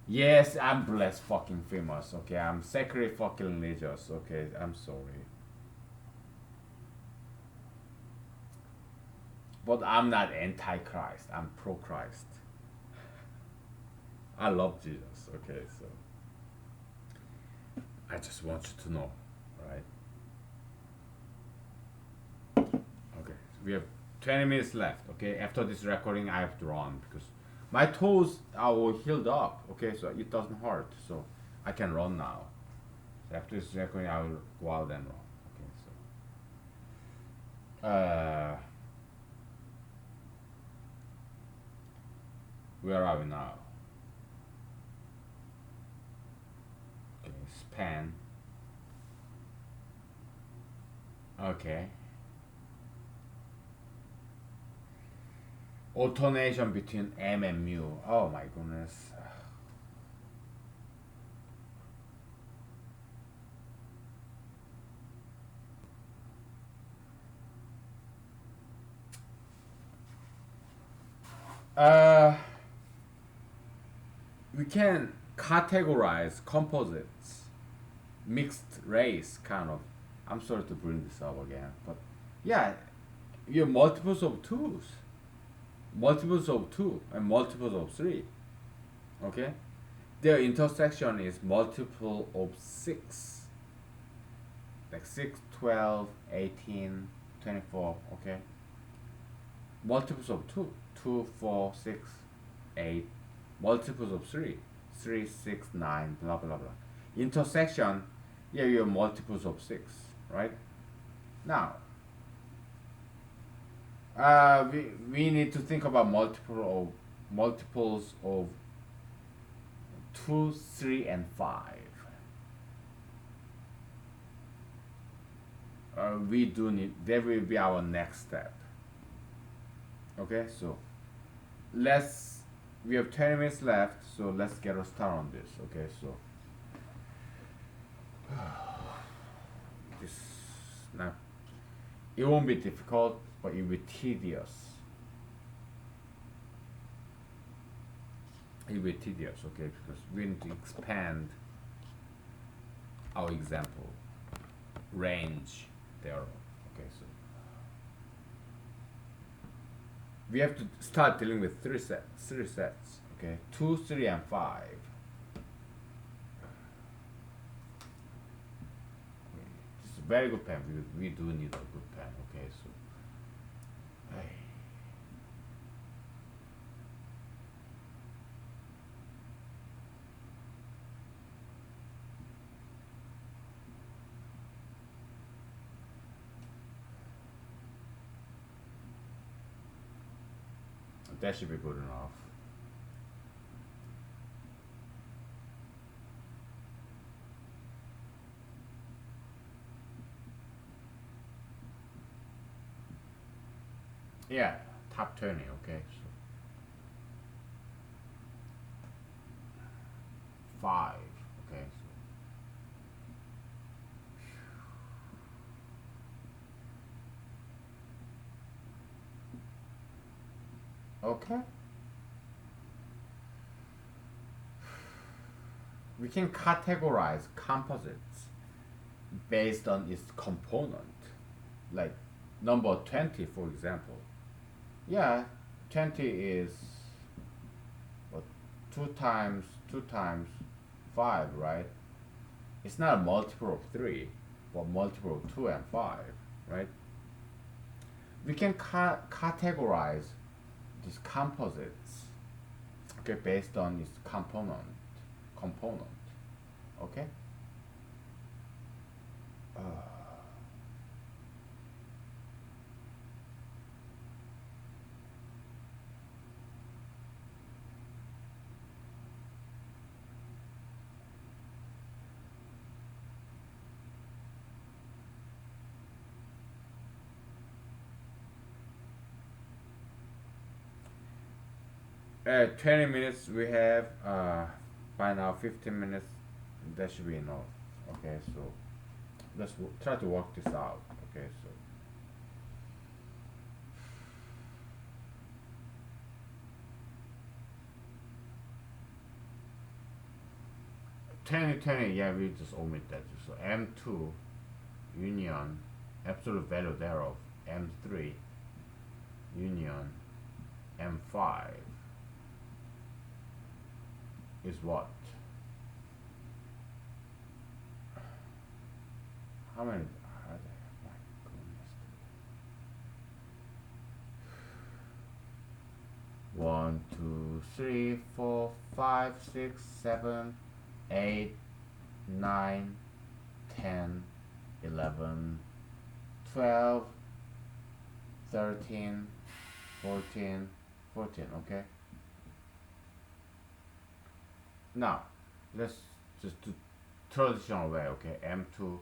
Yes, I'm blessed fucking famous. Okay, I'm sacred fucking religious. Okay, I'm sorry, but I'm not anti-Christ. I'm pro-Christ. I love Jesus. Okay, so I just want you to know, right? Okay, so we have 20 minutes left. Okay, after this recording, I have to run because my toes are all healed up. Okay, so it doesn't hurt, so I can run now. So after this recording, I will go out and run. Okay, so where are we now? Okay, span. Okay. Alternation between M and mu. Oh my goodness. Uh, we can categorize composites, mixed race kind of. I'm sorry to bring this up again, but yeah, you have multiples of twos, multiples of two, and multiples of three. Okay, their intersection is multiple of six, like 6, 12, 18, 24. Okay, multiples of two, 2, 4, 6, 8, multiples of 3, 3, 6, 9, blah blah blah. Intersection, yeah, you have multiples of 6, right? Now, we need to think about multiples of 2, 3, and 5. We do need, that will be our next step. Okay, so let's, we have 20 minutes left, so let's get a start on this. Okay, so this, now it won't be difficult, but it will be tedious. It will be tedious, okay, because we need to expand our example range there. Okay, so we have to start dealing with three sets. Okay, 2, 3, and 5. This is a very good pen. We do need a good pen. Okay, so hey. That should be good enough. Yeah, top 20, okay. So 5, okay. So okay. We can categorize composites based on its component. Like number 20, for example. Yeah, 20 is what, 2 times 5, right? It's not a multiple of 3, but multiple of 2 and 5, right? We can categorize these composites, okay, based on its component, okay? Uh, 20 minutes we have, by now 15 minutes, that should be enough. Okay, so let's try to work this out. Okay, so 20, yeah, we just omit that. So M2 union absolute value thereof M3 union M5 is what? How many? My goodness. 1, 2, 3, 4, 5, 6, 7, 8, 9, 10, 11, 12, 13, 14, okay? Now, let's just do traditional way, okay? M2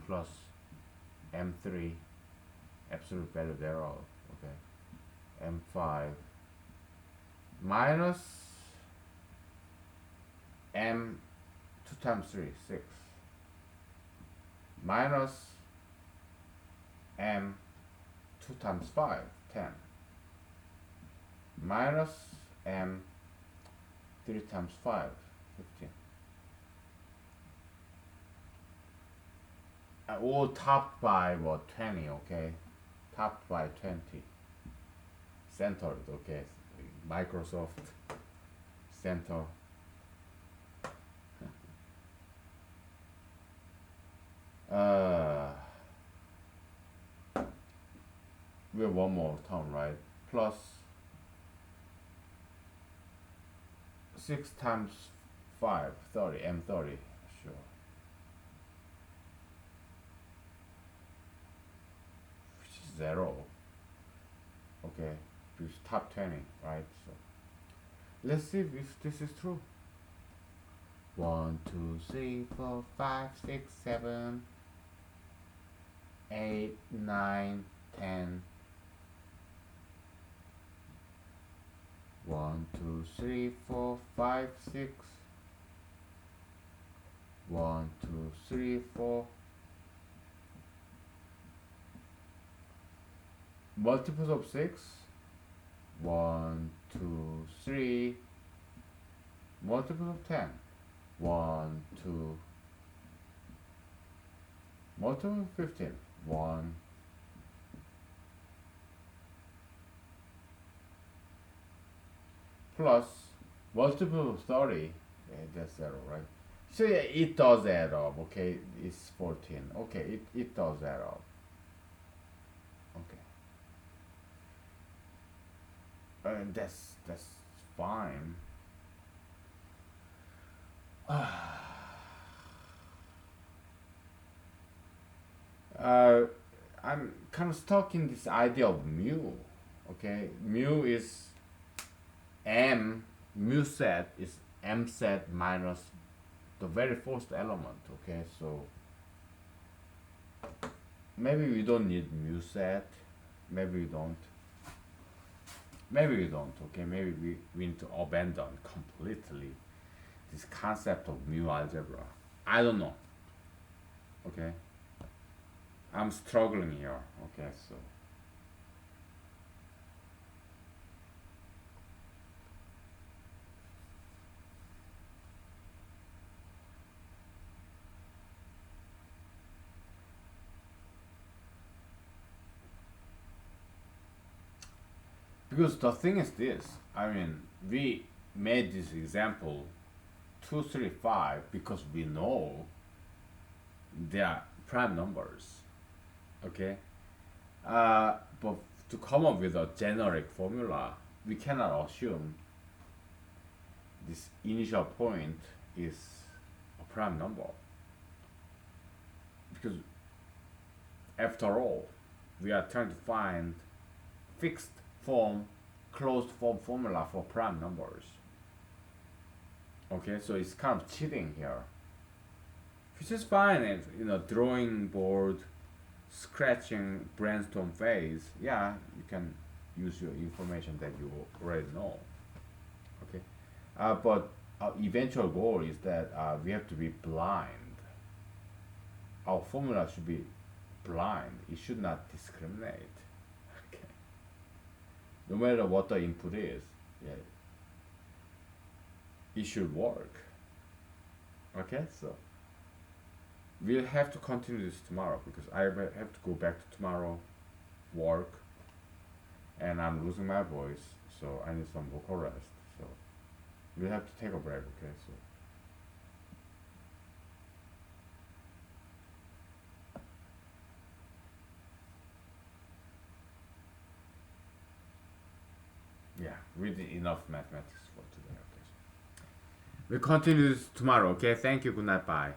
plus M3, absolute value thereof, okay? M5 minus M 2 times 3, 6, minus M 2 times 5, 10, minus M 3 times 5, 15. All topped by what, 20, okay? Topped by 20. Centered, okay? Microsoft Center. We have one more term, right? Plus 6 times 5, 30, M30, sure. 0. Okay, it's top 20, right? So let's see if this is true. 1, 2, 3, 4, 5, 6, 7, 8, 9, 10. 1, 2, 3, 4, 5, 6. 1, 2, 3, 4. Multiples of 6. 1, 2, 3. Multiples of 10. 1, 2. Multiple of 15. 1. Plus multiple of 30. Yeah, that's 0, right? So yeah, it does add up. Okay, it's 14. Okay, it does add up. Okay, that's fine. uh, I'm kind of stuck in this idea of mu. Okay, mu is m. Mu set is m set minus the very first element. Okay, so maybe we don't need mu set. Maybe we don't. Maybe we don't. Okay, maybe we need to abandon completely this concept of mu algebra. I don't know. Okay, I'm struggling here. Okay, so because the thing is this. I mean, we made this example 2, 3, 5 because we know they are prime numbers. Okay, but to come up with a generic formula, we cannot assume this initial point is a prime number because after all, we are trying to find fixed form, closed form formula for prime numbers. Okay, so it's kind of cheating here, which is fine if drawing board, scratching, brainstorm phase. Yeah, you can use your information that you already know. Okay, but our eventual goal is that we have to be blind. Our formula should be blind. It should not discriminate. Okay, no matter what the input is, yeah, it should work. Okay, so we'll have to continue this tomorrow because I have to go back to tomorrow work and I'm losing my voice, so I need some vocal rest. So we'll have to take a break. Okay, so yeah, we did enough mathematics for today. Okay, so we'll continue this tomorrow. Okay, thank you. Good night. Bye.